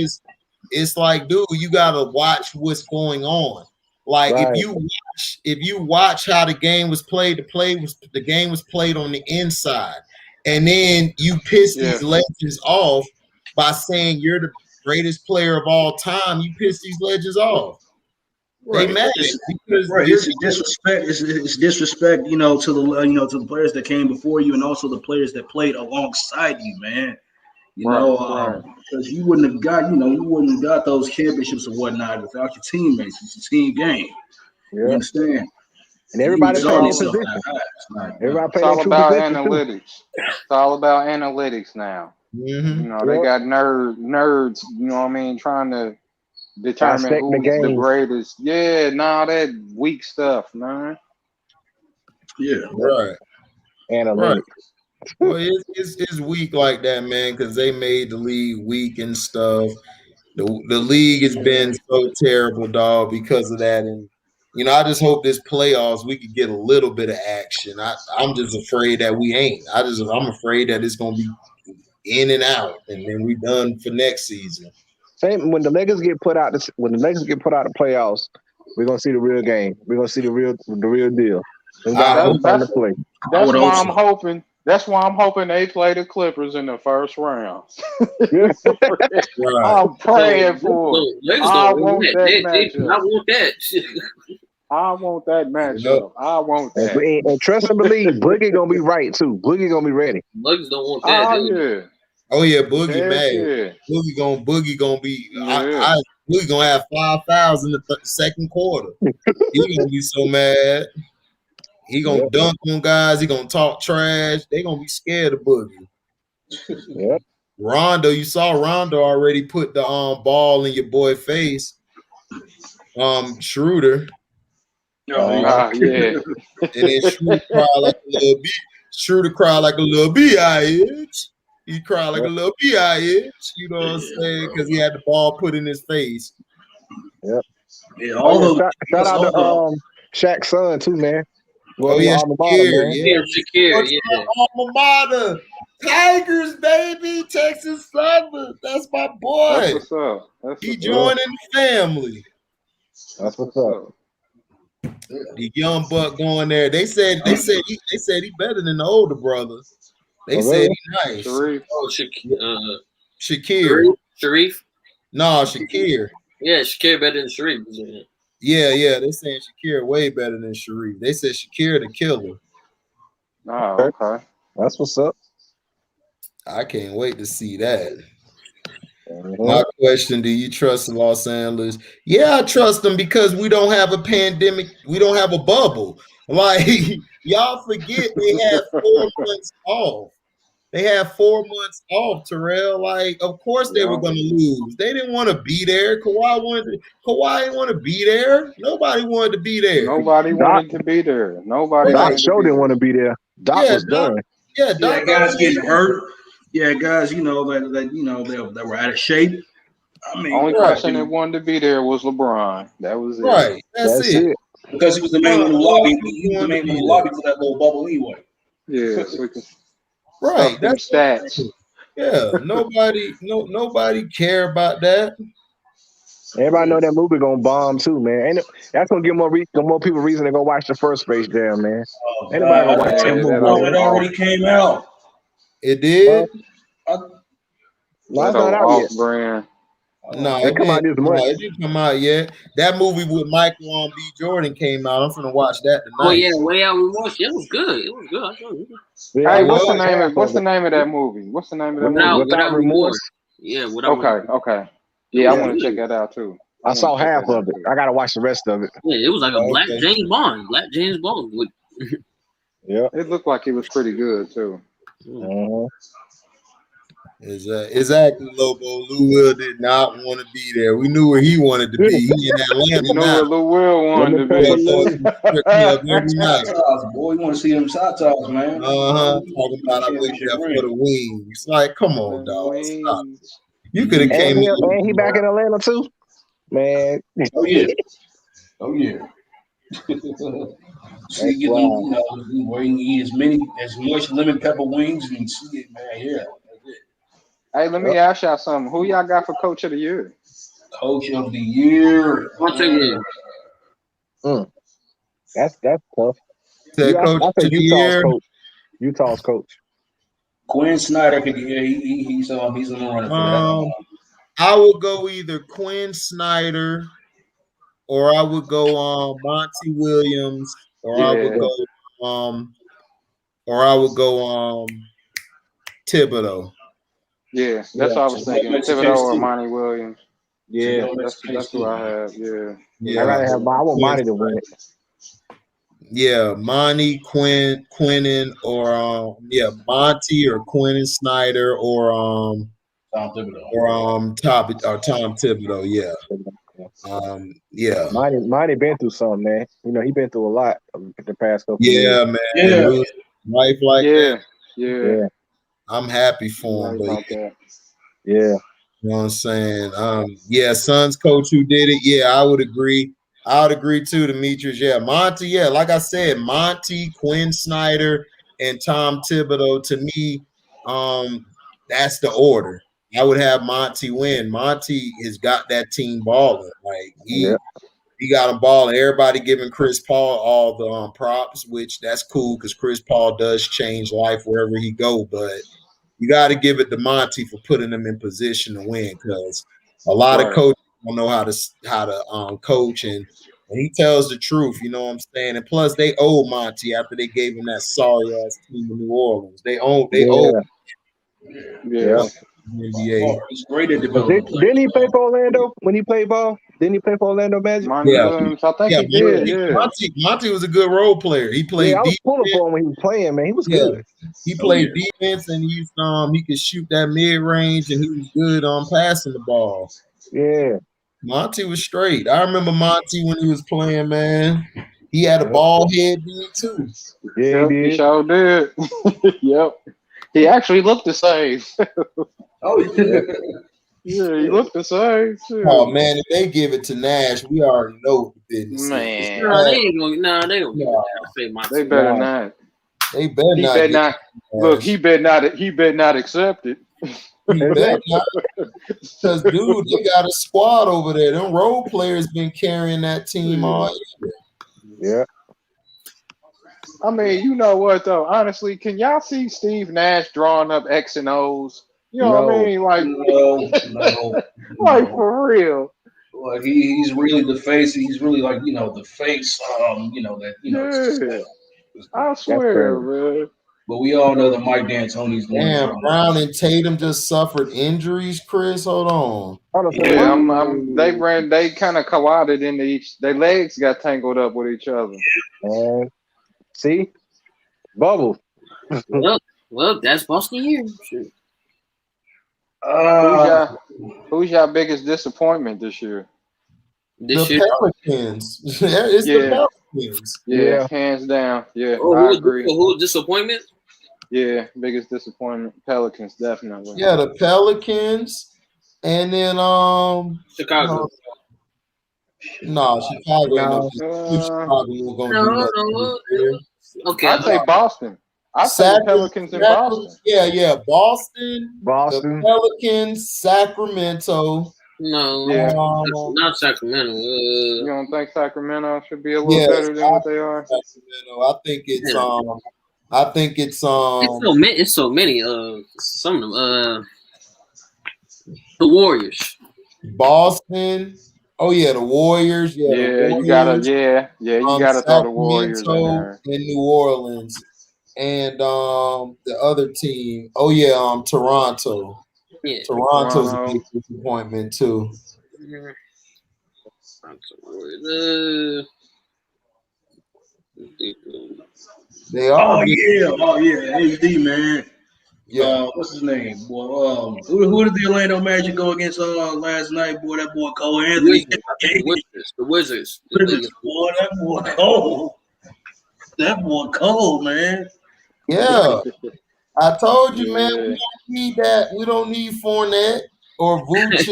It's like, dude, you gotta watch what's going on. Like if you watch how the game was played, the game was played on the inside, and then you piss these legends off by saying you're the greatest player of all time. You piss these legends off. They mad because it's disrespect. It's disrespect, to the players that came before you, and also the players that played alongside you, man. Because you wouldn't have got those championships and whatnot without your teammates. It's a team game. Yeah. You understand? And everybody playing their position. Everybody playing it's all about analytics. It's all about analytics now. Mm-hmm. They got nerds. Trying to determine who's the greatest. Yeah, that weak stuff, man. Yeah, right. Analytics. Right. Well, it's weak like that, man, because they made the league weak and stuff. The league has been so terrible, dog, because of that. And I just hope this playoffs we could get a little bit of action. I'm just afraid that we ain't. I'm afraid that it's gonna be in and out, and then we done for next season. Same when the Lakers get put out. When the Lakers get put out of the playoffs, we're gonna see the real game. We're gonna see the real deal. That's why I'm hoping. That's why I'm hoping they play the Clippers in the first round. I'm praying for it. I want that matchup. I want that matchup. I want that. And trust and believe, Boogie gonna be right too. Boogie gonna be ready. Bugs don't want that. Oh yeah, Boogie mad. Yeah. Boogie gonna be. Yeah. Boogie gonna have 5,000 in the second quarter. He gonna be so mad. He gonna dunk on guys. He gonna talk trash. They gonna be scared of Boogie. Yep. Rondo, you saw Rondo already put the ball in your boy face. Schroeder. Yeah. And then Schroeder cried like a little bee. Schroeder cried like a little bitch. He cried like a little bitch. You know what I'm saying? Because he had the ball put in his face. Yep. Yeah. Shout out to Shaq's son too, man. Well, Shakir, yeah. Alma mater. Tigers, baby. Texas Southern. That's my boy. That's what's up. He joining the family. That's what's up. The young buck going there. They said he better than the older brother. They said he nice. Shakir. Sharif? No, Shakir. Yeah, Shakir better than Sharif. Yeah. They saying Shakir way better than Sharif. They said Shakir the killer. Oh, okay. That's what's up. I can't wait to see that. My question: do you trust the Los Angeles? Yeah, I trust them because we don't have a pandemic. We don't have a bubble. Like y'all forget they had 4 months off. They had 4 months off, Terrell. Like, of course they were going to lose. They didn't want to be there. Kawhi didn't want to be there. Nobody wanted to be there. Nobody wanted to be there. Doc Show didn't want to be there. Doc was done. Yeah, guys getting hurt. Yeah, guys, that were out of shape. I mean, only person that wanted to be there was LeBron. That was it. Right. That's it. Because he was the main one in the lobby. He was the main one in the lobby for that little bubble anyway. Yeah. So right. That's stats. Yeah. Nobody care about that. Everybody know that movie gonna bomb too, man. And that's gonna give more people reason to go watch the first Space Jam, man. Anybody gonna watch that movie? It already came out. It did. No, it's not out yet. Brand. No, it come out this month. It didn't come out yet. That movie with Michael B. Jordan came out. I'm gonna watch that tonight. Oh yeah, Way Out in Washington. It was good. It was good. Hey, what's the name of that movie? What's the name of that movie? Without Remorse. Yeah. Okay. Yeah, I want to check that out too. I saw half of it. I gotta watch the rest of it. Yeah, it was like a Black James Bond. Yeah, it looked like it was pretty good too. Exactly, Lobo. Lou Will did not want to be there. We knew where he wanted to be. He in Atlanta. You know where Lou Will wanted to be. Every night. Boy, you want to see them shot toss, man. Talking about I wait there for the wings. Like, come on, dog. Stop. You could have came in. And he back in Atlanta too, man. Oh yeah. So you get them, where you eat as much lemon pepper wings and you see it, man. Yeah. Hey, let me ask y'all something. Who y'all got for Coach of the Year? Coach of the Year. That's tough. Coach of the Year. Utah's coach. Quinn Snyder could be. He's on the run for that. I will go either Quinn Snyder or I would go Monty Williams, or I would go Thibodeau. Yeah, that's what I was thinking. Thibodeau or Monty Williams. Yeah, that's who I have. Yeah. I gotta have. I want Monty to win it. Yeah, Monty, Quinnen, or Monty or Quinnen Snyder, or Tom Thibodeau, or Tom Thibodeau. Yeah, yeah. Monty been through something, man. You know, he been through a lot the past couple years. Yeah, man. Yeah. Life like that. Yeah. I'm happy for him, but yeah. You know what I'm saying? Suns coach who did it. Yeah, I would agree. I would agree too, Demetrius. Yeah, Monty. Yeah, like I said, Monty, Quinn Snyder, and Tom Thibodeau. To me, that's the order. I would have Monty win. Monty has got that team balling. Like he got them balling. Everybody giving Chris Paul all the props, which that's cool because Chris Paul does change life wherever he go. But you got to give it to Monty for putting them in position to win, because a lot of coaches don't know how to coach, and he tells the truth. You know what I'm saying? And plus, they owe Monty after they gave him that sorry ass team in New Orleans. They owe. Yeah. NBA. He's great at development. Didn't he play for Orlando when he played ball? Didn't he play for Orlando Magic? I think he did. Yeah. Monty was a good role player. He played. I was pulling for him when he was playing, man. He was good. He played defense, and he could shoot that mid range, and he was good on passing the ball. Yeah, Monty was straight. I remember Monty when he was playing, man. He had a ball head too. Yeah, he sure did. Yep. He actually looked the same. Yeah, he looked the same too. Oh man, if they give it to Nash, we already know the business. Man, they ain't gonna. They don't. They better not. They better not. Look, he better not accept it. He better not. Because dude, they got a squad over there. Them role players been carrying that team all year. Yeah. I mean, you know what though? Honestly, can y'all see Steve Nash drawing up X and O's? You know what I mean? Like, no. Like for real. Like he's really the face. He's really like the face. I swear, man. But we all know that Mike D'Antoni's going. Damn, Brown and Tatum just suffered injuries. Chris, hold on. Yeah, they kind of collided into each. Their legs got tangled up with each other. See, bubble. Well, that's Boston year. Sure. Who's your biggest disappointment this year? Pelicans. It's the Pelicans. Yeah, hands down. Yeah, I agree. Who's disappointment? Yeah, biggest disappointment. Pelicans, definitely. Yeah, the Pelicans, and then Chicago. No, Chicago. Okay, I'd say Boston. I'd say the Pelicans in Boston. Yeah, Boston, the Pelicans, Sacramento. No, not Sacramento. You don't think Sacramento should be a little better than what they are? Sacramento. I think it's It's so many. Some of them. The Warriors. Boston. Oh yeah, the Warriors. Yeah, you gotta throw the Warriors in there. In New Orleans, and the other team. Oh yeah, Toronto. Yeah, Toronto's a big disappointment too. They are. Oh yeah, AD man. Yeah, what's his name? Boy, who did the Orlando Magic go against last night? Boy, that boy Cole Anthony. The Wizards. Boy, that boy Cole. That boy Cole, man. Yeah, I told you, man. We don't need that. We don't need Fournette or Vucci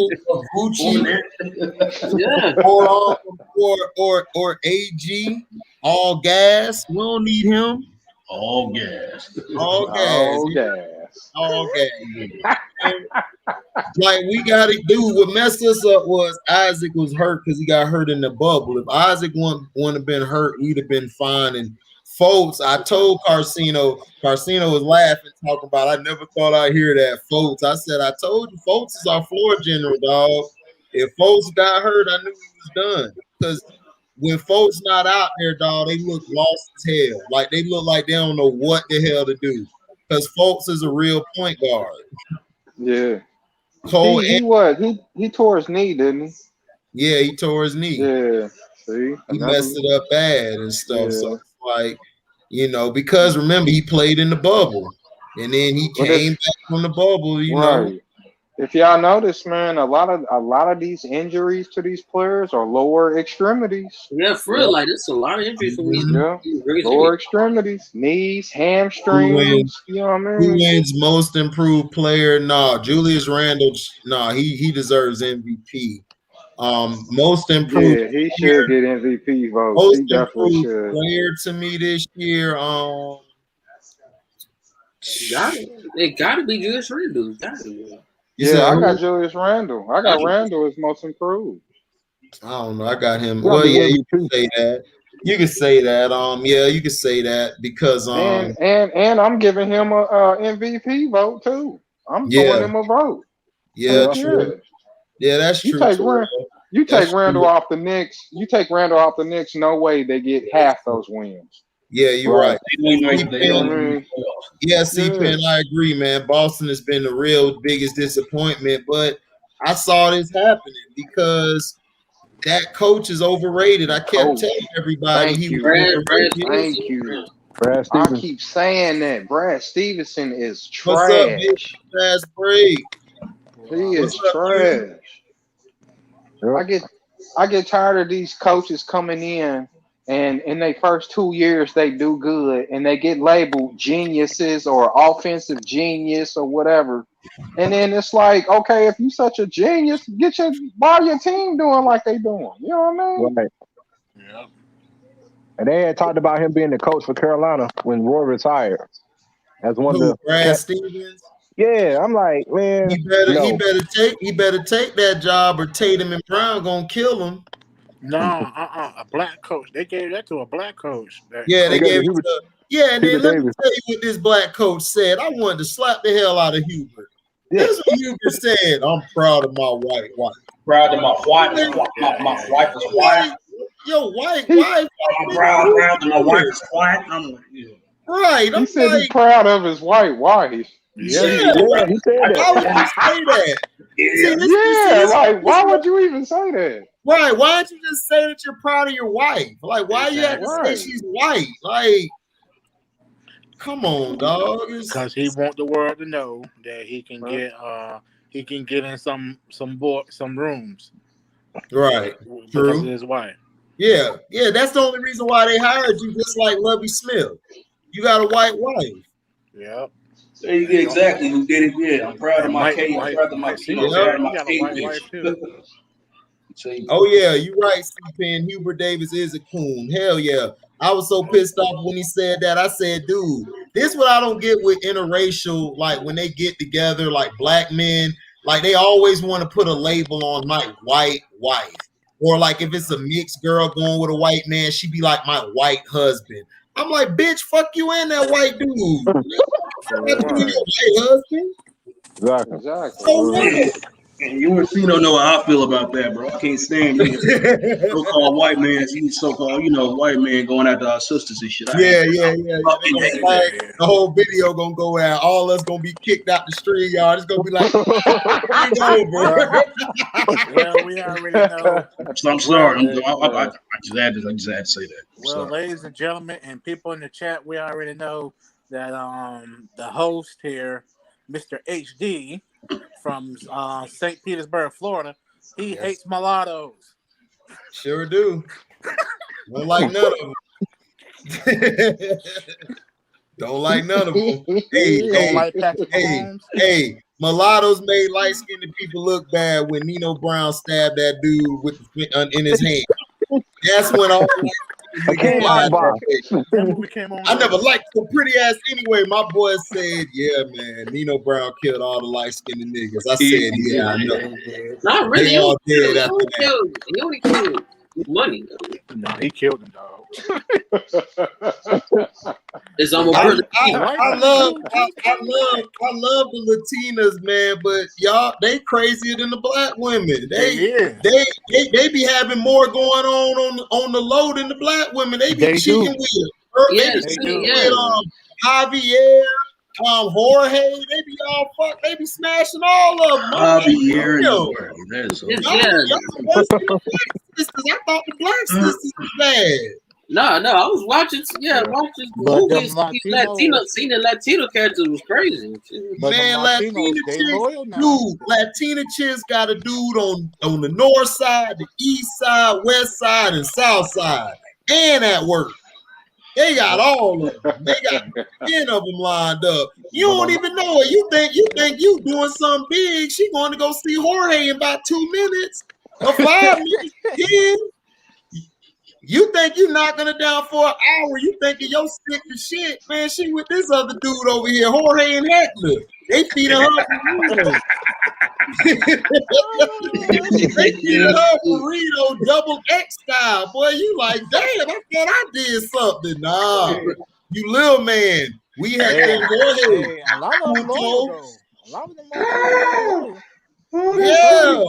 or AG. All gas. We don't need him. All gas. Like we got to do. What messed us up was Isaac was hurt because he got hurt in the bubble. If Isaac wouldn't have been hurt, we'd have been fine. And Fultz, I told Carcino was laughing, talking about, I never thought I'd hear that, Fultz. I said, I told you, Fultz is our floor general, dog. If Fultz got hurt, I knew he was done. because when folks not out there, dog, they look lost as hell. Like they look like they don't know what the hell to do. Because folks is a real point guard. Yeah. Cole, He tore his knee, didn't he? Yeah, he tore his knee. Yeah. See, he messed it up bad and stuff. Yeah. So it's like, because remember he played in the bubble, and then he came back from the bubble. You know. If y'all notice, man, a lot of these injuries to these players are lower extremities. Yeah, for real, like there's a lot of injuries for me. Yeah, lower extremities, knees, hamstrings. You know what I mean? Who wins most improved player? Nah, Julius Randle. Nah, he deserves MVP. Most improved. Yeah, he should get MVP votes. Most He definitely improved should. player to me this year. It gotta be Julius Randle. Gotta be. Yeah, I got Julius Randle. I got Randle as most improved. I don't know. I got him. Well, yeah, you can say that. You can say that. Yeah, you can say that because and I'm giving him a MVP vote too. I'm throwing him a vote. Yeah, true. Yeah, that's true. You take Randle off the Knicks. You take Randle off the Knicks. No way they get half those wins. Yeah, you're right. Yeah, C-Pen, I agree, man. Boston has been the real biggest disappointment, but I saw this happening because that coach is overrated. I kept telling everybody he was overrated. Thank you. Brad Stevens. I keep saying that. Brad Stevenson is trash. What's up, baby? Fast break. He is trash. I get tired of these coaches coming in. And in their first 2 years, they do good, and they get labeled geniuses or offensive genius or whatever. And then it's like, okay, if you such a genius, why your team doing like they doing? You know what I mean? Right. Yeah. And they had talked about him being the coach for Carolina when Roy retired. As one of the Brad Stevens. Yeah, I'm like, man, he better take that job, or Tatum and Brown gonna kill him. No, a black coach. They gave that to a black coach. They gave it to. Yeah, and then let me tell you what this black coach said. I wanted to slap the hell out of Hubert. Yeah. This is what Hubert said. I'm proud of my white wife. Proud of my white. My wife is white. Yo, white wife. I'm proud of my wife is white. Right. He said he's proud of his white wife. Yeah, he said that. Why would you say that? Like, why would you even say that? Right. Why don't you just say that you're proud of your wife? Like, why you have to say she's white? Like, come on, dog. Because he want the world to know that he can get in some rooms. Right. Because of his wife. Yeah. Yeah, that's the only reason why they hired you, just like Lovie Smith. You got a white wife. Yep. There you go, exactly who did it. Yeah, I'm proud of my case. I'm proud of my case. Oh yeah, you're right, C-Pen. Hubert Davis is a coon. Hell yeah. I was so pissed off when he said that. I said, dude, this is what I don't get with interracial, like when they get together, like black men, like they always want to put a label on my white wife. Or like if it's a mixed girl going with a white man, she be like my white husband. I'm like, bitch, fuck you and that white dude. White husband. Exactly. So what? And you don't know how I feel about that, bro. I can't stand you. So-called white man, so-called, white man going after our sisters and shit. Yeah. The whole video gonna go out. All us gonna be kicked out the street, y'all. It's gonna be like, well, we already know. I'm sorry. I just had to say that. Well, ladies and gentlemen, and people in the chat, we already know that the host here, Mr. HD from St. Petersburg, Florida, he hates mulattoes. Sure do. Don't like none of them. Don't like none of them. Hey, mulattoes made light-skinned people look bad when Nino Brown stabbed that dude in his hand. That's when all I never liked so pretty ass anyway. My boy said, yeah, man, Nino Brown killed all the light-skinned niggas. I said, yeah, I know. Not really. They all dead after that. He only killed money. No, he killed them, dog. It's on my brother. I love the Latinas, man, but y'all, they crazier than the black women. They be having more going on the low than the black women. They be cheating with Javier, Jorge. They be all fuck. They be smashing all of them. Javier Sisters. I thought the black sisters was bad. No, I was watching movies. Seeing the Latino characters was crazy. Man, Latina chicks got a dude on the north side, the east side, west side, and south side, and at work. They got all of them. They got 10 of them lined up. You don't even know it. You think you doing something big. She going to go see Jorge in about 2 minutes or 5 minutes. 10. You think you knocking her down for an hour. You thinking your stick to shit. Man, she with this other dude over here, Jorge and Hector. They feeding her burrito. They feeding her burrito double X style. Boy, you like, damn, I thought I did something. Nah, you little man. We had a lot of them loyal, though. A lot of them loyal. Yeah,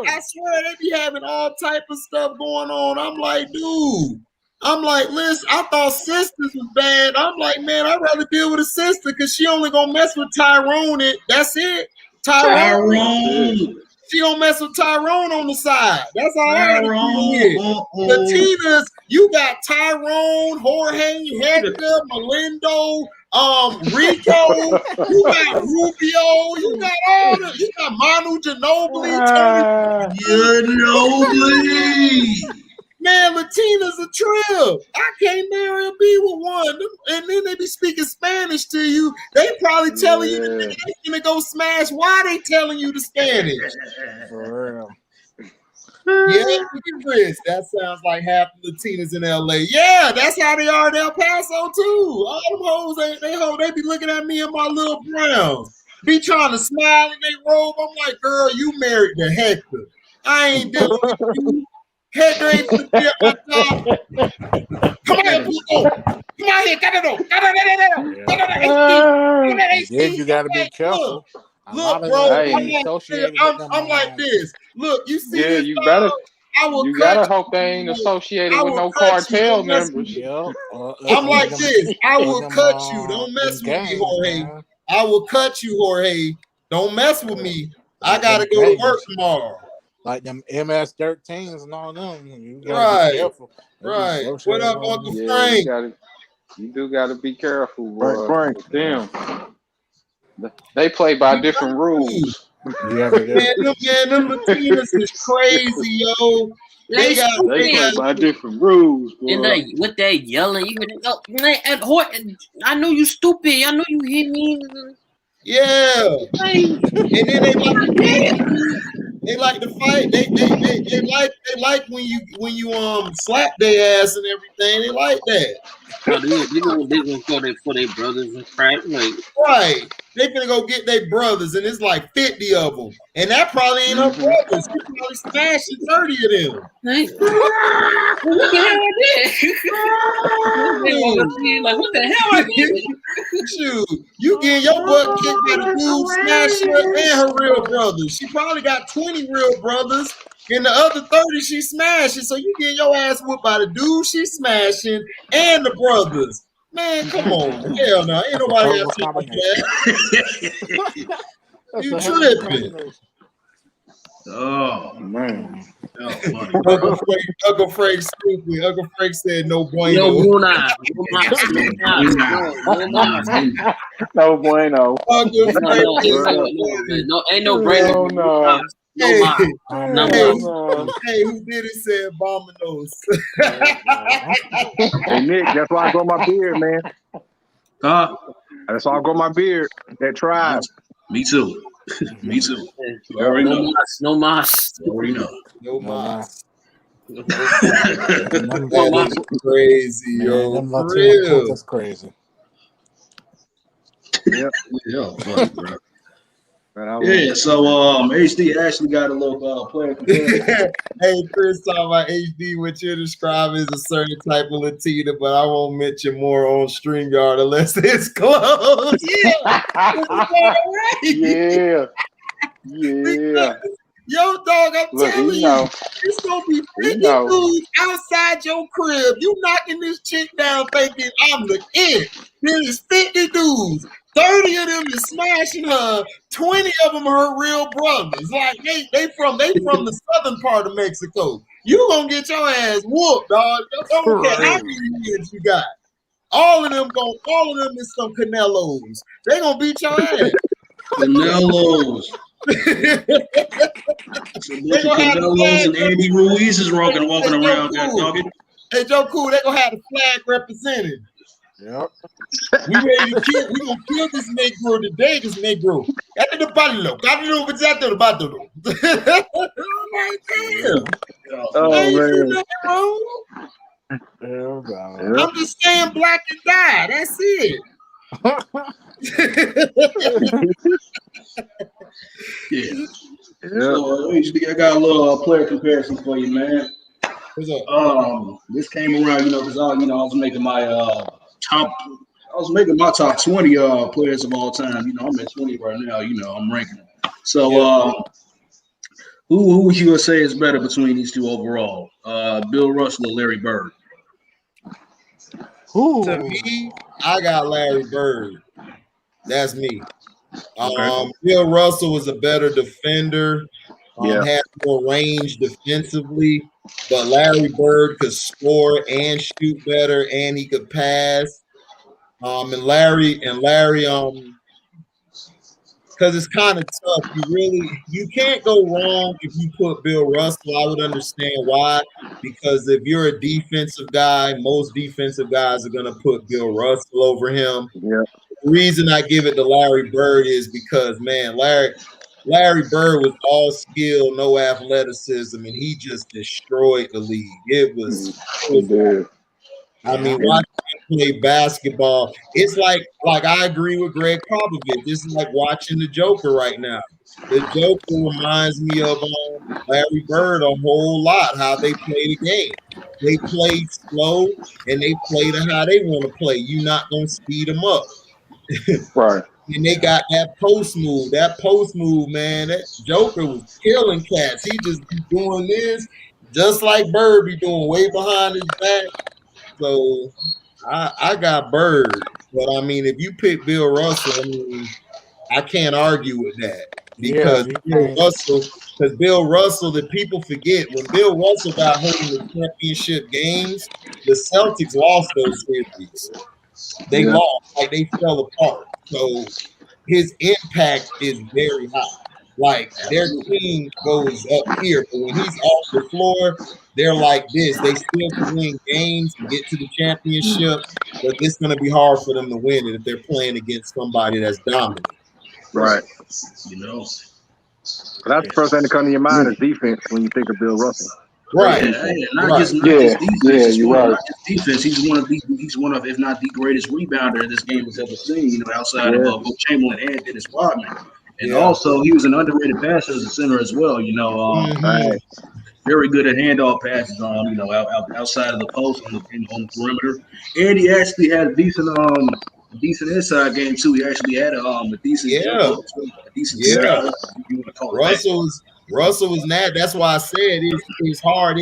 I swear they be having all type of stuff going on. I'm like, dude. I'm like, listen, I thought sisters was bad. I'm like, man, I'd rather deal with a sister because she only gonna mess with Tyrone. That's it. Tyrone. She gonna mess with Tyrone on the side. That's all I got. Latinas, you got Tyrone, Jorge, Hector, Melindo, Rico, you got Rubio, you got all the, you got Manu Ginobili, Ginobili. Man, Latina's a trip. I can't marry or be with one. And then they be speaking Spanish to you. They probably telling you that they're gonna go smash. Why they telling you the Spanish? For real. Yeah, Chris. That sounds like half the Latinas in LA. Yeah, that's how they are in El Paso too. All them hoes they be looking at me and my little Browns. Be trying to smile in their robe. I'm like, girl, you married to Hector. I ain't dealing with you. Hector ain't put me at my top. Come on here, Pluto. Come on here. Then you gotta be careful. Look, bro, I'm like this. Look, you see this? You better. You gotta hope they ain't associated with no cartel members. I'm like this. I will cut you. Don't mess with me, Jorge. I will cut you, Jorge. Don't mess with me. I gotta go to work tomorrow. Like them MS-13s and all them. You gotta be careful. Right. What up, Uncle Frank? You do gotta be careful, bro. Frank. Damn. They play by different rules. Man, them Latinas is crazy, yo. They play by different rules, bro. And what they yelling, I know you stupid. I know you hit me. Yeah. And then they like to fight. They like when you slap their ass and everything. They like that. They gonna for their brothers and crap. Like, right. They finna go get their brothers, and it's like 50 of them. And that probably ain't her brothers. She probably smashing 30 of them. What the hell I did? Like, what the hell I did? Shoot, you getting your butt kicked by the dude smashing her and her real brothers. She probably got 20 real brothers, and the other 30 she smashing. So you getting your ass whooped by the dude she smashing and the brothers. Man, come on. Hell no. Ain't nobody else like that. You tripping. Oh, man. Uncle Frank stupid. Uncle Frank said no bueno. No bueno. Uncle Frank ain't no bueno. No. Hey, who did it said Bominos. Hey, Nick, that's why I grow my beard, man. Huh? That's why I grow my beard. That tribe. Me too. Me too. No mas. Already know. No mas. That is crazy, yo. For real. That's crazy. Yeah. Yeah, funny, bro. Yeah, so HD actually got a little player comparison. Hey, Chris, talking about HD, what you describe as a certain type of Latina, but I won't mention more on StreamYard unless it's close. Yeah. Yeah. Yo, dog, I'm telling you, it's gonna be 50 dudes outside your crib. You knocking this chick down thinking I'm the end. There's 50 dudes. 30 of them is smashing her. 20 of them are her real brothers. Like they from the southern part of Mexico. You gonna get your ass whooped, dog. Don't care how many years you got. All of them is some Canelos. They gonna beat your ass. Canelos. Canelos and Andy Ruiz is walking around there, doggy. Hey, Joe Cool, they gonna have the flag represented. Yep. We ready to kill. We gonna kill this Negro today. This Negro. After the palo, after the battle. Oh man. I'm just saying, black and die. That's it. Yeah. So I got a little player comparison for you, man. This came around, because I was making my top 20 players of all time. I'm at 20 right now. I'm ranking them. So who would you say is better between these two overall? Bill Russell or Larry Bird? To me, I got Larry Bird. That's me. Okay. Bill Russell was a better defender. Had more range defensively, but Larry Bird could score and shoot better, and he could pass. And Larry, because it's kind of tough. You can't go wrong if you put Bill Russell. I would understand why, because if you're a defensive guy, most defensive guys are going to put Bill Russell over him. Yeah. The reason I give it to Larry Bird is because, man, Larry Bird was all skill, no athleticism, and he just destroyed the league. It was I mean, watching him play basketball, it's like I agree with Greg Popovich. This is like watching the Joker right now. The Joker reminds me of Larry Bird a whole lot, how they play the game. They play slow, and they play to how they want to play. You're not going to speed them up. Right. And they got that post move. That post move, man, that Joker was killing cats. He just be doing this just like Bird be doing, way behind his back. So I got Bird. But, I mean, if you pick Bill Russell, I mean, I can't argue with that. Because Bill Russell, that people forget, when Bill Russell got holding the championship games, the Celtics lost those series. They lost, like they fell apart. So his impact is very high. Like their team goes up here, but when he's off the floor, they're like this. They still can win games and get to the championship, but it's going to be hard for them to win it if they're playing against somebody that's dominant. Right. That's the first thing to come to your mind is defense when you think of Bill Russell. Right. Not just defense. You're right. Not just defense. He's one of, if not the greatest rebounder this game has ever seen. Outside of Will Chamberlain and Dennis Rodman. And also, he was an underrated passer as a center as well. Very good at handoff passes. Outside of the post on the perimeter, and he actually had a decent inside game too. He actually had a decent Russell was mad. That's why I said it's hard.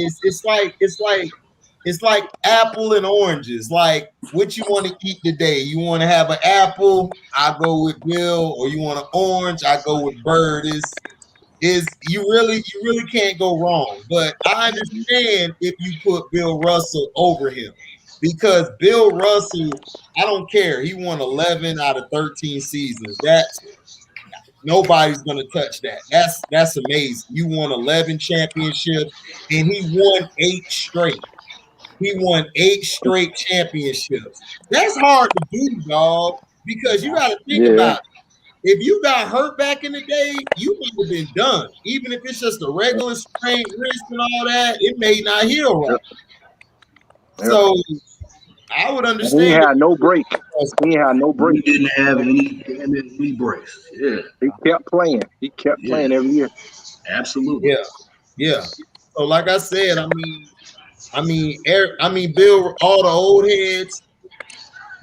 It's like apple and oranges. Like, what you want to eat today? You want to have an apple? I go with Bill. Or you want an orange? I go with Bird. You really can't go wrong. But I understand if you put Bill Russell over him, because Bill Russell, I don't care. He won 11 out of 13 seasons. Nobody's gonna touch that. That's amazing. You won 11 championships, and he won 8 straight. He won 8 straight championships. That's hard to do, dog, because you got to think about it. If you got hurt back in the day, you might have been done. Even if it's just a regular sprained wrist and all that, it may not heal right. So I would He understand. ain't had no break. He ain't had no break. He didn't have any breaks. Yeah. He kept playing. He kept playing every year. Absolutely. Yeah. So like I said, Bill, all the old heads,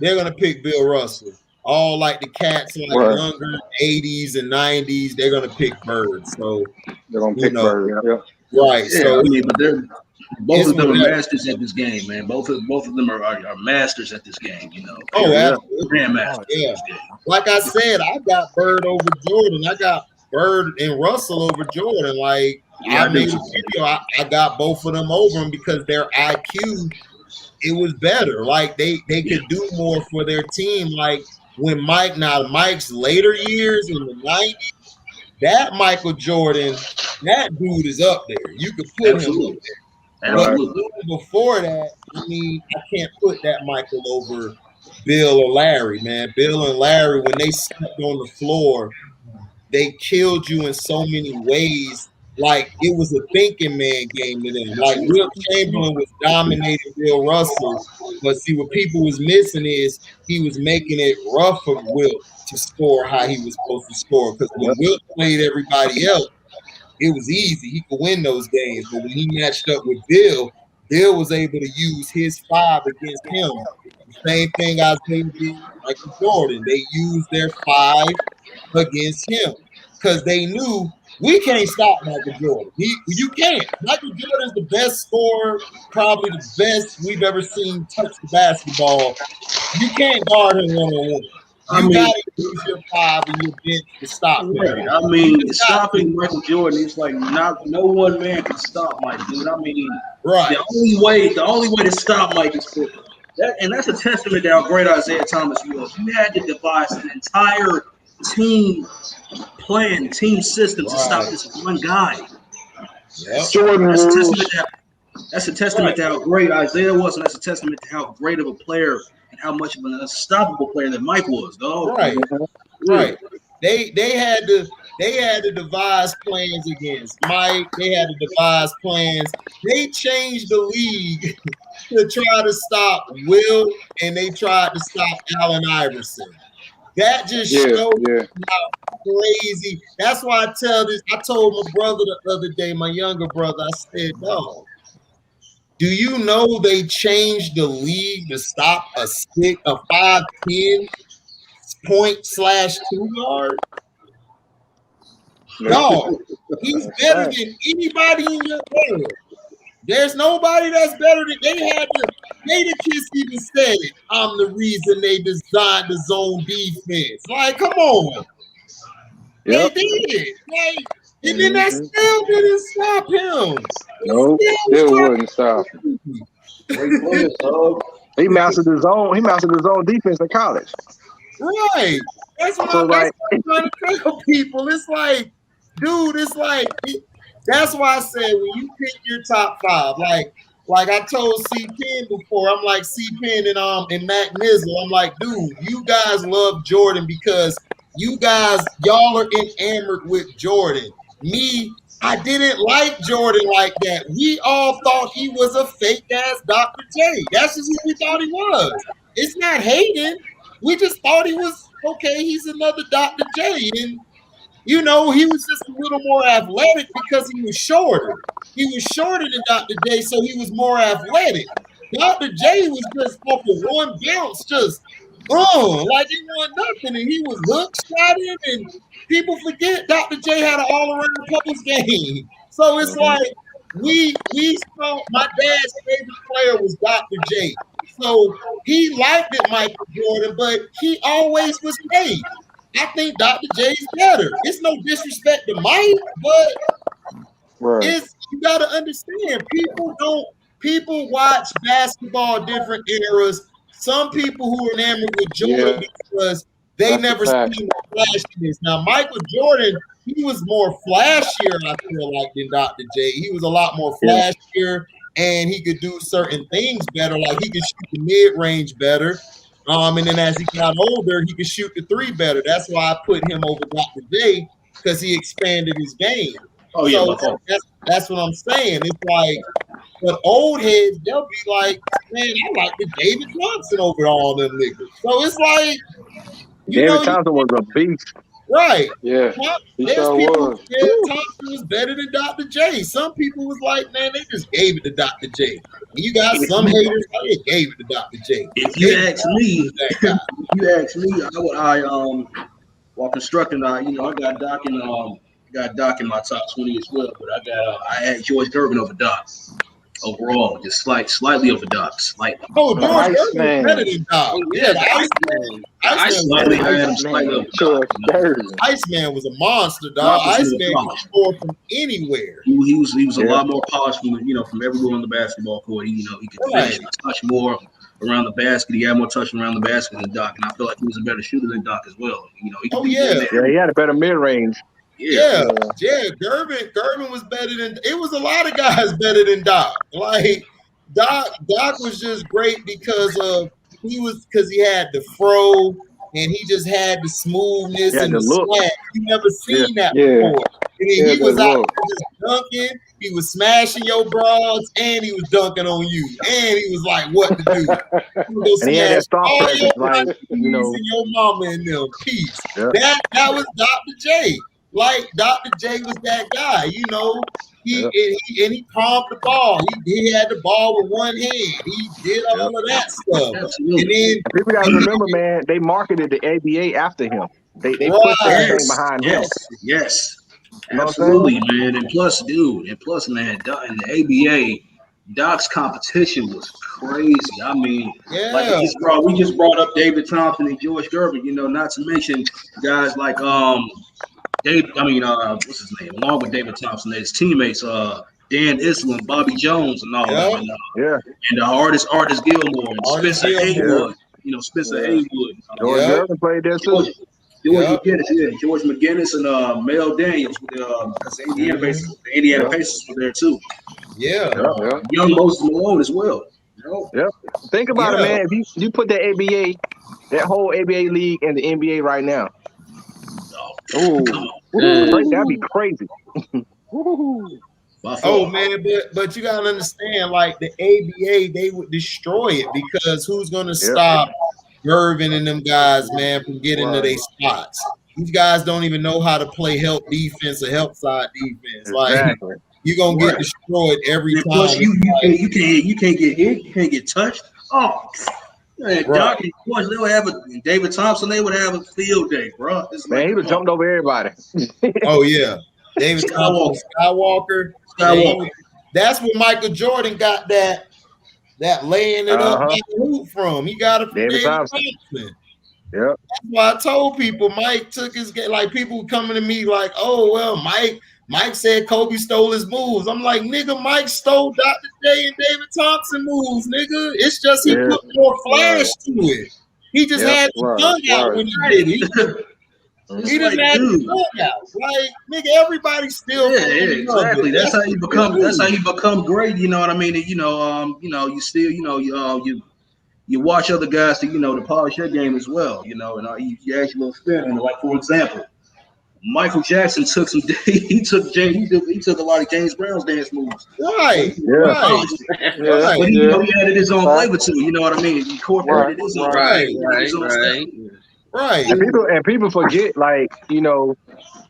they're gonna pick Bill Russell. All like the cats like younger 80s and 90s, they're gonna pick Bird. So they're gonna pick Bird. Right. Yeah, So but they're both of them are masters at this game, man. Both of them are masters at this game, you know. Oh, absolutely. Grandmasters. Yeah. Like I said, I got Bird over Jordan. I got Bird and Russell over Jordan. Like I made a video. I got both of them over them because their IQ, it was better. Like they could do more for their team. Like when Mike's later years in the 90s, that Michael Jordan, that dude is up there. You could put him up there. But before that, I can't put that Michael over Bill or Larry, man. Bill and Larry, when they stepped on the floor, they killed you in so many ways. Like it was a thinking man game to them. Like Wilt Chamberlain was dominating Bill Russell, but see what people was missing is he was making it rough for Wilt to score how he was supposed to score. Because when Wilt played everybody else, it was easy. He could win those games. But when he matched up with Bill, Bill was able to use his 5 against him. The same thing Isaiah did, Michael Jordan. They used their 5 against him because they knew we can't stop Michael Jordan. You can't. Michael Jordan's the best scorer, probably the best we've ever seen touch the basketball. You can't guard him one-on-one. You gotta use your 5 and your bench to stop him. Right. Stopping Michael Jordan, it's like no one man can stop Mike, dude. The only way to stop Mike is for that, and that's a testament to how great Isaiah Thomas was. You had to devise an entire team plan, team system to stop this one guy. Jordan that's a testament to how great Isaiah was, and that's a testament to how great of a player and how much of an unstoppable player that Mike was, dog. Right. They had to devise plans against Mike. They had to devise plans. They changed the league to try to stop Will, and they tried to stop Allen Iverson. That just showed how crazy. That's why I told my brother the other day, my younger brother, I said, no. Do you know they changed the league to stop a 5'10" point/2 guard? No, he's better than anybody in your world. There's nobody that's better than Jadakiss even said it. I'm the reason they designed the zone defense. Like, come on. They did. And then that still didn't stop him. No, still wouldn't stop him. He mastered his own defense in college. Right. That's what I'm trying to tell people. It's like, dude, that's why I said when you pick your top 5, like I told C Pen before, I'm like C Pen and Mac Nizzle, I'm like, dude, you guys love Jordan because y'all are enamored with Jordan. Me, I didn't like Jordan like that. We all thought he was a fake ass Dr. J. That's just who we thought he was. It's not hating. We just thought he was okay. He's another Dr. J. And he was just a little more athletic because he was shorter. He was shorter than Dr. J, so he was more athletic. Dr. J was just off of one bounce, just like he won nothing, and he was hook shotting, and people forget Dr. J had an all-around Publix game. So it's like we saw my dad's favorite player was Dr. J. So he liked it, Michael Jordan, but he always was fake. I think Dr. J's better. It's no disrespect to Mike, but you gotta understand, people watch basketball different eras. Some people who are enamored with Jordan because they never seen the flashiness. Now, Michael Jordan, he was more flashier, I feel like, than Dr. J. He was a lot more flashier, and he could do certain things better. Like he could shoot the mid-range better. And then as he got older, he could shoot the 3 better. That's why I put him over Dr. J, because he expanded his game. That's what I'm saying. It's like But old heads, they'll be like, man, I like the David Johnson over all them niggas. So it's like, David Johnson was a beast. Right. Yeah, he There's sure people was. who said Thompson was better than Dr. J. Some people was like, man, they just gave it to Dr. J. And you got some haters, they gave it to Dr. J. If you ask me, while constructing, I got Doc in my top 20 as well, but I had George Gervin over Doc overall, just slightly over Doc, slightly. Oh, George Gervin was better than Doc. Yeah, the Iceman was a monster, dog. Iceman could score from anywhere. He was a lot more polished from everywhere on the basketball court. He could finish and touch more around the basket. He had more touch around the basket than Doc, and I feel like he was a better shooter than Doc as well. He had a better mid range. Yeah, Gervin was better than. It was a lot of guys better than Doc. Like Doc was just great because he had the fro and he just had the smoothness and the swag. You never seen that before. And then he was out there just dunking. He was smashing your broads, and he was dunking on you, and he was like, "What to do?" And he had that soft presence, like and your mama and them. Peace. Yeah. That was Dr. J. Like Dr. J was that guy, He palmed the ball. He had the ball with one hand. He did all of that stuff. Absolutely. And then people gotta remember, man, they marketed the ABA after him. They put everything behind him. Yes. Absolutely, man. And plus, man, in the ABA, Doc's competition was crazy. I mean, like we just brought up David Thompson and George Gervin, not to mention guys like what's his name? Along with David Thompson, his teammates, Dan Islam, Bobby Jones, and all that. And the artist Gilmore and Spencer Haywood. Spencer Haywood. George Gervin played there too. George McGinnis and Mel Daniels with the Indiana Pacers were there too. Young Moses Malone as well. Think about it, man. If you put the ABA, that whole ABA league and the NBA right now, that'd be crazy. Oh man, but you gotta understand, like the ABA, they would destroy it because who's gonna stop Gervin and them guys, man, from getting to their spots? These guys don't even know how to play help defense or help side defense. Like you're gonna get destroyed every time. Plus, you can't get hit, you can't get touched. Oh, man, Doc and George, they would have David Thompson, they would have a field day, bro. Man, he would jumped over everybody. Oh yeah, David Thompson, Skywalker. That's where Michael Jordan got that laying it up from. He got it from David Thompson. Yep. That's why I told people Mike took his game. Like people coming to me like, "Oh well, Mike said Kobe stole his moves." I'm like, nigga, Mike stole Dr. J and David Thompson moves, nigga. It's just he put more flash to it. He just had the gun out when he did it. He didn't have the gun out. Like, nigga, everybody still exactly. That's how you become. That's how you become great. You know what I mean? And, you still, you watch other guys to, to polish their game as well. And you actually spin. Like for example, Michael Jackson took some. He took a lot of James Brown's dance moves. Right. But he added his own flavor to it. You know what I mean? He incorporated his own. Right. And people forget, like,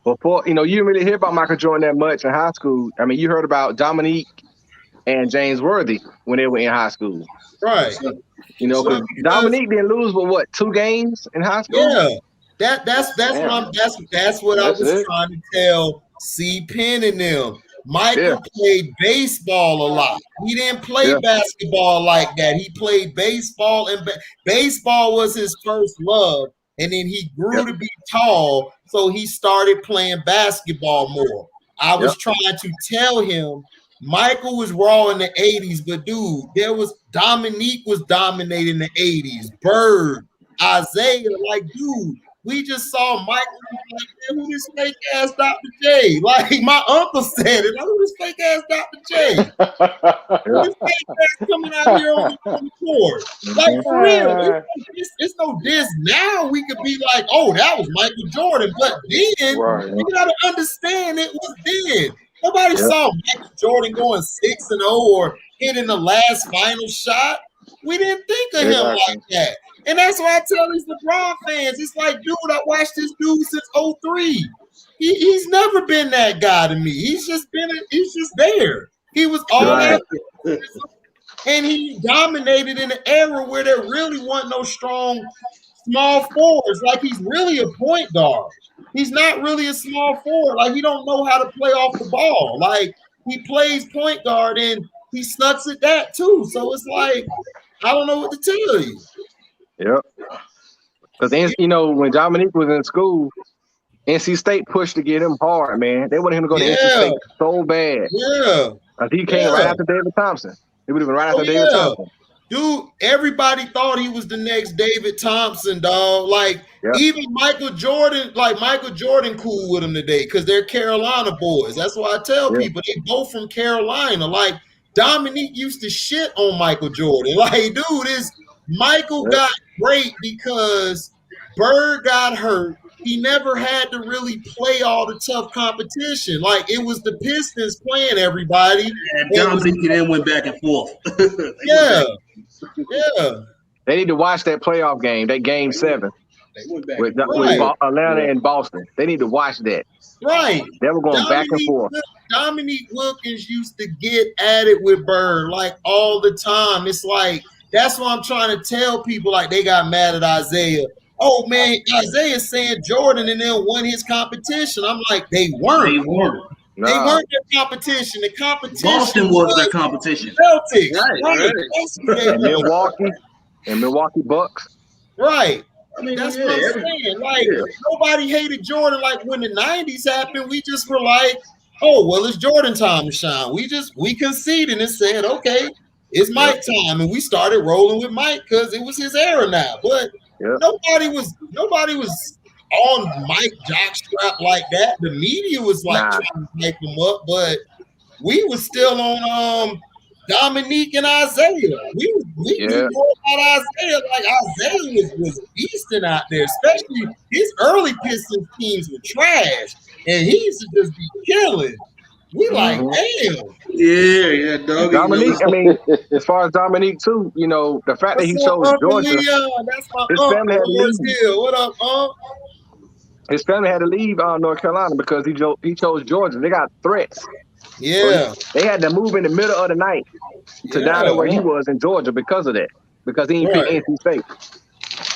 before, you didn't really hear about Michael Jordan that much in high school. I mean, you heard about Dominique and James Worthy when they were in high school. Right. Because Dominique didn't lose but what, 2 games in high school? Yeah. That's what I was trying to tell C. Penn and them. Michael played baseball a lot. He didn't play basketball like that. He played baseball, and baseball was his first love. And then he grew to be tall, so he started playing basketball more. I was trying to tell him Michael was raw in the 80s, but dude, Dominique was dominating the 80s. Bird, Isaiah, like, dude, we just saw Michael, like, man, who this fake ass Dr. J? Like, my uncle said it. Who this fake ass Dr. J? Who this fake ass coming out here on the court? Like, for real, it's no diss. Now we could be like, oh, that was Michael Jordan. But then, you got to understand it was then. Nobody saw Michael Jordan going 6-0 or hitting the last final shot. We didn't think of him like that. And that's why I tell these LeBron fans, it's like, dude, I watched this dude since 03. He's never been that guy to me. He's just there. He was all that. And he dominated in an era where there really wasn't no strong small forwards. Like, he's really a point guard. He's not really a small forward. Like, he don't know how to play off the ball. Like, he plays point guard and he sucks at that too. So it's like, I don't know what to tell you. Yep. Because, you know, when Dominique was in school, NC State pushed to get him hard, man. They wanted him to go to NC State so bad. Yeah. He came right after David Thompson. He would have been right after David Thompson. Dude, everybody thought he was the next David Thompson, dog. Like, even Michael Jordan cool with him today because they're Carolina boys. That's why I tell people they both from Carolina. Like, Dominique used to shit on Michael Jordan. Like, dude, Michael got great because Bird got hurt. He never had to really play all the tough competition. Like, it was the Pistons playing everybody. And Dominique then went back and forth. Yeah. They need to watch that playoff game, that game 7 with Atlanta and Boston. They need to watch that. Right. They were going back and forth. Dominique Wilkins used to get at it with Bird like all the time. It's like, that's what I'm trying to tell people. Like, they got mad at Isaiah. Oh, man, Isaiah's saying Jordan and them won his competition. I'm like, they weren't. They weren't their competition. The competition Boston was their competition. Celtics. Right. And Milwaukee Bucks. Right. I mean, that's what I'm saying. Like, nobody hated Jordan. Like, when the 90s happened, we just were like, oh, well, it's Jordan time to shine. We conceded and said, okay, it's Mike time. And we started rolling with Mike because it was his era now. But nobody was on Mike jockstrap like that. The media was like trying to make him up, but we was still on Dominique and Isaiah. We knew more about Isaiah. Like, Isaiah was beasting out there, especially his early Pistons teams were trash, and he used to just be killing. We like, damn. Yeah, dog. Dominique, I mean, as far as Dominique too, you know, the fact that he chose Georgia, that's my his family had to leave. What up, His family had to leave North Carolina because he chose Georgia. They got threats. Yeah. So they had to move in the middle of the night to down to where he was in Georgia because of that. Because he didn't pick NC State.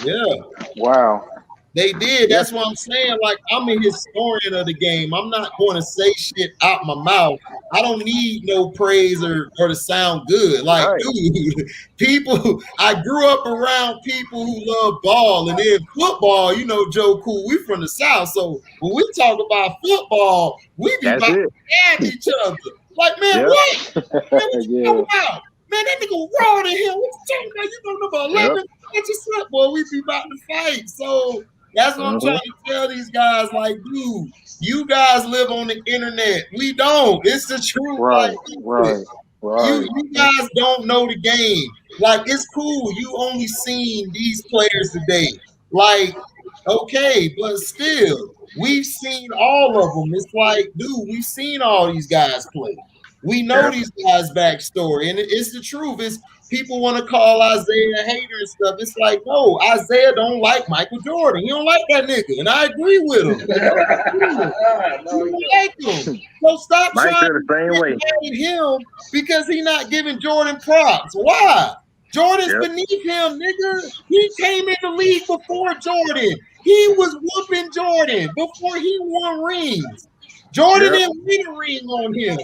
Yeah. Wow. They did. That's what I'm saying. Like, I'm a historian of the game. I'm not going to say shit out my mouth. I don't need no praise or to sound good. Like, dude, I grew up around people who love ball. And then football, you know, Joe Cool, we from the South. So when we talk about football, we be about to stab each other. Like, man, what? Man, what you talking about? Man, that nigga raw to him. What you talking about? You don't know about 11. What you said, boy? We be about to fight. So that's what I'm trying to tell these guys. Like, dude, you guys live on the internet. We don't. It's the truth. Right. You guys don't know the game. Like, it's cool. You only seen these players today. Like, okay, but still, we've seen all of them. It's like, dude, we've seen all these guys play. We know these guys' backstory, and it's the truth. It's people want to call Isaiah a hater and stuff. It's like, no, Isaiah don't like Michael Jordan. He don't like that nigga, and I agree with him. You don't like him. So stop trying to get him because he's not giving Jordan props. Why? Jordan's beneath him, nigga. He came in the league before Jordan. He was whooping Jordan before he won rings. Jordan didn't win a ring on him.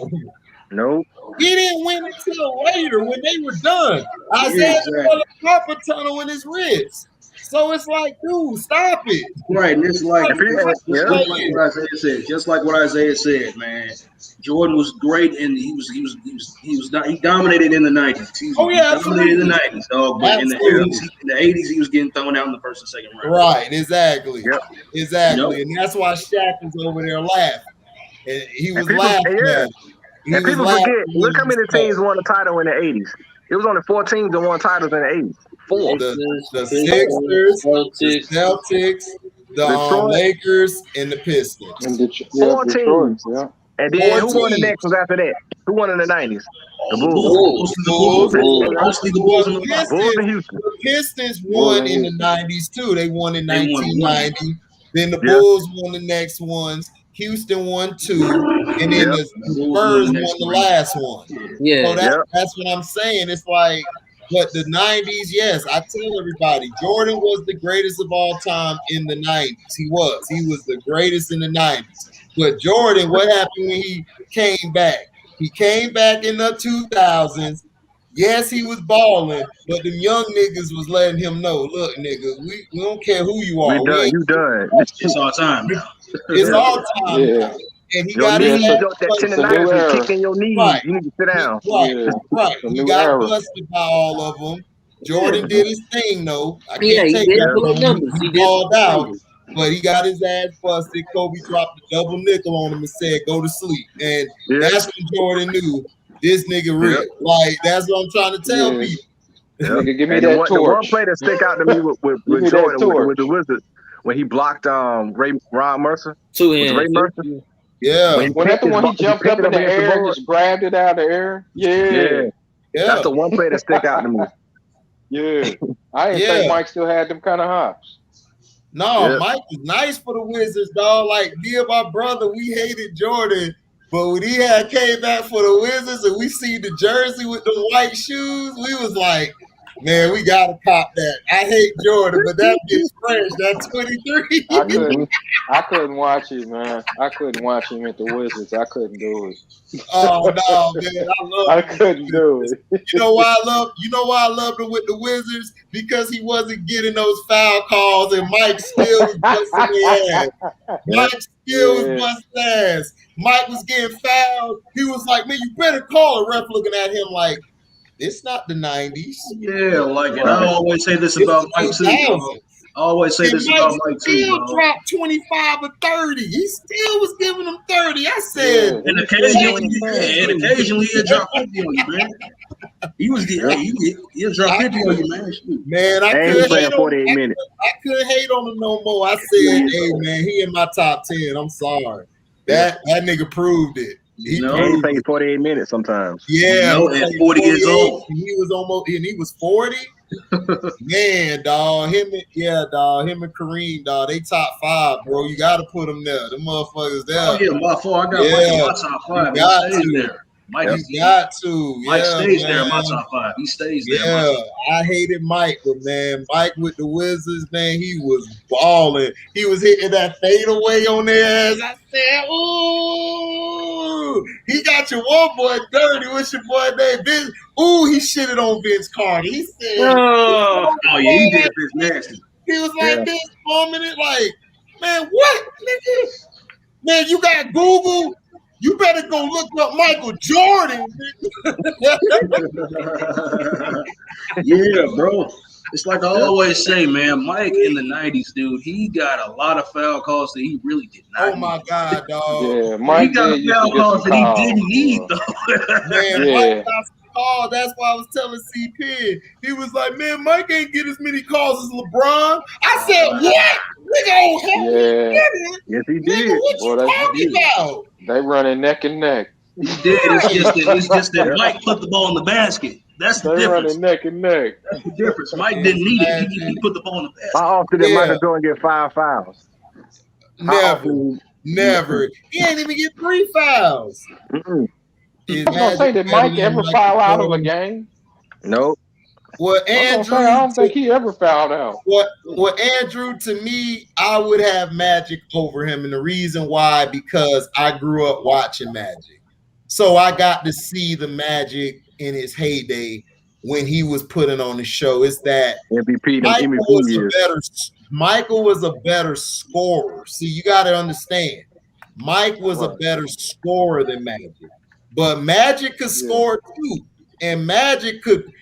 Nope. He didn't win until later when they were done. Isaiah developed a carpal tunnel in his wrist. So it's like, dude, stop it. Right, and it's like, just like what Isaiah said, man. Jordan was great, and he dominated in the 90s. He dominated in the 90s, dog. But in the 80s, he was getting thrown out in the first and second round. Right, exactly. Exactly. And that's why Shaq was over there laughing. And he was laughing. And people forget, look how many teams won the title in the 80s. It was only 4 teams that won titles in the 80s. 4. The Sixers, the Celtics, the Lakers, and the Pistons. And 4 teams. And then who won the next ones after that? Who won in the 90s? The Bulls. Mostly the Bulls and the Bulls in Houston. The Pistons won in the 90s too. They won in 1990. Then the Bulls won the next ones. Houston won 2, and then the Spurs won the last one. Yeah. So that's what I'm saying. It's like, but the 90s, yes, I tell everybody, Jordan was the greatest of all time in the 90s. He was the greatest in the 90s. But Jordan, what happened when he came back? He came back in the 2000s. Yes, he was balling, but them young niggas was letting him know, look, nigga, we don't care who you are. You done. It's our time now. It's our time now. And he got his ass busted. Kicking your knees. Right. You need to sit down. Right. He got busted by all of them. Jordan did his thing, though. I can't take that from him. He balled out, but he got his ass busted. Kobe dropped a double nickel on him and said, go to sleep. And that's when Jordan knew this nigga real. Like, that's what I'm trying to tell people. Nigga, give me that torch. The one play that stick out to me with Jordan with the Wizards when he blocked Ron Mercer. Ray Mercer. Yeah. When that the one he jumped up in the air and just grabbed it out of the air? Yeah. That's the one play that stick out to me. Yeah. I didn't think Mike still had them kind of hops. No, Mike was nice for the Wizards, dog. Like, me and my brother, we hated Jordan. But when he came back for the Wizards and we see the jersey with the white shoes, we was like, man, we gotta cop that. I hate Jordan, but that bitch fresh. That 23. I couldn't watch it, man. I couldn't watch him at the Wizards. I couldn't do it. Oh no, man, I couldn't do it. You know why I loved him with the Wizards? Because he wasn't getting those foul calls, and Mike still was busting their ass. Mike still was busting ass. Mike was getting fouled. He was like, man, you better call a ref looking at him like, it's not the 90s. Yeah, like, and I always say this about Mike too. I always say this about Mike too. He still dropped 25 or 30. He still was giving them 30. I said, and occasionally he'll drop 50 on you, man. He'll drop 50 on you, man. Man, I couldn't hate 48 minutes. I couldn't hate on him no more. I said, hey, man, he in my top 10. I'm sorry. That nigga proved it. He played 48 minutes sometimes. Yeah, at 40 years old. He was 40. Man, dog. Him and Kareem, dog. They top 5, bro. You gotta put them there. The motherfuckers there. Oh yeah, by far. I got Mike in my top 5. You got to. There. Mike, got to. Mike stays there in my top 5. He stays there. Yeah, I hated Mike, but man, Mike with the Wizards, man, he was balling. He was hitting that fadeaway on their ass. I said, ooh, he got your one boy dirty. What's your boy name? Vince. Ooh, he shitted on Vince Carter. He said, oh yeah, he did this nasty. He was like this, bombing it like, man, what, nigga? Man, you got Google. You better go look up Michael Jordan. Yeah, bro. It's like I always say, man, Mike in the 90s, dude, he got a lot of foul calls that he really did not need. My God, dog. Yeah, Mike he got foul calls that he didn't need, though. Man, Mike got some calls. That's why I was telling CP. He was like, man, Mike ain't get as many calls as LeBron. I said, what? Nigga, yes, he did. Nigga, what you talking about? They running neck and neck. He did. It's just that Mike put the ball in the basket. That's the difference. Running neck and neck. That's the difference. Mike didn't need it. He put the ball in the basket. How often did Michael Jordan get 5 fouls? Never. He ain't even get 3 fouls. I'm gonna say, did Mike ever foul out of a game? Nope. Well, Andrew, I don't think he ever fouled out. Well, Andrew, to me, I would have Magic over him, and the reason why, because I grew up watching Magic, so I got to see the Magic in his heyday when he was putting on the show. Is that MVP? Michael was a better scorer. See, you got to understand, Mike was a better scorer than Magic, but Magic could score too, and Magic could.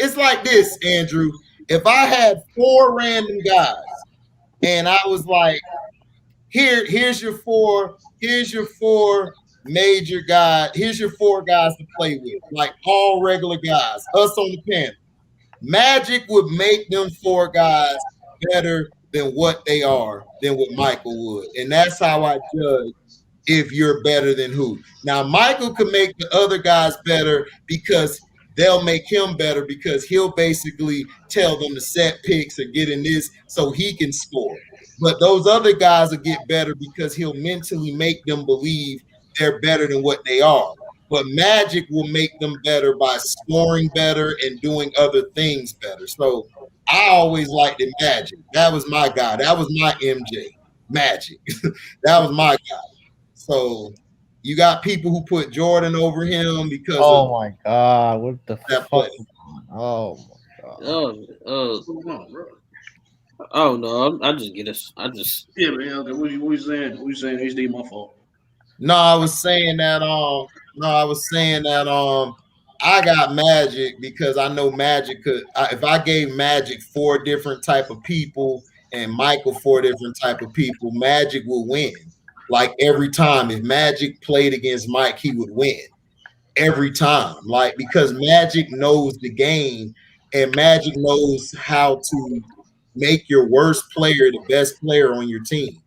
It's like this, Andrew. If I had 4 random guys and I was like, here's your 4 major guys, here's your 4 guys to play with, like all regular guys, us on the panel. Magic would make them 4 guys better than what they are, than what Michael would. And that's how I judge if you're better than who. Now, Michael can make the other guys better because they'll make him better because he'll basically tell them to set picks or get in this so he can score. But those other guys will get better because he'll mentally make them believe they're better than what they are. But Magic will make them better by scoring better and doing other things better. So I always liked the Magic. That was my guy. That was my MJ. Magic. That was my guy. So you got people who put Jordan over him because oh my god, what the that fuck? play. Oh my god. Oh no, I just get us. Yeah, man. Okay, what you saying? What you saying? HD, my fault. No, I was saying that I got Magic because I know Magic could. If I gave Magic 4 different type of people and Michael 4 different type of people, Magic will win. Like every time, if Magic played against Mike, he would win every time. Like because Magic knows the game and Magic knows how to make your worst player the best player on your team.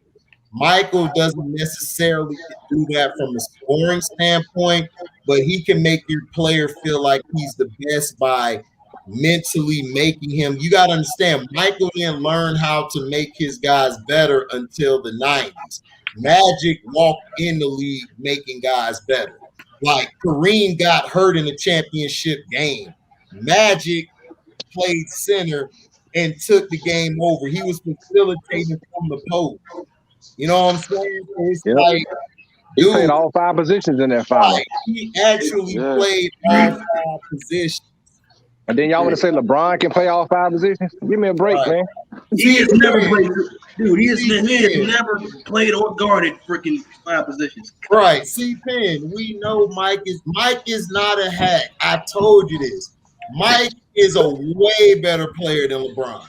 Michael doesn't necessarily do that from a scoring standpoint, but he can make your player feel like he's the best by mentally making him. You got to understand, Michael didn't learn how to make his guys better until the 90s. Magic walked in the league making guys better. Like Kareem got hurt in the championship game. Magic played center and took the game over. He was facilitating from the post. You know what I'm saying? So it's like, he played all 5 positions in that final. Right. He actually played all 5 positions. And then y'all want to say LeBron can play all 5 positions? Give me a break, man. He has never played, dude. He has never played or guarded freaking 5 positions. Right. See, Penn, we know Mike is not a hack. I told you this. Mike is a way better player than LeBron.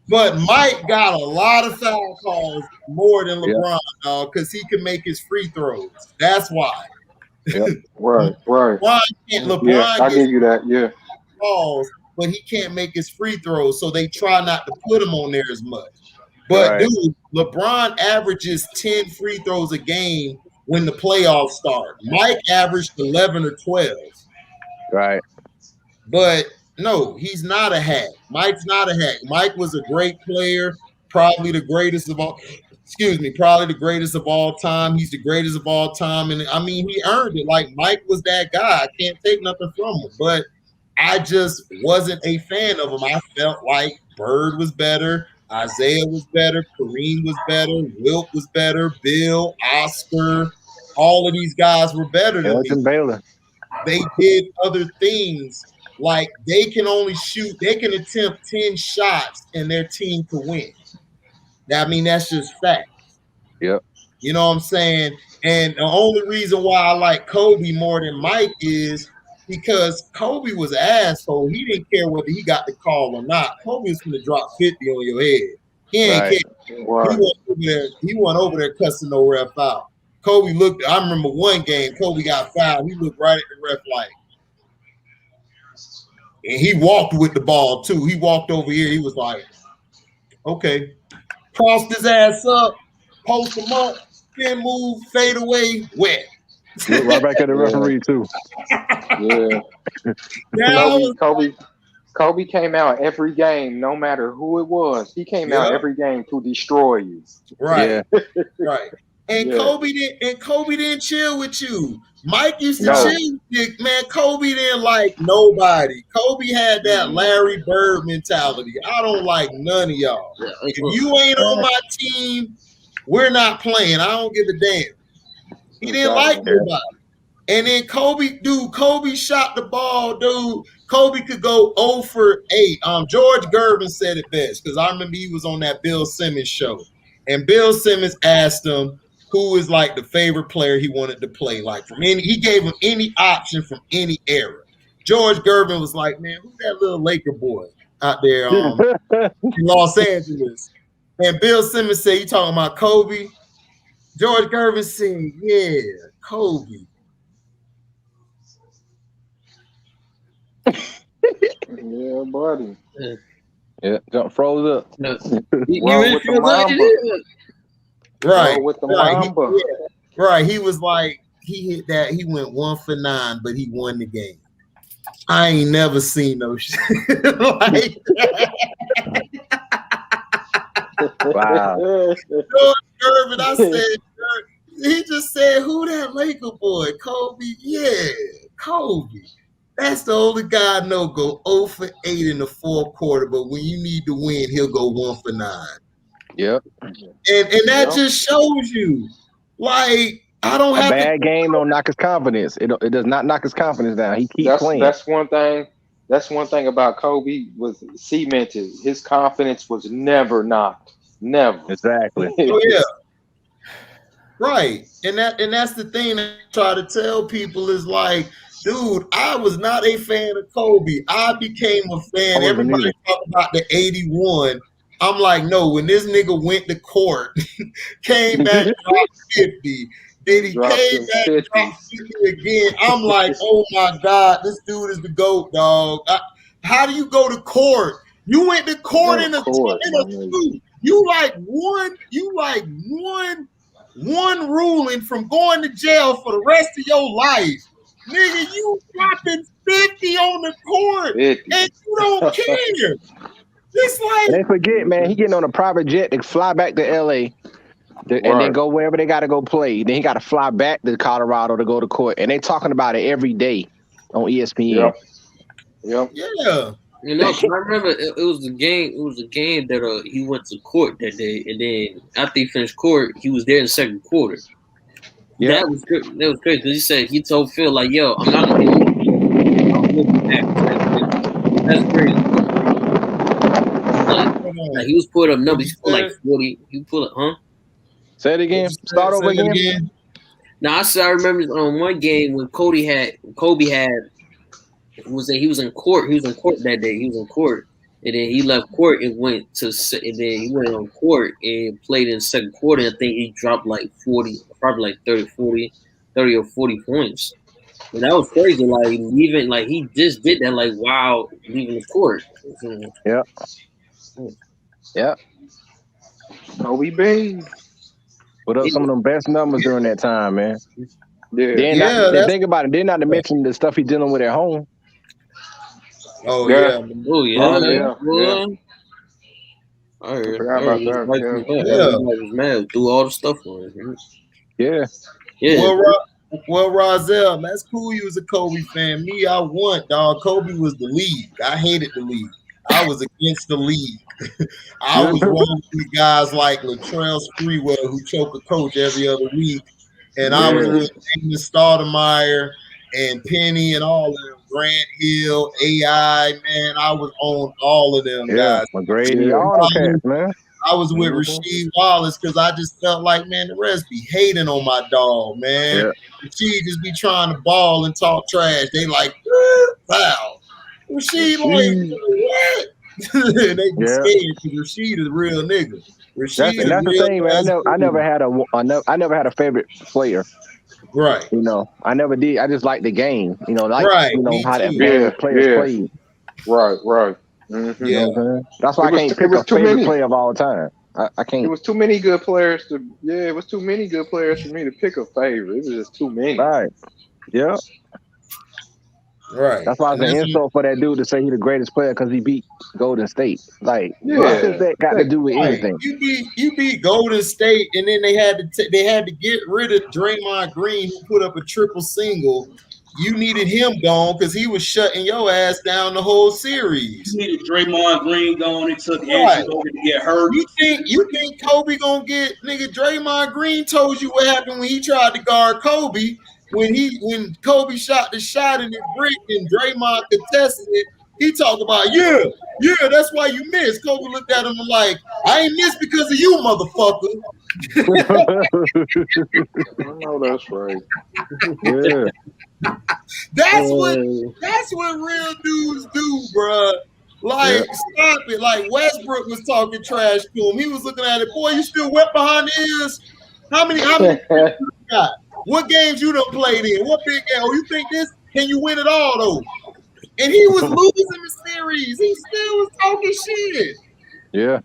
But Mike got a lot of foul calls more than LeBron, because he can make his free throws. That's why. Yep. Right. LeBron I give you that. Yeah. Calls, but he can't make his free throws, so they try not to put him on there as much. But dude, LeBron averages 10 free throws a game when the playoffs start. Mike averaged 11 or 12. Right. But no, he's not a hack. Mike's not a hack. Mike was a great player, probably the greatest of all. Probably the greatest of all time. He's the greatest of all time, and I mean, he earned it. Like Mike was that guy. I can't take nothing from him, but I just wasn't a fan of him. I felt like Bird was better, Isaiah was better, Kareem was better, Wilt was better, Bill, Oscar. All of these guys were better than me. Baylor. They did other things. Like they can attempt 10 shots and their team could win. I mean, that's just fact. Yep. You know what I'm saying? And the only reason why I like Kobe more than Mike is because Kobe was an asshole. He didn't care whether he got the call or not. Kobe was going to drop 50 on your head. He ain't care. Right. He went over there cussing no ref out. Kobe looked. I remember one game. Kobe got fouled. He looked right at the ref like. And he walked with the ball, too. He walked over here. He was like, okay. Crossed his ass up, post him up, spin move, fade away, wet. Right back at the referee, too. Yeah. Kobe came out every game, no matter who it was. He came out every game to destroy you. Right. Yeah. Right. And Kobe didn't chill with you. Mike used to chill with you, man. Kobe didn't like nobody. Kobe had that Larry Bird mentality. I don't like none of y'all. If you ain't on my team, we're not playing. I don't give a damn. He didn't like nobody. And then Kobe shot the ball, dude. Kobe could go 0 for 8. George Gervin said it best because I remember he was on that Bill Simmons show. And Bill Simmons asked him who is like the favorite player he wanted to play. Like he gave him any option from any era. George Gervin was like, man, who's that little Laker boy out there in Los Angeles? And Bill Simmons said, you talking about Kobe? George Gervin said, yeah, Kobe. Yeah, buddy. Yeah, jump froze up. Well, with the Mamba. Right. With the Mamba. Right. He was like, he hit that. He went 1 for 9, but he won the game. I ain't never seen no shit like that. Wow. Irvin, I said, he just said, who that Laker boy? Kobe? Yeah, Kobe. That's the only guy I know go 0 for 8 in the fourth quarter, but when you need to win, he'll go 1 for 9. Yep. And that just shows you, like, I don't have a bad game don't knock his confidence. It does not knock his confidence down. He keeps playing. That's one thing. That's one thing about Kobe was cemented. His confidence was never knocked. Never. Exactly. Oh, yeah. Right. And that's the thing that I try to tell people is like, dude, I was not a fan of Kobe. I became a fan. Everybody talk about the 81. I'm like, no, when this nigga went to court, came back dropped 50. Then he came back and dropped 50 again. I'm like, oh my God, this dude is the GOAT, dog. How do you go to court? You went to court in a suit. You like one ruling from going to jail for the rest of your life. Nigga, you dropping 50 on the court 50. And you don't care. It's like, and they forget, man, he getting on a private jet to fly back to LA and then go wherever they got to go play. Then he got to fly back to Colorado to go to court. And they talking about it every day on ESPN. Yep. Yeah. You know, I remember it was the game. It was a game that he went to court that day, and then after he finished court, he was there in the second quarter. Yeah, that was crazy because he said he told Phil like, "Yo, I'm not gonna be that's crazy." Like he was putting up numbers. He put like 40. He put up, huh? Say it again. Start over again. Now I remember on one game when Kobe had. Was that he was in court? He was in court that day. He was in court, and then he left court and went to. And then he went on court and played in the second quarter. I think he dropped like 40, probably like 30 or 40 points. And that was crazy. Like even like he just did that. Like wow, leaving the court. Yeah. Yeah. Kobe Bean. Put up some of them best numbers during that time, man. Yeah. Then think about it. Then not to mention the stuff he's dealing with at home. Oh yeah. Oh yeah. I forgot about that. Yeah. Was mad through all the stuff on it. Yeah. Well, Rozelle, that's cool. You was a Kobe fan. Me, I want, dog. Kobe was the league. I hated the league. I was against the league. I was wrong with guys like Latrell Sprewell who choke a coach every other week. And I was with Amos Stoudemire and Penny and all of them. Grant Hill, AI, man. I was on all of them guys. McGrady, all the cats, man. I was with Rasheed Wallace because I just felt like, man, the rest be hating on my dog, man. Yeah. Rasheed just be trying to ball and talk trash. They like, wow. Rasheed like, what? They be scared because Rasheed is a real nigga. That's the thing, man. I never had a favorite player. Right. You know, I never did. I just like the game. You know, like how that players played. Right. Mm-hmm. Yeah. You know that's why I can't pick a favorite player of all time. I can't. It was too many good players to. Yeah, it was too many good players for me to pick a favorite. It was just too many. Right. Yeah. Right. That's why it's an insult for that dude to say he's the greatest player because he beat Golden State. Like, what does that got to do with anything? You beat Golden State, and then they had to get rid of Draymond Green, who put up a triple single. You needed him gone because he was shutting your ass down the whole series. You needed Draymond Green gone. It took Andrew Bogut to get hurt. You think Kobe gonna get nigga? Draymond Green told you what happened when he tried to guard Kobe. When Kobe shot the shot and it bricked and Draymond contested it, he talked about, that's why you missed. Kobe looked at him and like, I ain't missed because of you, motherfucker. I know that's right. Yeah. That's what real dudes do, bruh. Like, stop it. Like Westbrook was talking trash to him. He was looking at it, boy, you still wet behind the ears? How many you got? What games you done played in? What big game? Oh, you think this? Can you win it all though? And he was losing the series. He still was talking shit. Yeah.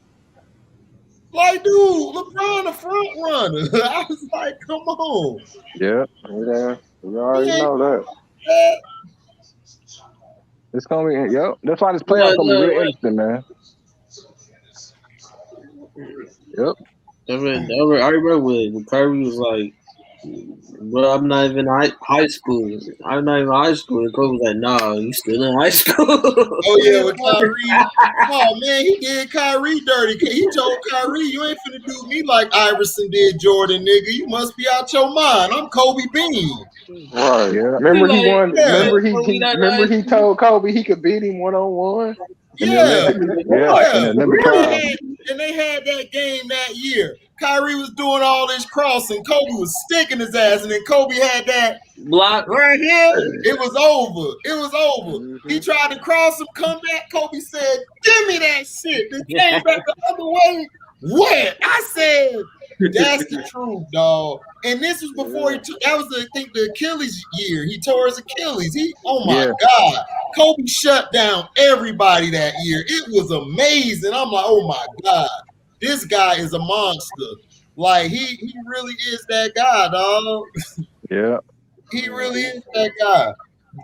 Like, dude, LeBron a front runner. I was like, come on. Yeah. We already know that. It's gonna be That's why this playoff gonna be real interesting, man. Yep. I remember when Kyrie was like, "Bro, I'm not even high school. I'm not even high school." And Kobe was like, "Nah, you still in high school." Oh yeah, with Kyrie. Oh man, he did Kyrie dirty. He told Kyrie, "You ain't finna do me like Iverson did Jordan, nigga. You must be out your mind. I'm Kobe Bean." Right. Yeah. Remember he won. Remember he told Kobe he could beat him 1-on-1. Yeah. Yeah. And they had that game that year. Kyrie was doing all this crossing. Kobe was sticking his ass, and then Kobe had that block right here. It was over. It was over. He tried to cross him, come back. Kobe said, "Give me that shit." Then came back the other way. What? I said, that's the truth, dog. And this was before he took. That was I think the Achilles year. He tore his Achilles. Oh my God. Kobe shut down everybody that year. It was amazing. I'm like, oh my God. This guy is a monster. Like, he really is that guy, dog. Yeah. He really is that guy.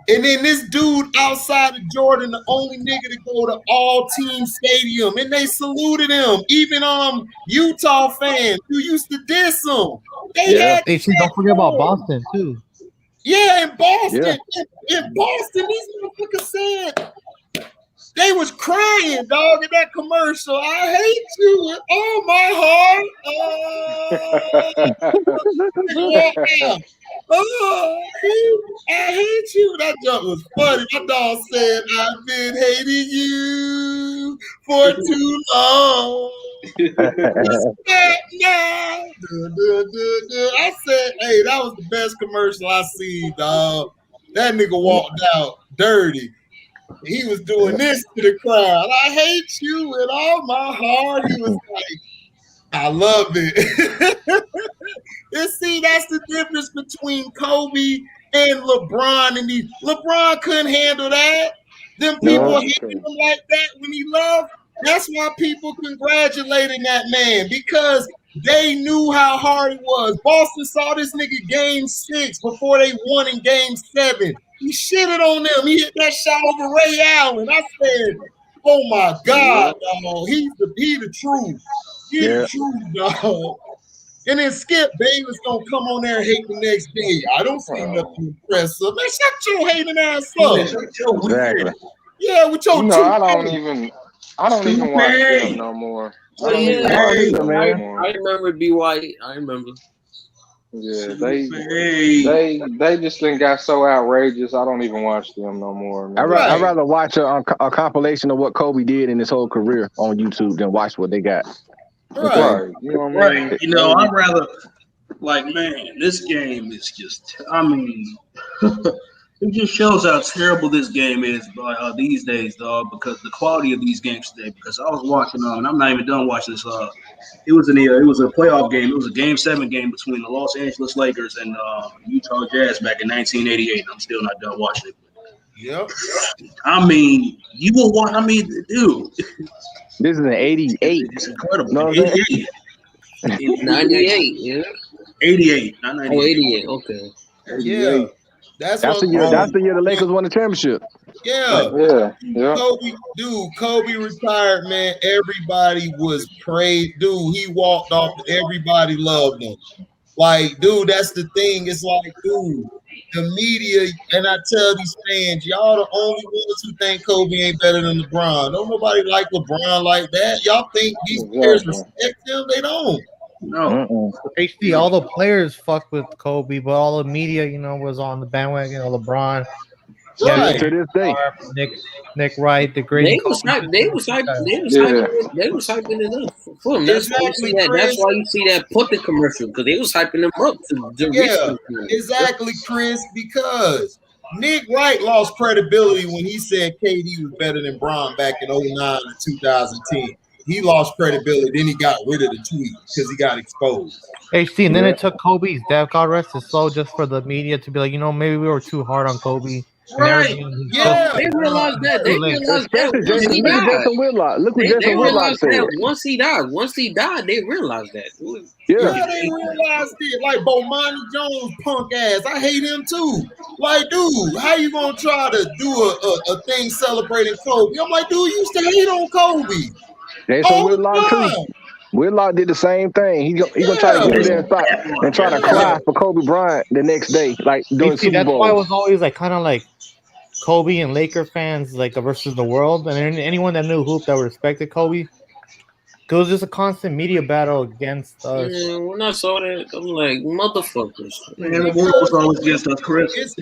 And then this dude outside of Jordan, the only nigga to go to all-team stadium, and they saluted him. Even Utah fans who used to diss him. Hey, don't forget about Boston too. Yeah, in Boston. Yeah. In Boston, these motherfuckers said they was crying, dog, in that commercial. I hate you with all my heart. I hate you. That joke was funny. That dog said, I've been hating you for too long. I said, hey, that was the best commercial I seen, dog. That nigga walked out dirty. He was doing this to the crowd. I hate you with all my heart. He was like, I love it. And see, that's the difference between Kobe and LeBron. And LeBron couldn't handle that. Them people hated him like that when he left. That's why people congratulating that man, because they knew how hard it was. Boston saw this nigga game 6 before they won in game 7. He shitted on them. He hit that shot over Ray Allen. I said, oh my God, dog. He the truth. He the truth, dog. And then Skip Bayless gonna come on there and hate the next day. I don't see nothing impressive. Man, shut your hating ass up. Exactly. Yeah, with your I don't even watch them no more. I remember B. White. I remember. Yeah, they just done got so outrageous. I don't even watch them no more. Man. I'd rather watch a compilation of what Kobe did in his whole career on YouTube than watch what they got. Right. You know what I mean? You know, I'd rather, like, man, this game is just, I mean, it just shows how terrible this game is these days, dog, because the quality of these games today, because I was watching, and I'm not even done watching this, it was a playoff game. It was a Game 7 game between the Los Angeles Lakers and Utah Jazz back in 1988, and I'm still not done watching it. Yep. I mean, you will watch, dude. This is an 88. It's incredible. No, 88. 98, yeah. 88, not 98. Oh, 88, okay. 88. Yeah. That's the year the Lakers won the championship. Yeah. Kobe retired, man. Everybody was praised. Dude, he walked off. Everybody loved him. Like, dude, that's the thing. It's like, dude, the media, and I tell these fans, y'all the only ones who think Kobe ain't better than LeBron. Don't nobody like LeBron like that. Y'all think these players respect him? They don't. No. HD, all the players fucked with Kobe, but all the media, was on the bandwagon of LeBron. Right. To this day. Nick Wright, the great. They was hyping it up for him. That's why you see that puppet commercial, because they was hyping him up to exactly, Chris, because Nick Wright lost credibility when he said KD was better than Bron back in 2009 and 2010. He lost credibility. Then he got rid of the tweet because he got exposed. HD, and then it took Kobe's death, God rest his soul, just for the media to be like, maybe we were too hard on Kobe. Right. Yeah. They realized that. They realized that once he Look at died. Jason Whitlock. Look what They Jason Whitlock realized said. that once he died. Once he died, they realized that. Yeah, they realized it. Like Bomani Jones, punk ass. I hate him too. Like, dude, how you gonna try to do a thing celebrating Kobe? I'm like, dude, you used to hate on Kobe. Jason All the Whitlock too. time. Whitlock did the same thing. He gonna try to get in there and stop and try to cry for Kobe Bryant the next day, like during You see, Super that's Bowl. why it was always like kind of like Kobe and Laker fans like versus the world, and anyone that knew hoop that respected Kobe. It was just a constant media battle against us. When I saw that, I'm like, motherfuckers. Man, the world was always against us, Chris.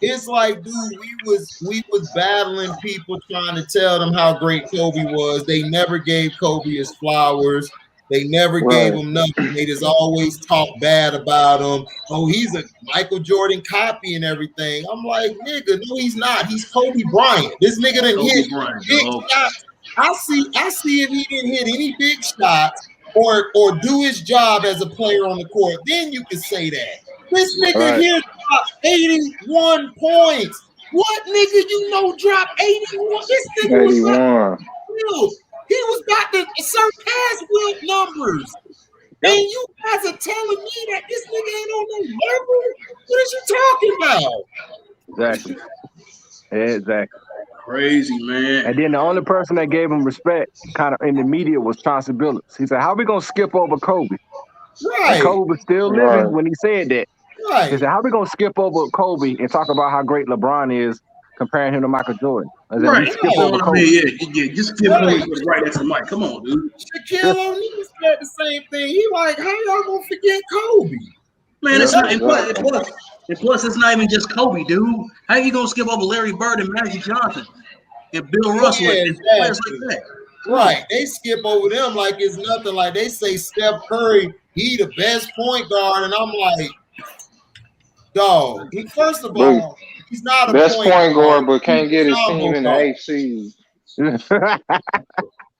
It's like, dude, we was battling people trying to tell them how great Kobe was. They never gave Kobe his flowers. They never gave him nothing. They just always talk bad about him. Oh, he's a Michael Jordan copy and everything. I'm like, nigga, no, he's not. He's Kobe Bryant. This nigga done hit big shots. I see if he didn't hit any big shots or do his job as a player on the court. Then you can say that. This nigga here dropped 81 points. What nigga you know dropped 81? This nigga was like, he was about to surpass Wilt numbers. And you guys are telling me that this nigga ain't on no level? What is you talking about? Exactly. Exactly. Crazy, man. And then the only person that gave him respect kind of in the media was Chauncey Billups. He said, how we going to skip over Kobe? Right. And Kobe was still living when he said that. Right. He said, how we going to skip over Kobe and talk about how great LeBron is, comparing him to Michael Jordan? I said, Right. skip over Kobe. Yeah, just skip Kobe right next to Mike. Come on, dude. Shaquille O'Neal said the same thing. He like, how y'all going to forget Kobe? Man, it's not, and plus, it's not even just Kobe, dude. How you going to skip over Larry Bird and Magic Johnson and Bill Russell and players like that? Right. They skip over them like it's nothing. Like they say Steph Curry, he the best point guard. And I'm like, dog, first of all, he's not a best point guard, but he's can't get his team in the guard. 8th seed.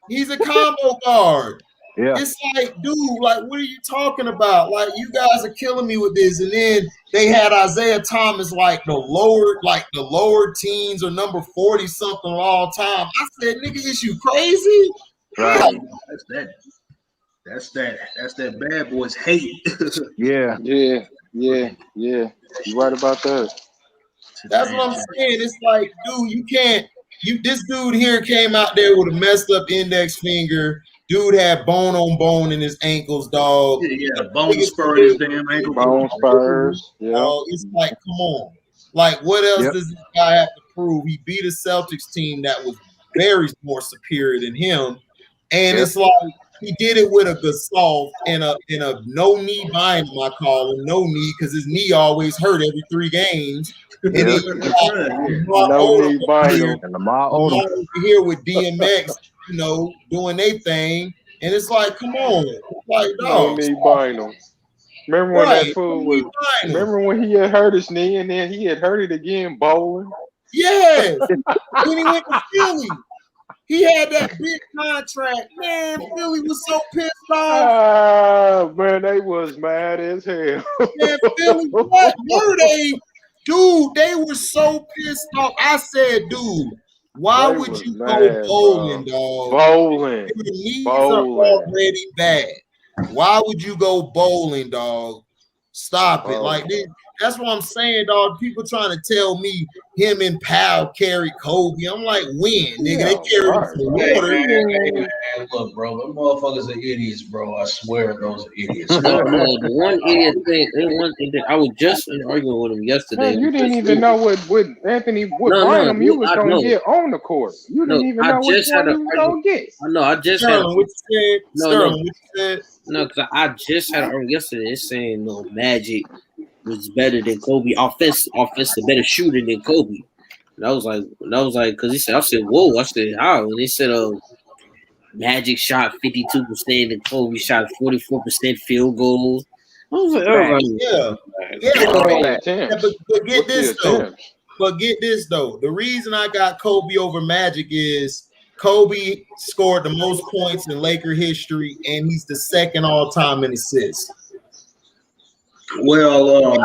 He's a combo guard. Yeah. It's like, dude, like, what are you talking about? Like, you guys are killing me with this. And then they had Isaiah Thomas like the lower teens or number 40 something all time. I said, nigga, is you crazy? Right. That's that bad boys hate. Yeah. You right about that. That's what I'm saying. It's like, dude, you can't. This dude here came out there with a messed up index finger. Dude had bone on bone in his ankles, dog. Yeah, bone spur in his damn ankle. Bone spurs. Yeah. It's like, come on. Like, what else does this guy have to prove? He beat a Celtics team that was very more superior than him. And it's like he did it with a Gasol in a no knee binding, I call him no knee, because his knee always hurt every 3 games. And he no knee binding. And Lamar Odom here with DMX, doing their thing. And it's like, come on. Like, no knee binding. Remember when that fool was? Remember when he had hurt his knee and then he had hurt it again bowling? Yes. When he went to Philly. He had that big contract. Man, Philly was so pissed off. Man, they was mad as hell. Man, Philly, what were they? Dude, they were so pissed off. I said, dude, why would you go bowling, dog? Bowling. Your knees are already bad. Why would you go bowling, dog? Stop it. Like this. That's what I'm saying, dog. People trying to tell me him and Powell carried Kobe. I'm like, when, nigga? They carried him for water. Hey, look, bro, them motherfuckers are idiots, bro. I swear those are idiots. The one idiot thing, I was just arguing with him yesterday. Man, you didn't even know what Anthony Bynum you was gonna get on the court. You didn't even know what you was gonna get. I know. I just had. No, because I just had an argument yesterday. It's saying Magic was better than Kobe, offensive, better shooter than Kobe. And I was like, because I said, whoa, I said, how? And they said, Magic shot 52% and Kobe shot 44% field goals. I was like, But get this though. The reason I got Kobe over Magic is Kobe scored the most points in Laker history, and he's the second all-time in assists. Well,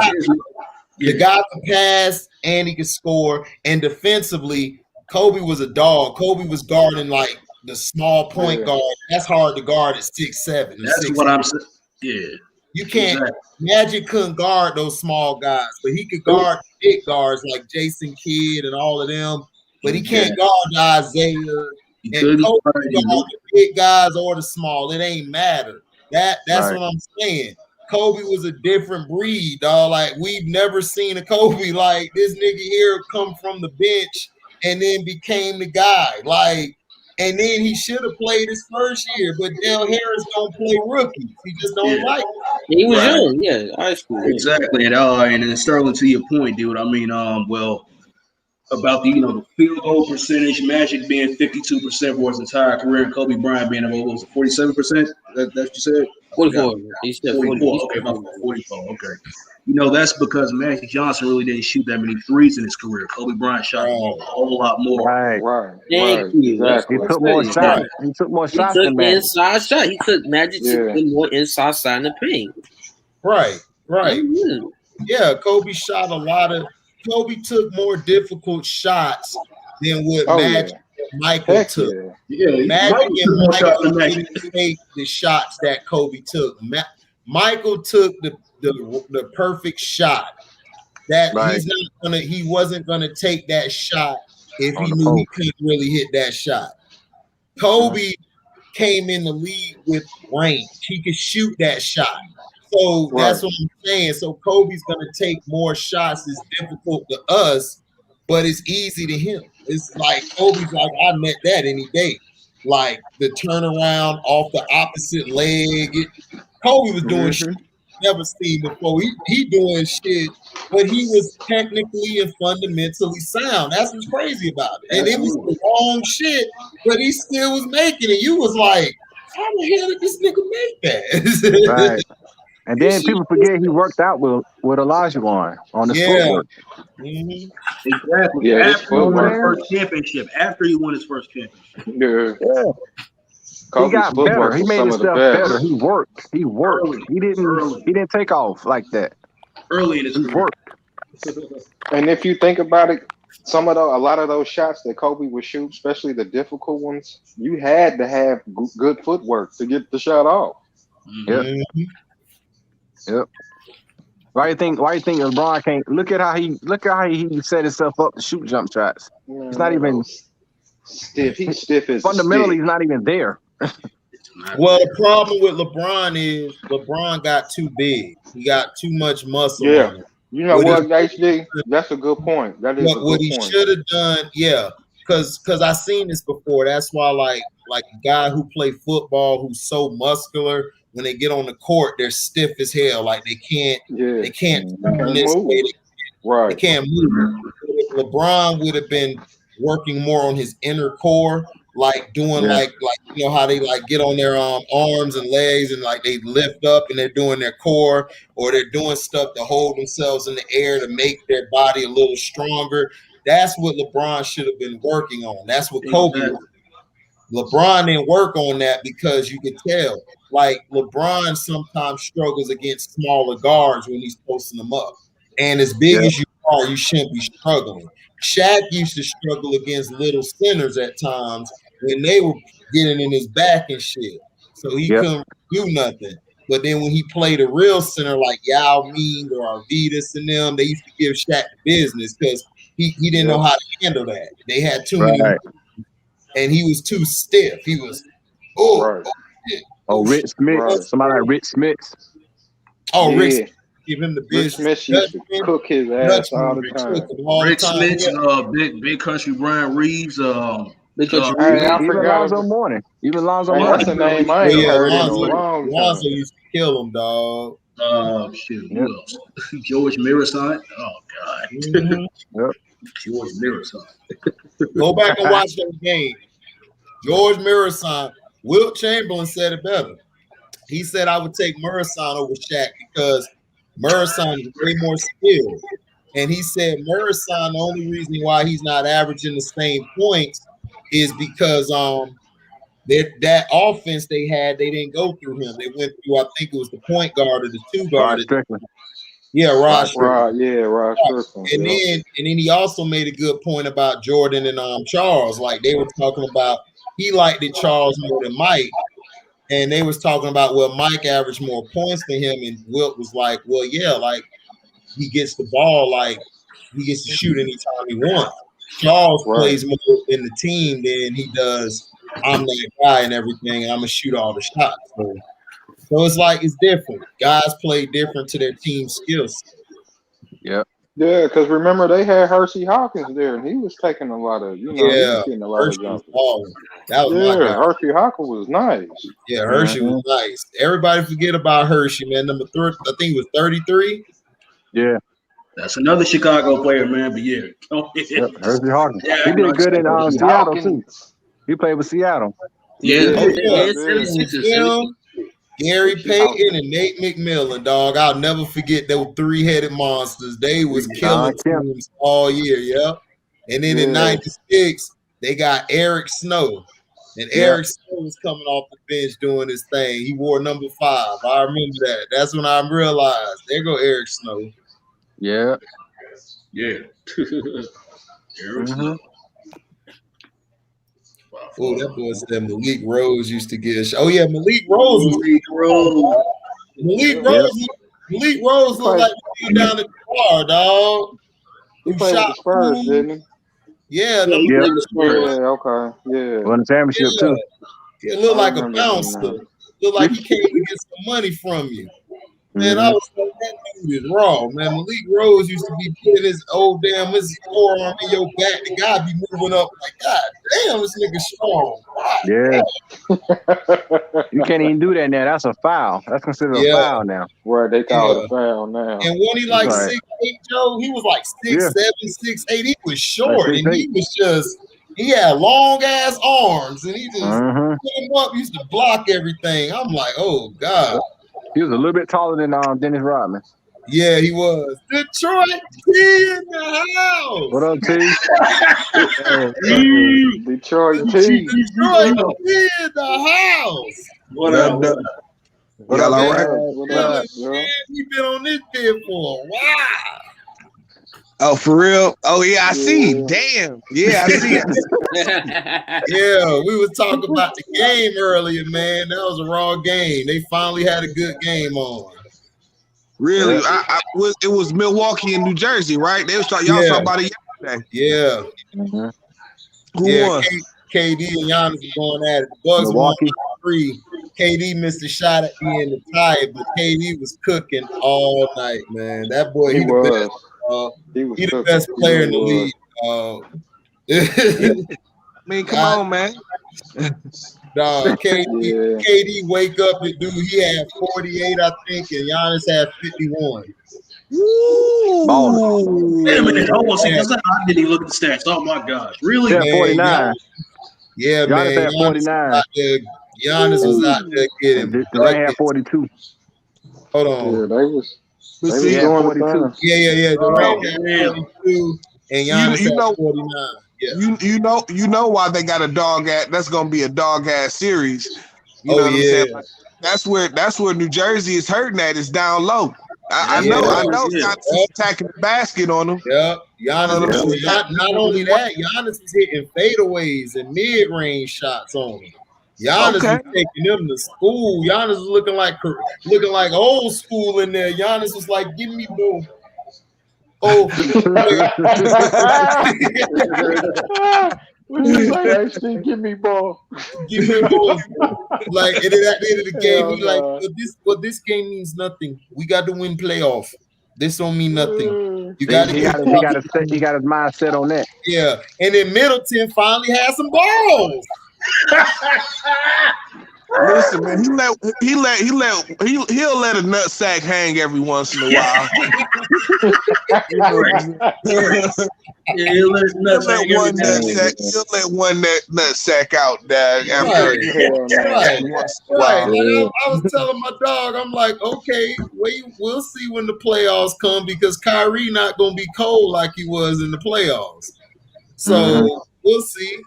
The guy could pass and he could score. And defensively, Kobe was a dog. Kobe was guarding like the small point guard. That's hard to guard at 6'7". That's what I'm saying. Yeah. You can't. Exactly. Magic couldn't guard those small guys, but he could guard big guards like Jason Kidd and all of them. But he can't guard Isaiah. And Kobe guard the big guys or the small. It ain't matter. That's what I'm saying. Kobe was a different breed, dog. Like, we've never seen a Kobe like this nigga here come from the bench and then became the guy. Like, and then he should have played his first year, but Dale Harris don't play rookies. He just don't like it. He was young, high school. Exactly. And then Sterling, to your point, dude. I mean, about the field goal percentage, Magic being 52% for his entire career, and Kobe Bryant being about 47%. That's what you said. 44. He said 44. Okay, about 44. Okay. That's because Magic Johnson really didn't shoot that many threes in his career. Kobe Bryant shot a whole lot more. Right. Exactly. He took more shots. He took more shots than Magic. Inside shot. He took Magic to more inside side in the paint. Right. Yeah, Kobe shot a lot of. Kobe took more difficult shots than what Magic and Michael took. Magic and Michael didn't take the shots that Kobe took. Michael took the perfect shot. He wasn't gonna take that shot if he knew he couldn't really hit that shot. Kobe came in the league with range. He could shoot that shot. So that's what I'm saying. So Kobe's gonna take more shots. It's difficult to us, but it's easy to him. It's like Kobe's like, I met that any day. Like the turnaround off the opposite leg. Kobe was doing shit never seen before. He doing shit, but he was technically and fundamentally sound. That's what's crazy about it. And it was the wrong shit, but he still was making it. You was like, how the hell did this nigga make that? Right. And then people forget he worked out with Olajuwon on the footwork. Exactly. Yeah, after he won his first championship. He got better. He made himself better. He worked. He didn't take off like that. Early in his career. And if you think about it, a lot of those shots that Kobe would shoot, especially the difficult ones, you had to have good footwork to get the shot off. Yep. Why you think LeBron can't look at how he set himself up to shoot jump shots? He's not even stiff. He's stiff as fundamentally. He's not even there. Well, the problem with LeBron is LeBron got too big. He got too much muscle. Yeah. On him. You know what, HD? That's a good point. That is what he should have done. Yeah, because I seen this before. That's why like a guy who play football who's so muscular. When they get on the court, they're stiff as hell. Like they can't turn this way. They can't move. LeBron would have been working more on his inner core, like doing like how they like get on their arms and legs and like they lift up and they're doing their core, or they're doing stuff to hold themselves in the air to make their body a little stronger. That's what LeBron should have been working on. That's what Kobe was. LeBron didn't work on that because you could tell. Like LeBron sometimes struggles against smaller guards when he's posting them up. And as big as you are, you shouldn't be struggling. Shaq used to struggle against little centers at times when they were getting in his back and shit. So he couldn't do nothing. But then when he played a real center like Yao Ming or Arvidas and them, they used to give Shaq the business because he didn't know how to handle that. They had too many, and he was too stiff. He was, Rich Smith. Somebody like Rich Smith. Rich. Give him the business. Rich Smith used to cook his ass all the time. Rich Smith, Big Country Brian Reeves. I forgot Lonzo Mourning. Even Lonzo Mourning. That's a name I ain't heard in a long time. Lonzo used to kill him, dog. Shit. Who else? George Mirasan. Oh God. George Mirasan. Go back and watch that game. George Mirasan. Wilt Chamberlain said it better. He said, I would take Murasan over Shaq because Murasan is way more skilled. And he said Murasan, the only reason why he's not averaging the same points is because that offense they had, they didn't go through him. They went through, I think it was the point guard or the two guard. Yeah, Rod Strickland. Rod Strickland. And then he also made a good point about Jordan and Charles. Like they were talking about, he liked it Charles more than Mike. And they was talking about, well, Mike averaged more points than him, and Wilt was like, well, yeah, like he gets the ball, like he gets to shoot anytime he wants. Charles plays more in the team than he does. I'm that guy and everything, and I'm gonna shoot all the shots. So it's like it's different. Guys play different to their team skills. Yep. Yeah, because remember they had Hershey Hawkins there, and he was taking a lot of, he was getting a lot of jumpers. That was my guy. Hershey Hawkins was nice. Yeah, Hershey was nice. Everybody forget about Hershey, man. Number 3, I think he was 33. Yeah. That's another Chicago player, man. But yeah. Hershey Hawkins. Yeah, he did good in Seattle, too. He played with Seattle. Gary Payton and Nate McMillan, dog. I'll never forget those 3-headed monsters. They was killing teams all year, And then in '96, they got Eric Snow. And Eric Snow was coming off the bench doing his thing. He wore number 5. I remember that. That's when I realized, there go Eric Snow. Yeah. Eric Snow. Oh, that boy said Malik Rose used to get a shot. Oh, yeah, Malik Rose. Malik Rose looked like he down at the bar, dog. He played with the Spurs, didn't he? Yeah. Okay. Yeah. Won the championship, too. It looked like a bouncer. Looked like he came to get some money from you. Man, I was like, that dude is wrong, man. Malik Rose used to be putting his his forearm in your back. The guy be moving up like, God damn, this nigga strong. You can't even do that now. That's a foul. That's considered a foul now. Right, they call it a foul now. And when he like 6'8", Joe, he was like 6'7", 6'8". He was short, and he was just. He had long ass arms, and he just put him up. Used to block everything. I'm like, oh God. He was a little bit taller than Dennis Rodman. Yeah, he was. Detroit T in the house. What up, T? Detroit T. Detroit T in the house. What up? What up, all right? What up, man? We've been on this bit for a while. Oh, for real? Oh, yeah, I see. Damn. Yeah, I see. Yeah, we was talking about the game earlier, man. That was a raw game. They finally had a good game on. Really? It was Milwaukee and New Jersey, right? They was talking about it yesterday. Yeah. Who won? KD and Giannis were going at it. The Bucks won 3. KD missed a shot at the end to tie it, but KD was cooking all night, man. That boy, he the best. He the best player in the league. I mean, come on, man. Dog, KD wake up and he had 48, I think, and Giannis had 51. Wait a minute. Hold on a second. I didn't even look at the stats. Oh my gosh. Really? Yeah, 49. Yeah, Giannis man. had 49. Giannis was out there getting. Durant had 42. Hold on. Yeah, they was doing 42. Yeah. Durant had 42, and Giannis had 49. Yeah. You know why they got a dog at? That's gonna be a dog ass series. You know what I'm saying? Like, that's where New Jersey is hurting at. Is down low. I know. Giannis is attacking the basket on them. Yeah, Giannis. Not only that, Giannis was hitting fadeaways and mid-range shots on him. Giannis was taking them to school. Giannis was looking like old school in there. Giannis was like, "Give me more." Oh, what you say? Actually, give me ball. Give me ball. Like, and then at the end of the game, he's like, this game means nothing. We got to win playoff. This don't mean nothing. You got to. He got his mindset on that. Yeah, and then Middleton finally had some balls. Listen, man, he'll let a nut sack hang every once in a while. He'll let one nut sack out, dad. Right. I was telling my dog, I'm like, okay, we'll see when the playoffs come, because Kyrie not gonna be cold like he was in the playoffs. So we'll see.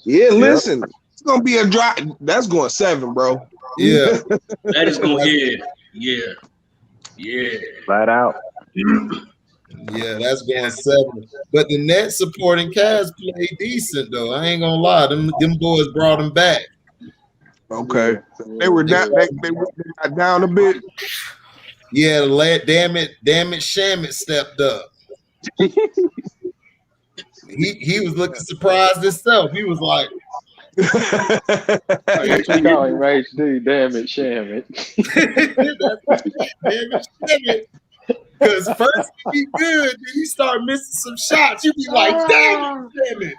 Yeah, listen. Gonna be a dry. That's going 7, bro. Yeah, that is going. Yeah. Yeah. Flat out. Yeah, that's going 7. But the Nets supporting Cavs played decent though. I ain't gonna lie, them boys brought them back. Okay, Yeah, they were yeah. down. They got down a bit. Yeah, damn it, Shamit stepped up. He was looking surprised himself. He was like, You call him HD, damn it, sham it. damn it, Shamit. Because first he be good, then he start missing some shots. You be like, damn it.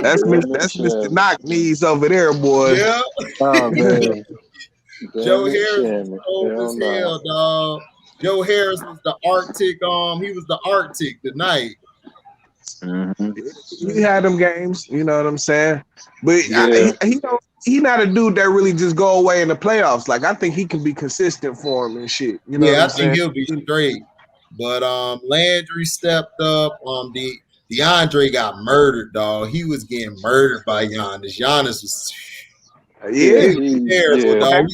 That's Mr. Knock knees over there, boy. Yeah. Oh man. Joe Harris was old as hell, dog. Joe Harris was the Arctic. He was the Arctic tonight. He had them games, you know what I'm saying? But Yeah. he not a dude that really just go away in the playoffs. Like I think he can be consistent for him and shit. You know what I'm saying? I think he'll be straight. But Landry stepped up. DeAndre got murdered, dog. He was getting murdered by Giannis. Giannis was terrible, dog.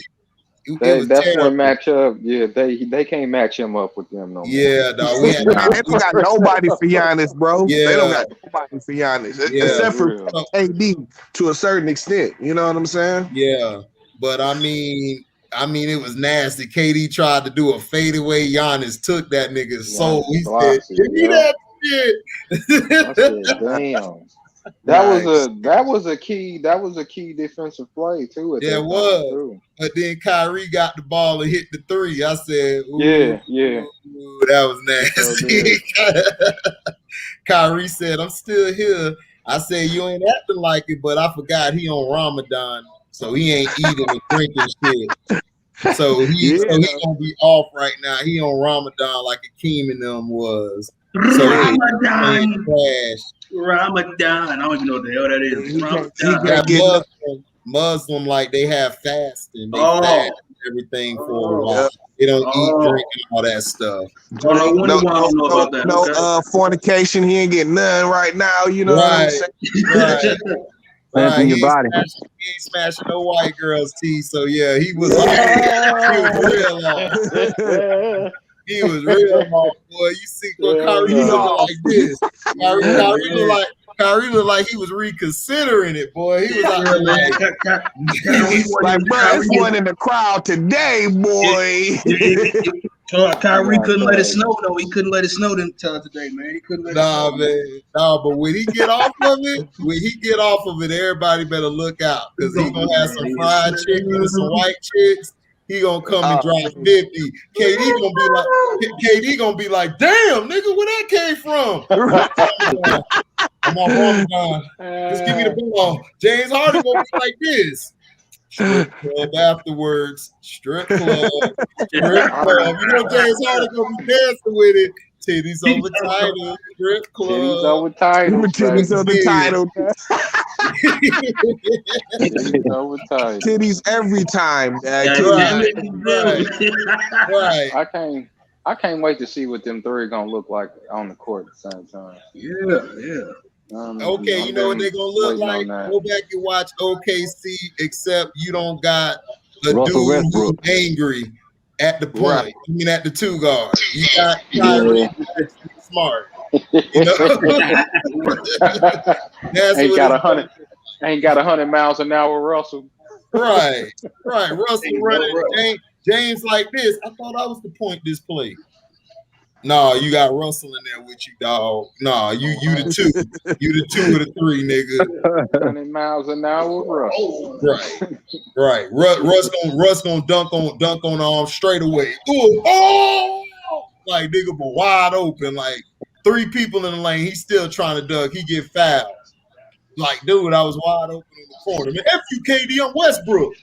That's one matchup. Yeah, they can't match him up with them no more. Yeah, dog. They don't got nobody for Giannis, bro. Yeah. They don't got nobody for Giannis, except for KD to a certain extent. You know what I'm saying? Yeah, but I mean, it was nasty. KD tried to do a fadeaway. Giannis took that nigga's soul. He said, "Give me that shit." I said, damn. That was a key defensive play too. Yeah, it was. Too. But then Kyrie got the ball and hit the 3. I said, ooh, yeah. Ooh, that was nasty. Kyrie said, "I'm still here." I said, "You ain't acting like it," but I forgot he on Ramadan, so he ain't eating and drinking shit. So he gonna be off right now. He on Ramadan like Akeem and them was. So Ramadan. I don't even know what the hell that is. Ramadan. Muslim, like they have fasting. They fast everything for a while. They don't eat, drink, and all that stuff. No fornication. He ain't getting none right now. You know what I'm saying? Right. He ain't smashing no white girls' teeth. So yeah, he was real off. He was real off, boy. You see what Kyrie looking like this. Kyrie looked like he was reconsidering it, boy. He was like, bro, this one in the crowd today, boy. Kyrie couldn't let it snow, though. He couldn't let it snow until today, man. He couldn't let it snow. Man. Nah, but when he get off of it, everybody better look out. Because he going to have some fried chicken and some white chicks. He gonna come and drop 50. KD gonna be like, damn, nigga, where that came from? I'm on Ramadan. Just give me the ball. James Harden gonna be like this. Strip club afterwards. Strip club. You know James Harden gonna be dancing with it. Titties over title. Strip club. Titties over title. Titties over title. Titties every time. Right. I can't wait to see what them 3 gonna look like on the court at the same time. Yeah. Okay, you know what they're gonna look like? Go back and watch OKC, except you don't got a dude who's angry at the point. Right. I mean, at the 2 guard. You got Kyrie smart. You know? Ain't got 100 miles an hour, Russell. Right. Russell running James like this. I thought I was the point this play. No, you got Russell in there with you, dog. No, you the 2. You the 2 or the 3, nigga. 100 miles an hour, Russell. Right. Russ gonna dunk on straight away. Ooh, like nigga, but wide open. Like 3 people in the lane. He's still trying to dunk. He get fouled. Like, dude, I was wide open in the corner. Man, F you, KD, I'm Westbrook.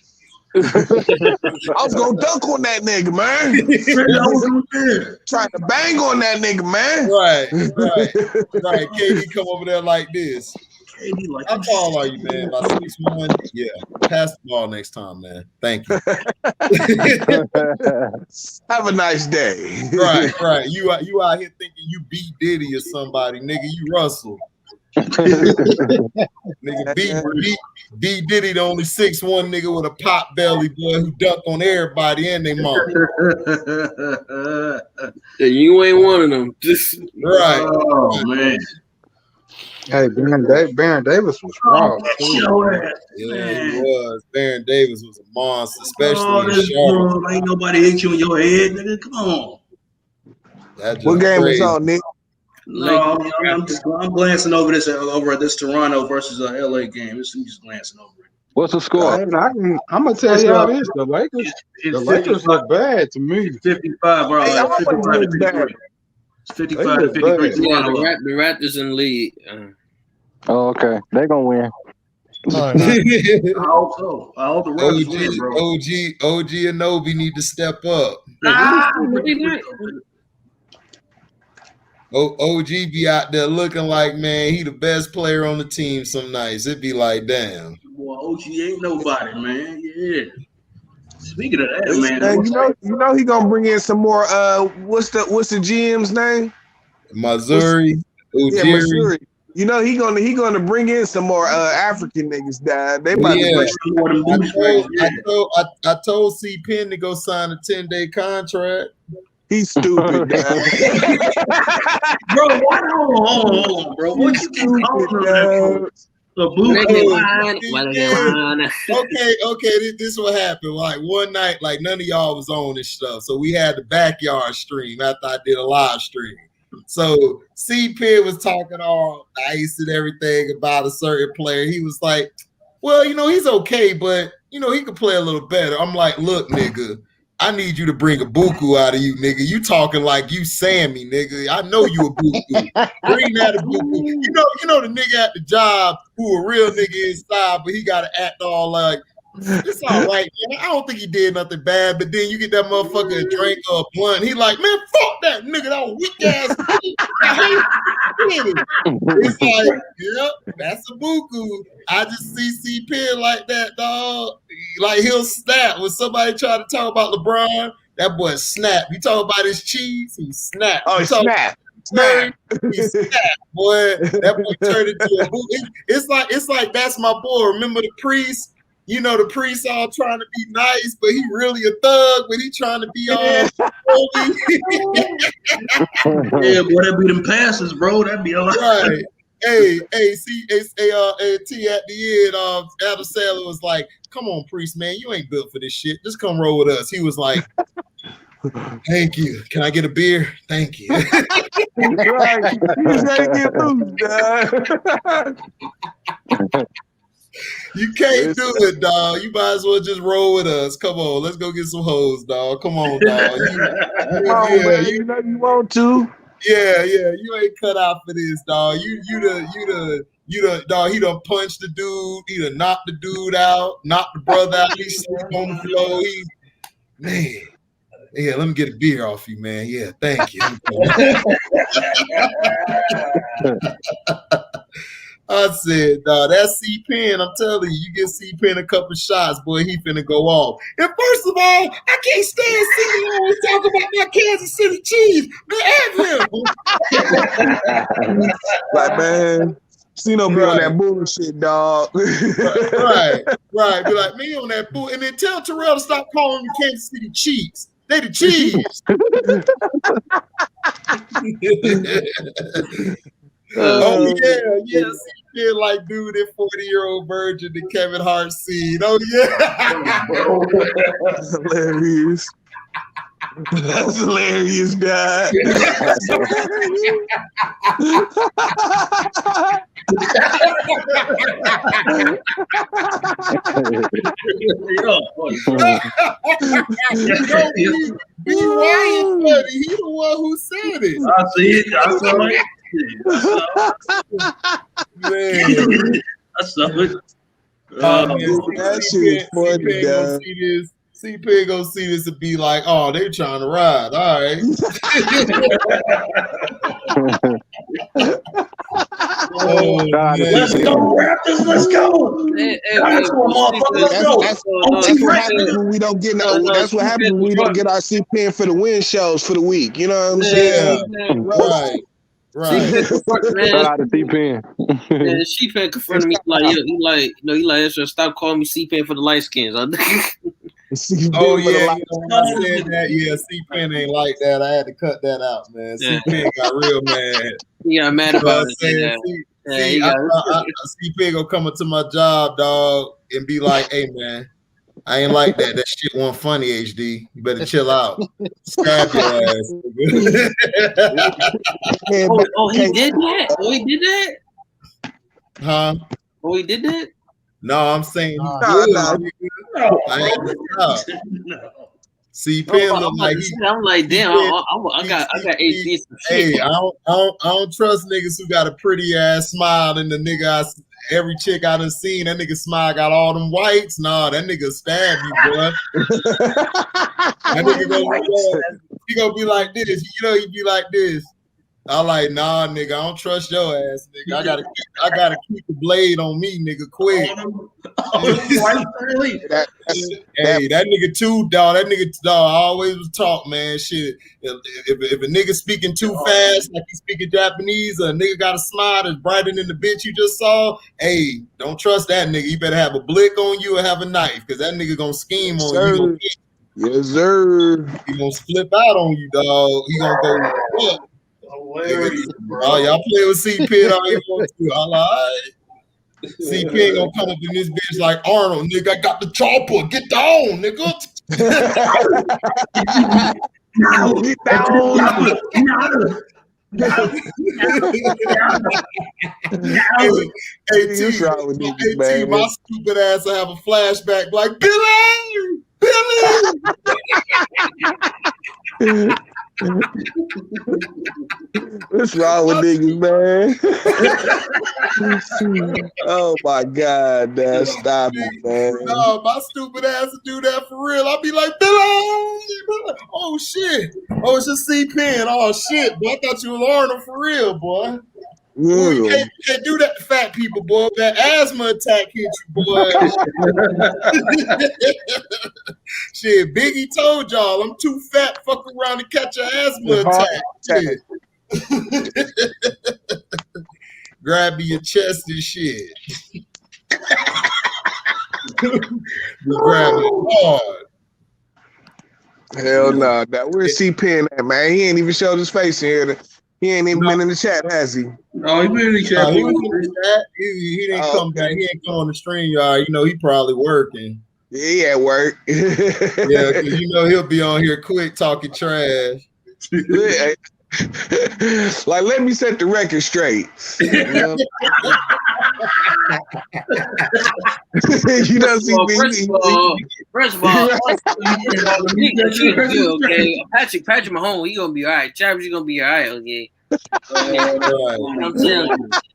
I was gonna dunk on that nigga, man. Trying to bang on that nigga, man. Right. KD come over there like this. How tall are you, man? About 6'1"? Yeah. Pass the ball next time, man. Thank you. Have a nice day. Right. You out here thinking you beat Diddy or somebody, nigga. You Russell. Nigga, D Diddy, the only 6'1" nigga with a pop belly, boy, who dunked on everybody and they mom. Yeah, you ain't one of them. Just right. Oh man. Hey, Baron Davis was raw. Yeah, he was. Baron Davis was a monster, especially in Charlotte. Ain't nobody hit you in your head, nigga. Come on. What game is on, Nick? No, I'm glancing over at this Toronto versus LA game. I'm just glancing over it. What's the score? I'm gonna tell y'all this: the Lakers look bad to me. 55, bro. Hey, 55 to 53. Toronto. The Raptors in the lead. Oh, okay. They're gonna win. I hope so. I hope the Raptors win, bro. OG Anunoby need to step up. OG be out there looking like, man, he the best player on the team some nights. It'd be like, damn. Boy, OG ain't nobody, man. Yeah. Speaking of that, man, you know he gonna bring in some more. What's the GM's name? Missouri. Yeah, Missouri. You know he gonna bring in some more African niggas. They about to bring some more of them. I told C Penn to go sign a 10-day contract. He's stupid, bro. Hold on, bro. What you keep calling him? Okay. This is what happened. Like one night, like none of y'all was on this stuff, so we had the backyard stream after I did a live stream. So C Penn was talking all nice and everything about a certain player. He was like, "Well, he's okay, but he could play a little better." I'm like, "Look, nigga, I need you to bring a buku out of you, nigga. You talking like you Sammy, nigga. I know you a buku. Bring that a buku. You know the nigga at the job who a real nigga inside, but he got to act all like, it's all right, man. I don't think he did nothing bad, but then you get that motherfucker a drink or a blunt. He like, man, fuck that nigga. That was weak ass. I hate it. It's like, yep, that's a buku. I just see C Penn like that, dog. Like he'll snap when somebody try to talk about LeBron. That boy snap. You talk about his cheese, he snap. Oh, snap. Snap. He snap, boy. That boy turned into a buku. It's like that's my boy. Remember the priest? The priest all trying to be nice, but he really a thug when he trying to be all holy. Yeah, boy, that be them passes, bro. That'd be a lot. Right. Hey, T at the end, Adam Sandler was like, "Come on, priest, man, you ain't built for this shit. Just come roll with us." He was like, "Thank you. Can I get a beer? Thank you." Right. He's ready to get loose, dog. You can't do it, dog. You might as well just roll with us. Come on, let's go get some hoes, dog. Come on, dog. You know you want to. Yeah, you ain't cut out for this, dog. You the dog. He done punched the dude. He done knocked the dude out, knocked the brother out. He sleep on the floor. Man. Yeah, let me get a beer off you, man. Yeah, thank you. I said, dog, that's C Penn. I'm telling you, you get C Penn a couple shots, boy, he finna go off. And first of all, I can't stand seeing you always talk about my Kansas City Chiefs. Man, him. Like, man, Cino be on that bullshit, dog. Right. Be like, me on that bull. And then tell Terrell to stop calling me Kansas City Chiefs. They the Chiefs. Yeah. See, like dude, that 40-year-old virgin, the Kevin Hart scene. Oh yeah, that's hilarious. That's hilarious, guy. He the one who said it. I see it. I saw it. Man. I saw it. That shit is funny, guy. C-Pig gonna see this and be like, oh, they trying to ride. All right. Let's go, Raptors. Let's go. That's what happens when we don't get that's what happens when we don't get our C-Pin for the win shows for the week. You know what I'm saying? Right. Right. Shout out to C-Pen. Man, C-Pen confronted me like, yo, he like, stop calling me C-Pen for the light skins. Oh yeah, when I said that, C-Pen ain't like that. I had to cut that out, man. C-Pen got real mad. He got mad about it. C-Pen gonna come into my job, dog, and be like, "Hey, man, I ain't like that. That shit wasn't funny, HD. You better chill out. Stab your ass." He did that? Oh, he did that? Huh? Oh, he did that? No, I'm saying he C-Pen look like I'm like, damn, I got HD. Hey, I don't trust niggas who got a pretty ass smile and the nigga every chick I done seen, that nigga smile got all them whites. Nah, that nigga stab you, boy. That nigga he gonna be like this. You know, he be like this. I like, nah, nigga, I don't trust your ass, nigga. I gotta keep the blade on me, nigga, quick. Hey, that nigga too, dog. That nigga, dog, I always was taught, man. Shit, if a nigga speaking too fast, like he speaking Japanese, or a nigga got a smile that's brighter than the bitch you just saw, hey, don't trust that nigga. You better have a blick on you or have a knife, because that nigga gonna scheme on you. Yes, sir. He gonna flip out on you, dog. He gonna go, what? Oh, y'all play with C-Pen all you want to. All right. C-Pen gonna come up in this bitch like Arnold, nigga. I got the chopper. Get down, nigga. Hey, T, my stupid ass will have a flashback like Billy. What's wrong with niggas, man? Oh my God, man. Stop it, man. No, my stupid ass to do that for real. I'll be like, oh shit. Oh, it's just C-Pen. Oh shit, boy. I thought you was Arnold for real, boy. Boy, you can't do that to fat people, boy. That asthma attack hit you, boy. Shit, Biggie told y'all I'm too fat. Fuck around and catch an asthma attack. Grab your chest and shit. Grab it hard. Hell no. Where's C-Pen at, man? He ain't even showed his face in here. He ain't even been in the chat, has he? No, he been in the chat. He didn't come back. He ain't come on the stream, y'all. You know, he probably working. Yeah, he at work. Yeah, because you know he'll be on here quick talking trash. Like, let me set the record straight. You know, first of all, okay. Patrick Mahomes, he gonna be all right. Travis, you gonna be all right, okay? I'm telling you.